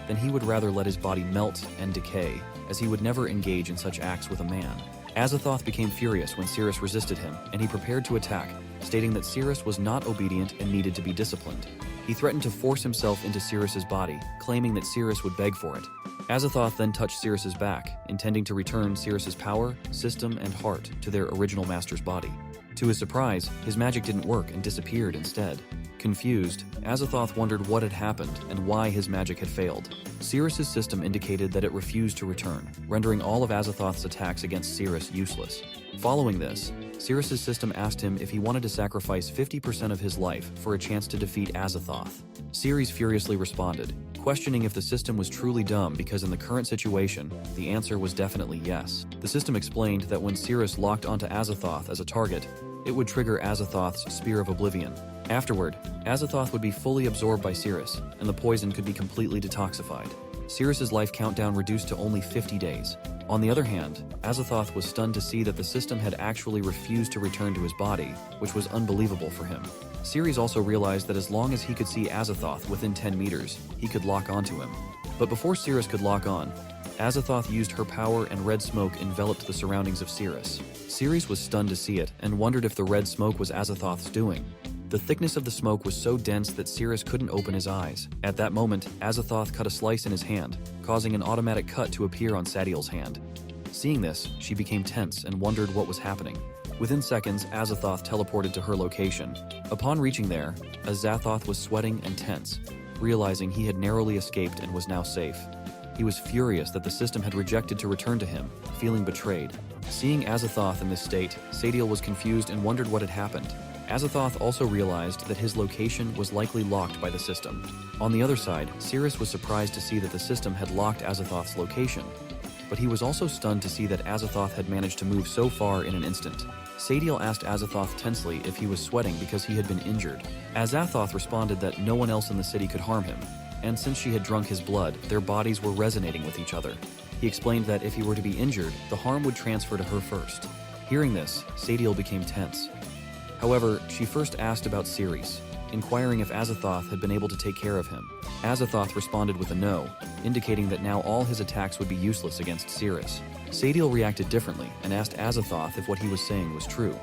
then he would rather let his body melt and decay, as he would never engage in such acts with a man. Azathoth became furious when Cirrus resisted him, and he prepared to attack, stating that Cirrus was not obedient and needed to be disciplined. He threatened to force himself into Cirrus's body, claiming that Cirrus would beg for it. Azathoth then touched Cirrus's back, intending to return Cirrus's power, system, and heart to their original master's body. To his surprise, his magic didn't work and disappeared instead. Confused, Azathoth wondered what had happened and why his magic had failed. Cirrus's system indicated that it refused to return, rendering all of Azathoth's attacks against Cirrus useless. Following this, Cirrus's system asked him if he wanted to sacrifice 50% of his life for a chance to defeat Azathoth. Cirrus furiously responded, questioning if the system was truly dumb because in the current situation, the answer was definitely yes. The system explained that when Cirrus locked onto Azathoth as a target, it would trigger Azathoth's Spear of Oblivion. Afterward, Azathoth would be fully absorbed by Cirrus, and the poison could be completely detoxified. Cirrus's life countdown reduced to only 50 days. On the other hand, Azathoth was stunned to see that the system had actually refused to return to his body, which was unbelievable for him. Cirrus also realized that as long as he could see Azathoth within 10 meters, he could lock onto him. But before Cirrus could lock on, Azathoth used her power and red smoke enveloped the surroundings of Cirrus. Cirrus was stunned to see it and wondered if the red smoke was Azathoth's doing. The thickness of the smoke was so dense that Cirrus couldn't open his eyes. At that moment, Azathoth cut a slice in his hand, causing an automatic cut to appear on Sadiel's hand. Seeing this, she became tense and wondered what was happening. Within seconds, Azathoth teleported to her location. Upon reaching there, Azathoth was sweating and tense. realizing he had narrowly escaped and was now safe. He was furious that the system had rejected to return to him, feeling betrayed. Seeing Azathoth in this state, Sadiel was confused and wondered what had happened. Azathoth also realized that his location was likely locked by the system. On the other side, Cirrus was surprised to see that the system had locked Azathoth's location. But he was also stunned to see that Azathoth had managed to move so far in an instant. Sadiel asked Azathoth tensely if he was sweating because he had been injured. Azathoth responded that no one else in the city could harm him, and since she had drunk his blood, their bodies were resonating with each other. He explained that if he were to be injured, the harm would transfer to her first. Hearing this, Sadiel became tense. However, she first asked about Cirrus, inquiring if Azathoth had been able to take care of him. Azathoth responded with a no, indicating that now all his attacks would be useless against Cirrus. Sadiel reacted differently and asked Azathoth if what he was saying was true.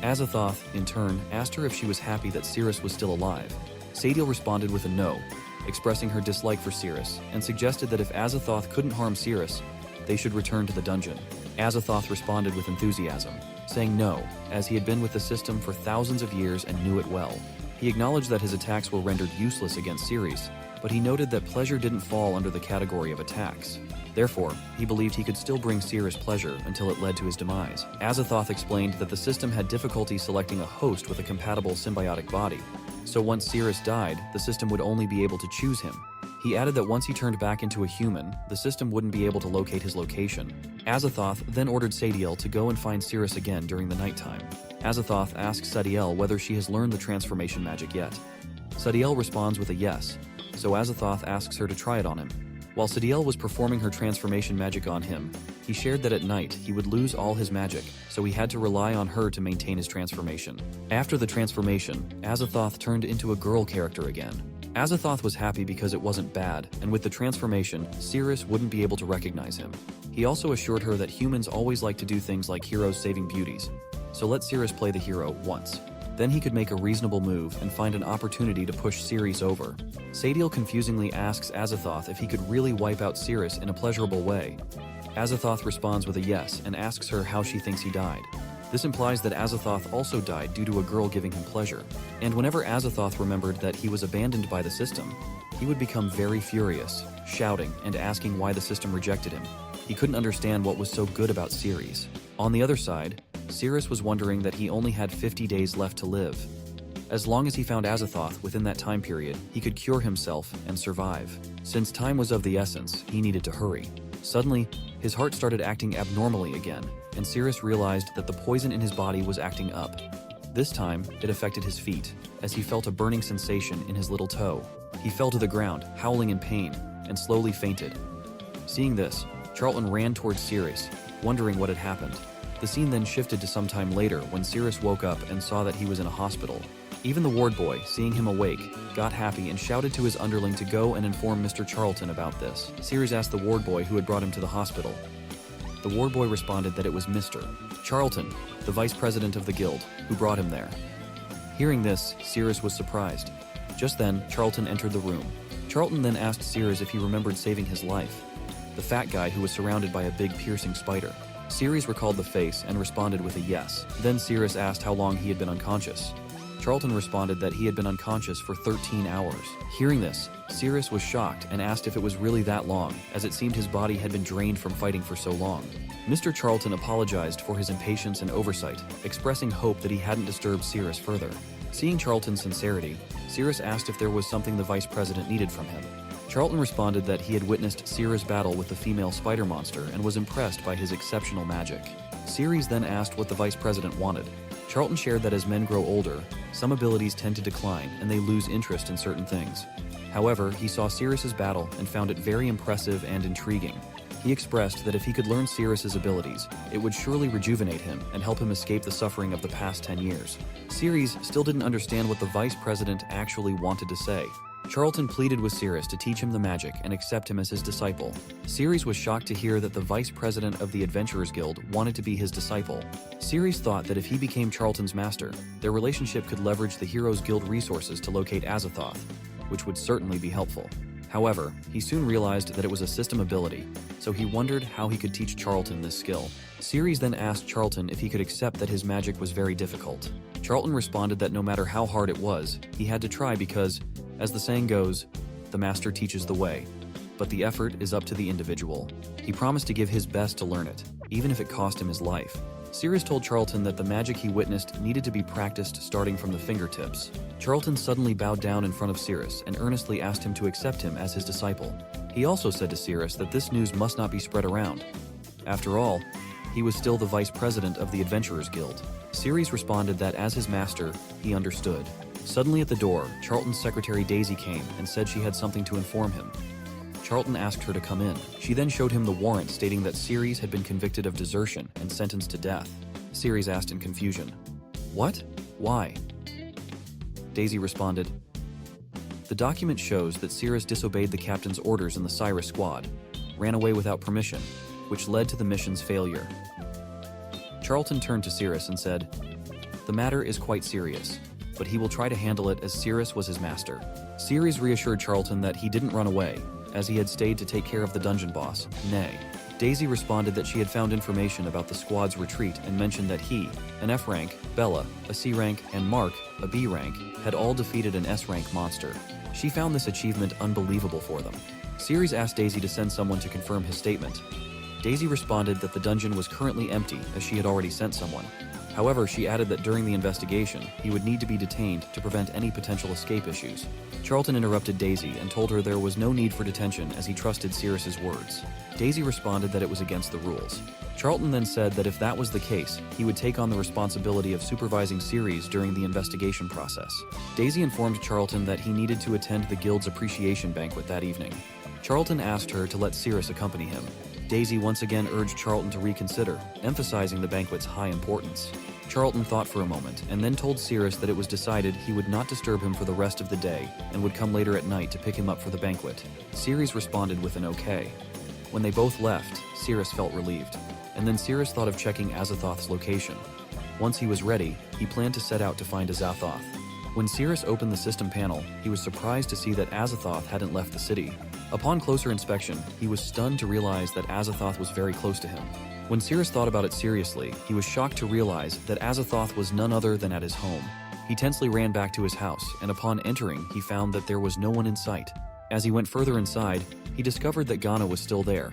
Azathoth, in turn, asked her if she was happy that Cirrus was still alive. Sadiel responded with a no, expressing her dislike for Cirrus, and suggested that if Azathoth couldn't harm Cirrus, they should return to the dungeon. Azathoth responded with enthusiasm, saying no, as he had been with the system for thousands of years and knew it well. He acknowledged that his attacks were rendered useless against Cirrus, but he noted that pleasure didn't fall under the category of attacks. Therefore, he believed he could still bring Cirrus pleasure until it led to his demise. Azathoth explained that the system had difficulty selecting a host with a compatible symbiotic body, so once Cirrus died, the system would only be able to choose him. He added that once he turned back into a human, the system wouldn't be able to locate his location. Azathoth then ordered Sadiel to go and find Cirrus again during the nighttime. Azathoth asks Sadiel whether she has learned the transformation magic yet. Sadiel responds with a yes, so Azathoth asks her to try it on him. While Sadiel was performing her transformation magic on him, he shared that at night he would lose all his magic, so he had to rely on her to maintain his transformation. After the transformation, Azathoth turned into a girl character again. Azathoth was happy because it wasn't bad, and with the transformation, Cirrus wouldn't be able to recognize him. He also assured her that humans always like to do things like heroes saving beauties, so let Cirrus play the hero once. Then he could make a reasonable move and find an opportunity to push Cirrus over. Sadiel confusingly asks Azathoth if he could really wipe out Cirrus in a pleasurable way. Azathoth responds with a yes and asks her how she thinks he died. This implies that Azathoth also died due to a girl giving him pleasure. And whenever Azathoth remembered that he was abandoned by the system, he would become very furious, shouting and asking why the system rejected him. He couldn't understand what was so good about Cirrus. On the other side, Cirrus was wondering that he only had 50 days left to live. As long as he found Azathoth within that time period, he could cure himself and survive. Since time was of the essence, he needed to hurry. Suddenly, his heart started acting abnormally again, and Cirrus realized that the poison in his body was acting up. This time, it affected his feet, as he felt a burning sensation in his little toe. He fell to the ground, howling in pain, and slowly fainted. Seeing this, Charlton ran towards Cirrus, wondering what had happened. The scene then shifted to some time later when Cirrus woke up and saw that he was in a hospital. Even the ward boy, seeing him awake, got happy and shouted to his underling to go and inform Mr. Charlton about this. Cirrus asked the ward boy who had brought him to the hospital. The ward boy responded that it was Mr. Charlton, the vice president of the guild, who brought him there. Hearing this, Cirrus was surprised. Just then, Charlton entered the room. Charlton then asked Cirrus if he remembered saving his life, the fat guy who was surrounded by a big piercing spider. Cirrus recalled the face and responded with a yes. Then Cirrus asked how long he had been unconscious. Charlton responded that he had been unconscious for 13 hours. Hearing this, Cirrus was shocked and asked if it was really that long, as it seemed his body had been drained from fighting for so long. Mr. Charlton apologized for his impatience and oversight, expressing hope that he hadn't disturbed Cirrus further. Seeing Charlton's sincerity, Cirrus asked if there was something the vice president needed from him. Charlton responded that he had witnessed Cirrus' battle with the female spider monster and was impressed by his exceptional magic. Cirrus then asked what the vice president wanted. Charlton shared that as men grow older, some abilities tend to decline and they lose interest in certain things. However, he saw Cirrus' battle and found it very impressive and intriguing. He expressed that if he could learn Cirrus' abilities, it would surely rejuvenate him and help him escape the suffering of the past 10 years. Cirrus still didn't understand what the vice president actually wanted to say. Charlton pleaded with Cirrus to teach him the magic and accept him as his disciple. Cirrus was shocked to hear that the vice president of the Adventurers Guild wanted to be his disciple. Cirrus thought that if he became Charlton's master, their relationship could leverage the Heroes Guild resources to locate Azathoth, which would certainly be helpful. However, he soon realized that it was a system ability, so he wondered how he could teach Charlton this skill. Cirrus then asked Charlton if he could accept that his magic was very difficult. Charlton responded that no matter how hard it was, he had to try because As the saying goes, the master teaches the way, but the effort is up to the individual. He promised to give his best to learn it, even if it cost him his life. Cirrus told Charlton that the magic he witnessed needed to be practiced starting from the fingertips. Charlton suddenly bowed down in front of Cirrus and earnestly asked him to accept him as his disciple. He also said to Cirrus that this news must not be spread around. After all, he was still the vice president of the Adventurers Guild. Cirrus responded that as his master, he understood. Suddenly at the door, Charlton's secretary Daisy came and said she had something to inform him. Charlton asked her to come in. She then showed him the warrant stating that Cirrus had been convicted of desertion and sentenced to death. Cirrus asked in confusion, "What? Why?" Daisy responded, "The document shows that Cirrus disobeyed the captain's orders in the Cirrus squad, ran away without permission, which led to the mission's failure." Charlton turned to Cirrus and said, "The matter is quite serious, but he will try to handle it as Cirrus was his master." Cirrus reassured Charlton that he didn't run away, as he had stayed to take care of the dungeon boss, Nay. Daisy responded that she had found information about the squad's retreat and mentioned that he, an F rank, Bella, a C rank, and Mark, a B rank, had all defeated an S rank monster. She found this achievement unbelievable for them. Cirrus asked Daisy to send someone to confirm his statement. Daisy responded that the dungeon was currently empty as she had already sent someone. However, she added that during the investigation, he would need to be detained to prevent any potential escape issues. Charlton interrupted Daisy and told her there was no need for detention as he trusted Cirrus's words. Daisy responded that it was against the rules. Charlton then said that if that was the case, he would take on the responsibility of supervising Cirrus during the investigation process. Daisy informed Charlton that he needed to attend the guild's appreciation banquet that evening. Charlton asked her to let Cirrus accompany him. Daisy once again urged Charlton to reconsider, emphasizing the banquet's high importance. Charlton thought for a moment and then told Cirrus that it was decided he would not disturb him for the rest of the day and would come later at night to pick him up for the banquet. Cirrus responded with an okay. When they both left, Cirrus felt relieved, and then Cirrus thought of checking Azathoth's location. Once he was ready, he planned to set out to find Azathoth. When Cirrus opened the system panel, he was surprised to see that Azathoth hadn't left the city. Upon closer inspection, he was stunned to realize that Azathoth was very close to him. When Cirrus thought about it seriously, he was shocked to realize that Azathoth was none other than at his home. He tensely ran back to his house, and upon entering, he found that there was no one in sight. As he went further inside, he discovered that Ghana was still there,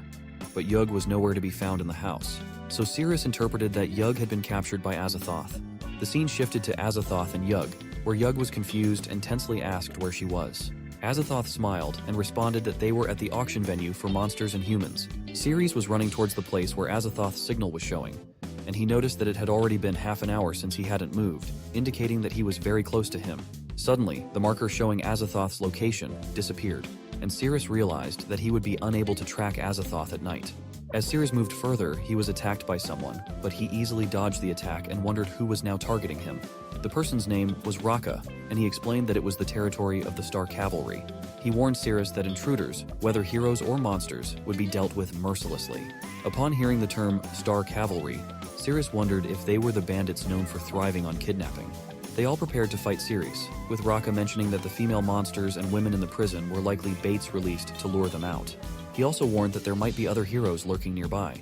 but Yug was nowhere to be found in the house. So Cirrus interpreted that Yug had been captured by Azathoth. The scene shifted to Azathoth and Yug, where Yug was confused and tensely asked where she was. Azathoth smiled and responded that they were at the auction venue for monsters and humans. Cirrus was running towards the place where Azathoth's signal was showing, and he noticed that it had already been half an hour since he hadn't moved, indicating that he was very close to him. Suddenly, the marker showing Azathoth's location disappeared, and Cirrus realized that he would be unable to track Azathoth at night. As Cirrus moved further, he was attacked by someone, but he easily dodged the attack and wondered who was now targeting him. The person's name was Raka, and he explained that it was the territory of the Star Cavalry. He warned Cirrus that intruders, whether heroes or monsters, would be dealt with mercilessly. Upon hearing the term Star Cavalry, Cirrus wondered if they were the bandits known for thriving on kidnapping. They all prepared to fight Cirrus, with Raka mentioning that the female monsters and women in the prison were likely baits released to lure them out. He also warned that there might be other heroes lurking nearby.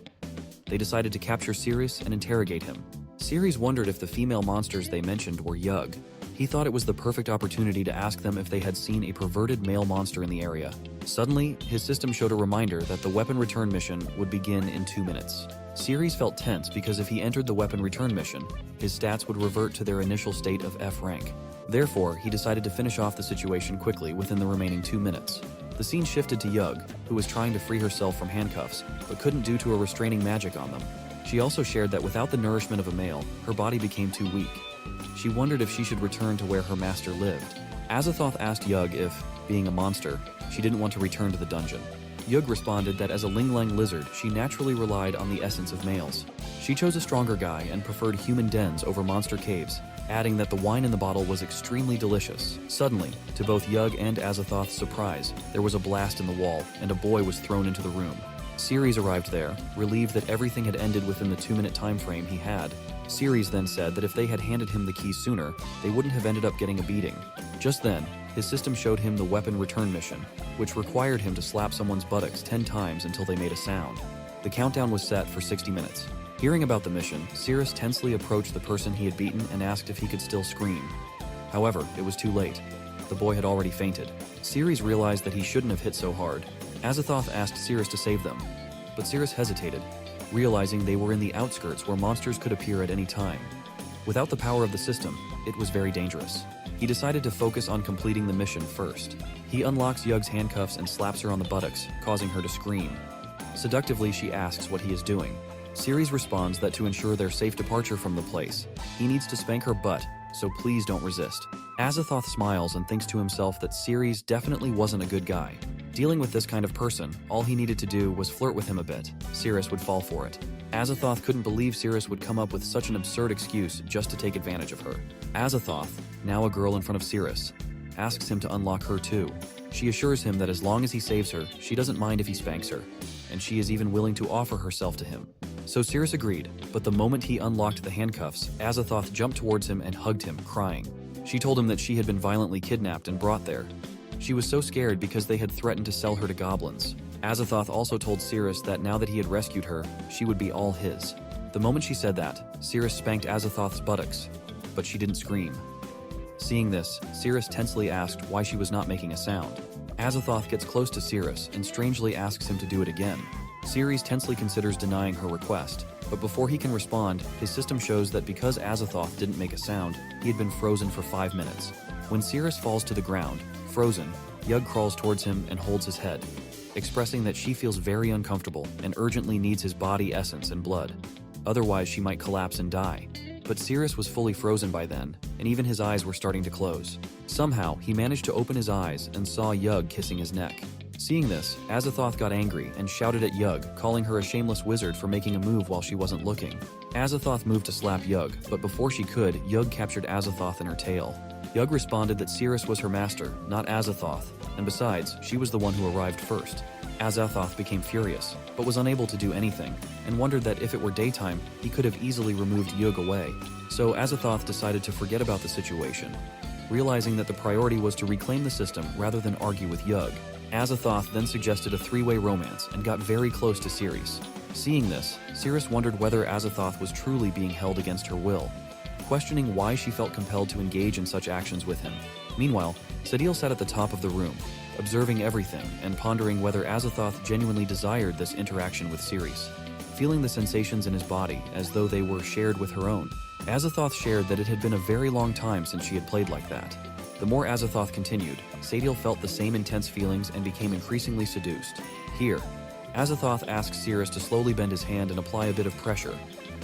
They decided to capture Cirrus and interrogate him. Cirrus wondered if the female monsters they mentioned were Yug. He thought it was the perfect opportunity to ask them if they had seen a perverted male monster in the area. Suddenly, his system showed a reminder that the weapon return mission would begin in 2 minutes. Cirrus felt tense because if he entered the weapon return mission, his stats would revert to their initial state of F rank. Therefore, he decided to finish off the situation quickly within the remaining 2 minutes. The scene shifted to Yug, who was trying to free herself from handcuffs, but couldn't due to a restraining magic on them. She also shared that without the nourishment of a male, her body became too weak. She wondered if she should return to where her master lived. Azathoth asked Yug if, being a monster, she didn't want to return to the dungeon. Yug responded that as a Ling-Lang lizard, she naturally relied on the essence of males. She chose a stronger guy and preferred human dens over monster caves, adding that the wine in the bottle was extremely delicious. Suddenly, to both Yug and Azathoth's surprise, there was a blast in the wall, and a boy was thrown into the room. Cirrus arrived there, relieved that everything had ended within the 2-minute time frame he had. Cirrus then said that if they had handed him the key sooner, they wouldn't have ended up getting a beating. Just then, his system showed him the weapon return mission, which required him to slap someone's buttocks 10 times until they made a sound. The countdown was set for 60 minutes. Hearing about the mission, Cirrus tensely approached the person he had beaten and asked if he could still scream. However, it was too late. the boy had already fainted. Cirrus realized that he shouldn't have hit so hard. Azathoth asked Cirrus to save them, but Cirrus hesitated, realizing they were in the outskirts where monsters could appear at any time. Without the power of the system, it was very dangerous. He decided to focus on completing the mission first. He unlocks Yug's handcuffs and slaps her on the buttocks, causing her to scream. Seductively, she asks what he is doing. Cirrus responds that to ensure their safe departure from the place, he needs to spank her butt, so please don't resist. Azathoth smiles and thinks to himself that Cirrus definitely wasn't a good guy. Dealing with this kind of person, all he needed to do was flirt with him a bit. Cirrus would fall for it. Azathoth couldn't believe Cirrus would come up with such an absurd excuse just to take advantage of her. Azathoth, now a girl in front of Cirrus, asks him to unlock her too. She assures him that as long as he saves her, she doesn't mind if he spanks her, and she is even willing to offer herself to him. So Cirrus agreed, but the moment he unlocked the handcuffs, Azathoth jumped towards him and hugged him, crying. She told him that she had been violently kidnapped and brought there. She was so scared because they had threatened to sell her to goblins. Azathoth also told Cirrus that now that he had rescued her, she would be all his. The moment she said that, Cirrus spanked Azathoth's buttocks, but she didn't scream. Seeing this, Cirrus tensely asked why she was not making a sound. Azathoth gets close to Cirrus and strangely asks him to do it again. Cirrus tensely considers denying her request, but before he can respond, his system shows that because Azathoth didn't make a sound, he had been frozen for 5 minutes. When Cirrus falls to the ground, frozen, Yug crawls towards him and holds his head, expressing that she feels very uncomfortable and urgently needs his body essence and blood. Otherwise, she might collapse and die. But Cirrus was fully frozen by then, and even his eyes were starting to close. Somehow, he managed to open his eyes and saw Yug kissing his neck. Seeing this, Azathoth got angry and shouted at Yug, calling her a shameless wizard for making a move while she wasn't looking. Azathoth moved to slap Yug, but before she could, Yug captured Azathoth in her tail. Yug responded that Cirrus was her master, not Azathoth, and besides, she was the one who arrived first. Azathoth became furious, but was unable to do anything, and wondered that if it were daytime, he could have easily removed Yug away. So Azathoth decided to forget about the situation, realizing that the priority was to reclaim the system rather than argue with Yug. Azathoth then suggested a 3-way romance and got very close to Cirrus. Seeing this, Cirrus wondered whether Azathoth was truly being held against her will, questioning why she felt compelled to engage in such actions with him. Meanwhile, Sadil sat at the top of the room, observing everything and pondering whether Azathoth genuinely desired this interaction with Cirrus, feeling the sensations in his body as though they were shared with her own. Azathoth shared that it had been a very long time since she had played like that. The more Azathoth continued, Sadil felt the same intense feelings and became increasingly seduced. Here, Azathoth asked Cirrus to slowly bend his hand and apply a bit of pressure,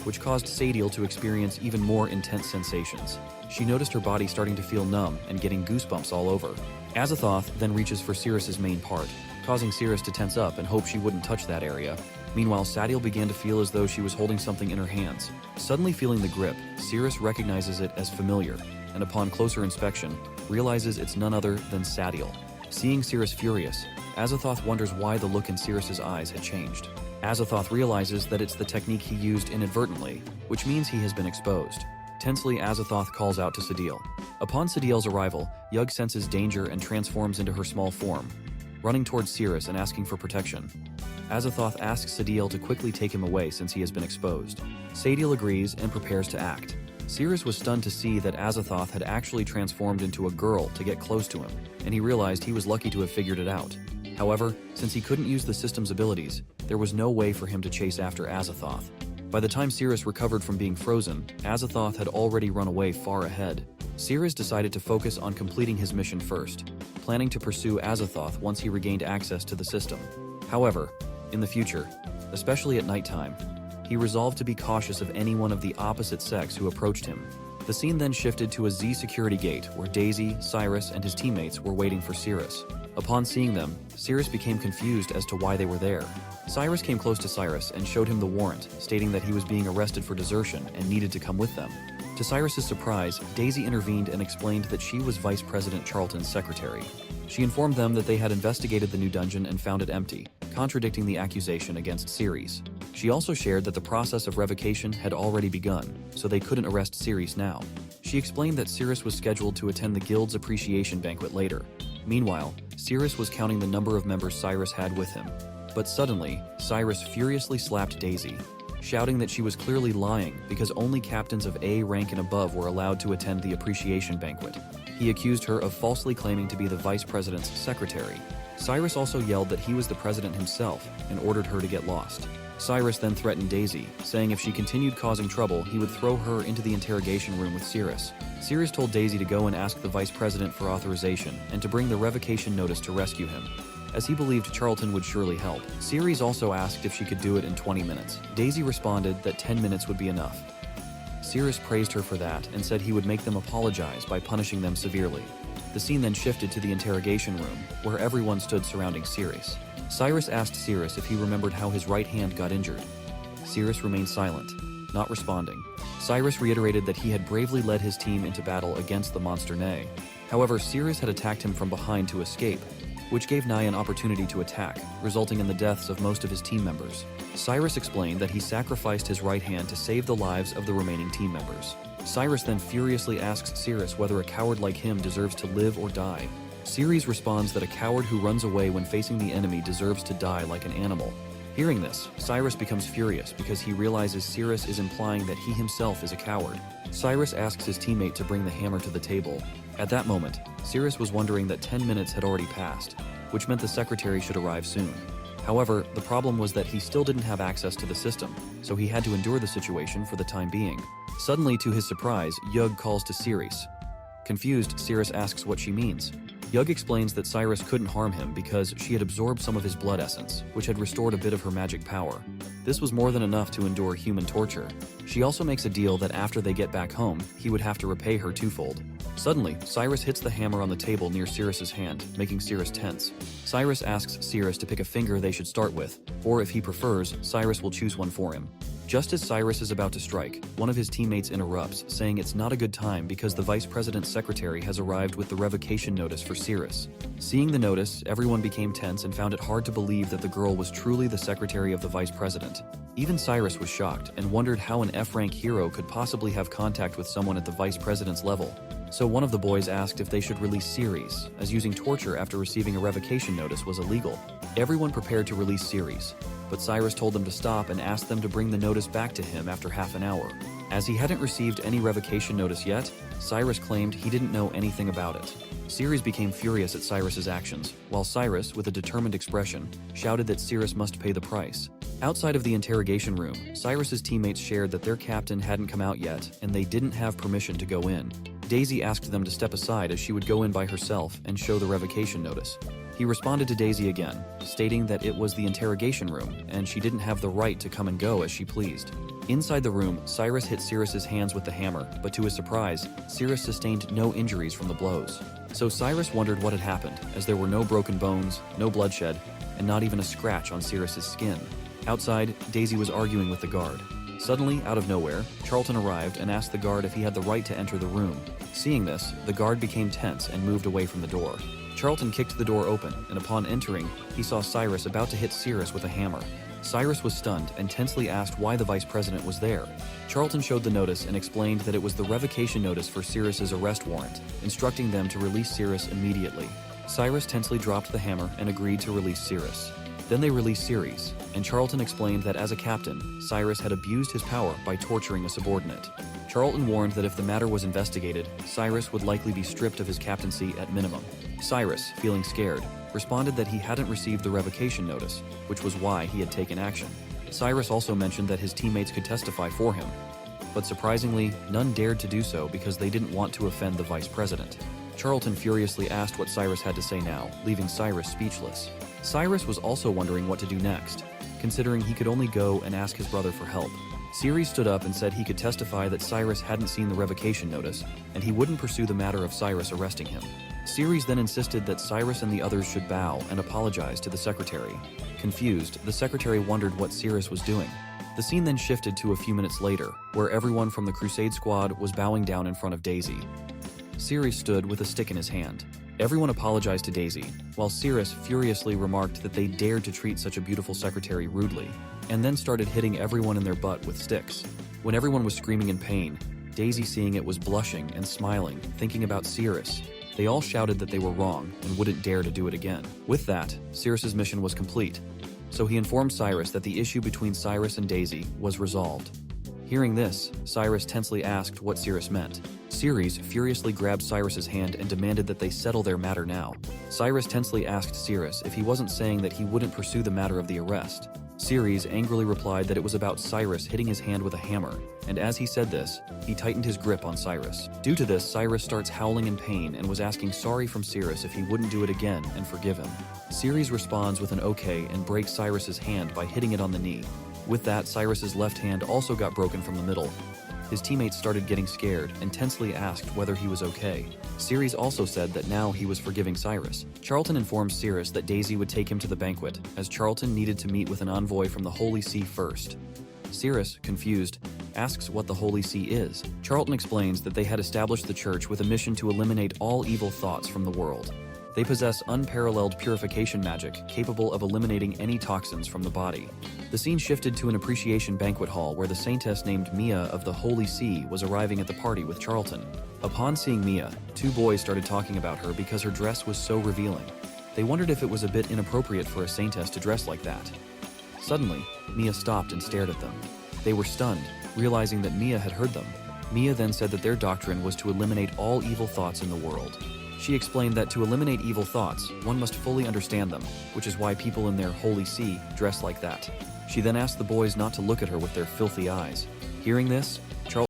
which caused Sadil to experience even more intense sensations. She noticed her body starting to feel numb and getting goosebumps all over. Azathoth then reaches for Cirrus's main part, causing Cirrus to tense up and hope she wouldn't touch that area. Meanwhile, Sadil began to feel as though she was holding something in her hands. Suddenly feeling the grip, Cirrus recognizes it as familiar, and upon closer inspection, realizes it's none other than Sadil. Seeing Cirrus furious, Azathoth wonders why the look in Cirrus's eyes had changed. Azathoth realizes that it's the technique he used inadvertently, which means he has been exposed. Tensely, Azathoth calls out to Sadil. Upon Sadil's arrival, Yug senses danger and transforms into her small form, running towards Cirrus and asking for protection. Azathoth asks Sadil to quickly take him away since he has been exposed. Sadil agrees and prepares to act. Cirrus was stunned to see that Azathoth had actually transformed into a girl to get close to him, and he realized he was lucky to have figured it out. However, since he couldn't use the system's abilities, there was no way for him to chase after Azathoth. By the time Cirrus recovered from being frozen, Azathoth had already run away far ahead. Cirrus decided to focus on completing his mission first, planning to pursue Azathoth once he regained access to the system. However, in the future, especially at nighttime, he resolved to be cautious of anyone of the opposite sex who approached him. The scene then shifted to a Z security gate where Daisy, Cyrus, and his teammates were waiting for Cirrus. Upon seeing them, Cirrus became confused as to why they were there. Cyrus came close to Cyrus and showed him the warrant, stating that he was being arrested for desertion and needed to come with them. To Cyrus's surprise, Daisy intervened and explained that she was Vice President Charlton's secretary. She informed them that they had investigated the new dungeon and found it empty, contradicting the accusation against Cirrus. She also shared that the process of revocation had already begun, so they couldn't arrest Cirrus now. She explained that Cirrus was scheduled to attend the guild's appreciation banquet later. Meanwhile, Cirrus was counting the number of members Cyrus had with him. But suddenly, Cyrus furiously slapped Daisy, shouting that she was clearly lying because only captains of A rank and above were allowed to attend the appreciation banquet. He accused her of falsely claiming to be the vice president's secretary. Cirrus also yelled that he was the president himself and ordered her to get lost. Cirrus then threatened Daisy, saying if she continued causing trouble, he would throw her into the interrogation room with Cirrus. Cirrus told Daisy to go and ask the vice president for authorization and to bring the revocation notice to rescue him, as he believed Charlton would surely help. Cirrus also asked if she could do it in 20 minutes. Daisy responded that 10 minutes would be enough. Cirrus praised her for that and said he would make them apologize by punishing them severely. The scene then shifted to the interrogation room, where everyone stood surrounding Cirrus. Cirrus asked Cirrus if he remembered how his right hand got injured. Cirrus remained silent, not responding. Cirrus reiterated that he had bravely led his team into battle against the monster Nay. However, Cirrus had attacked him from behind to escape, which gave Nye an opportunity to attack, resulting in the deaths of most of his team members. Cirrus explained that he sacrificed his right hand to save the lives of the remaining team members. Cirrus then furiously asks Cirrus whether a coward like him deserves to live or die. Cirrus responds that a coward who runs away when facing the enemy deserves to die like an animal. Hearing this, Cirrus becomes furious because he realizes Cirrus is implying that he himself is a coward. Cirrus asks his teammate to bring the hammer to the table. At that moment, Cirrus was wondering that 10 minutes had already passed, which meant the secretary should arrive soon. However, the problem was that he still didn't have access to the system, so he had to endure the situation for the time being. Suddenly, to his surprise, Yug calls to Cirrus. Confused, Cirrus asks what she means. Yug explains that Cirrus couldn't harm him because she had absorbed some of his blood essence, which had restored a bit of her magic power. This was more than enough to endure human torture. She also makes a deal that after they get back home, he would have to repay her twofold. Suddenly, Cirrus hits the hammer on the table near Cirrus's hand, making Cirrus tense. Cirrus asks Cirrus to pick a finger they should start with, or if he prefers, Cirrus will choose one for him. Just as Cirrus is about to strike, one of his teammates interrupts, saying it's not a good time because the vice president's secretary has arrived with the revocation notice for Cirrus. Seeing the notice, everyone became tense and found it hard to believe that the girl was truly the secretary of the vice president. Even Cirrus was shocked and wondered how an F-rank hero could possibly have contact with someone at the vice president's level. So one of the boys asked if they should release Cirrus, as using torture after receiving a revocation notice was illegal. Everyone prepared to release Cirrus, but Cirrus told them to stop and asked them to bring the notice back to him after half an hour. As he hadn't received any revocation notice yet, Cirrus claimed he didn't know anything about it. Cirrus became furious at Cirrus's actions, while Cirrus, with a determined expression, shouted that Cirrus must pay the price. Outside of the interrogation room, Cirrus's teammates shared that their captain hadn't come out yet and they didn't have permission to go in. Daisy asked them to step aside as she would go in by herself and show the revocation notice. He responded to Daisy again, stating that it was the interrogation room and she didn't have the right to come and go as she pleased. Inside the room, Cirrus hit Cirrus's hands with the hammer, but to his surprise, Cirrus sustained no injuries from the blows. So Cirrus wondered what had happened, as there were no broken bones, no bloodshed, and not even a scratch on Cirrus's skin. Outside, Daisy was arguing with the guard. Suddenly, out of nowhere, Charlton arrived and asked the guard if he had the right to enter the room. Seeing this, the guard became tense and moved away from the door. Charlton kicked the door open, and upon entering, he saw Cirrus about to hit Cirrus with a hammer. Cirrus was stunned and tensely asked why the vice president was there. Charlton showed the notice and explained that it was the revocation notice for Cirrus's arrest warrant, instructing them to release Cirrus immediately. Cirrus tensely dropped the hammer and agreed to release Cirrus. Then they released Cirrus, and Charlton explained that as a captain, Cirrus had abused his power by torturing a subordinate. Charlton warned that if the matter was investigated, Cirrus would likely be stripped of his captaincy at minimum. Cirrus, feeling scared, responded that he hadn't received the revocation notice, which was why he had taken action. Cirrus also mentioned that his teammates could testify for him, but surprisingly, none dared to do so because they didn't want to offend the vice president. Charlton furiously asked what Cirrus had to say now, leaving Cirrus speechless. Cirrus was also wondering what to do next, considering he could only go and ask his brother for help. Cirrus stood up and said he could testify that Cirrus hadn't seen the revocation notice, and he wouldn't pursue the matter of Cirrus arresting him. Cirrus then insisted that Cirrus and the others should bow and apologize to the secretary. Confused, the secretary wondered what Cirrus was doing. The scene then shifted to a few minutes later, where everyone from the Crusade Squad was bowing down in front of Daisy. Cirrus stood with a stick in his hand. Everyone apologized to Daisy, while Cirrus furiously remarked that they dared to treat such a beautiful secretary rudely, and then started hitting everyone in their butt with sticks. When everyone was screaming in pain, Daisy, seeing it, was blushing and smiling, thinking about Cirrus. They all shouted that they were wrong and wouldn't dare to do it again. With that, Cirrus's mission was complete, so he informed Cirrus that the issue between Cirrus and Daisy was resolved. Hearing this, Cirrus tensely asked what Cirrus meant. Ceres furiously grabbed Cyrus's hand and demanded that they settle their matter now. Cirrus tensely asked Cirrus if he wasn't saying that he wouldn't pursue the matter of the arrest. Ceres angrily replied that it was about Cirrus hitting his hand with a hammer, and as he said this, he tightened his grip on Cirrus. Due to this, Cirrus starts howling in pain and was asking sorry from Cirrus if he wouldn't do it again and forgive him. Ceres responds with an okay and breaks Cyrus's hand by hitting it on the knee. With that, Cyrus's left hand also got broken from the middle. His teammates started getting scared and tensely asked whether he was okay. Ceres also said that now he was forgiving Cirrus. Charlton informs Cirrus that Daisy would take him to the banquet, as Charlton needed to meet with an envoy from the Holy See first. Cirrus, confused, asks what the Holy See is. Charlton explains that they had established the church with a mission to eliminate all evil thoughts from the world. They possess unparalleled purification magic, capable of eliminating any toxins from the body. The scene shifted to an appreciation banquet hall where the saintess named Mia of the Holy See was arriving at the party with Charlton. Upon seeing Mia, two boys started talking about her because her dress was so revealing. They wondered if it was a bit inappropriate for a saintess to dress like that. Suddenly, Mia stopped and stared at them. They were stunned, realizing that Mia had heard them. Mia then said that their doctrine was to eliminate all evil thoughts in the world. She explained that to eliminate evil thoughts, one must fully understand them, which is why people in their Holy See dress like that. She then asked the boys not to look at her with their filthy eyes. Hearing this,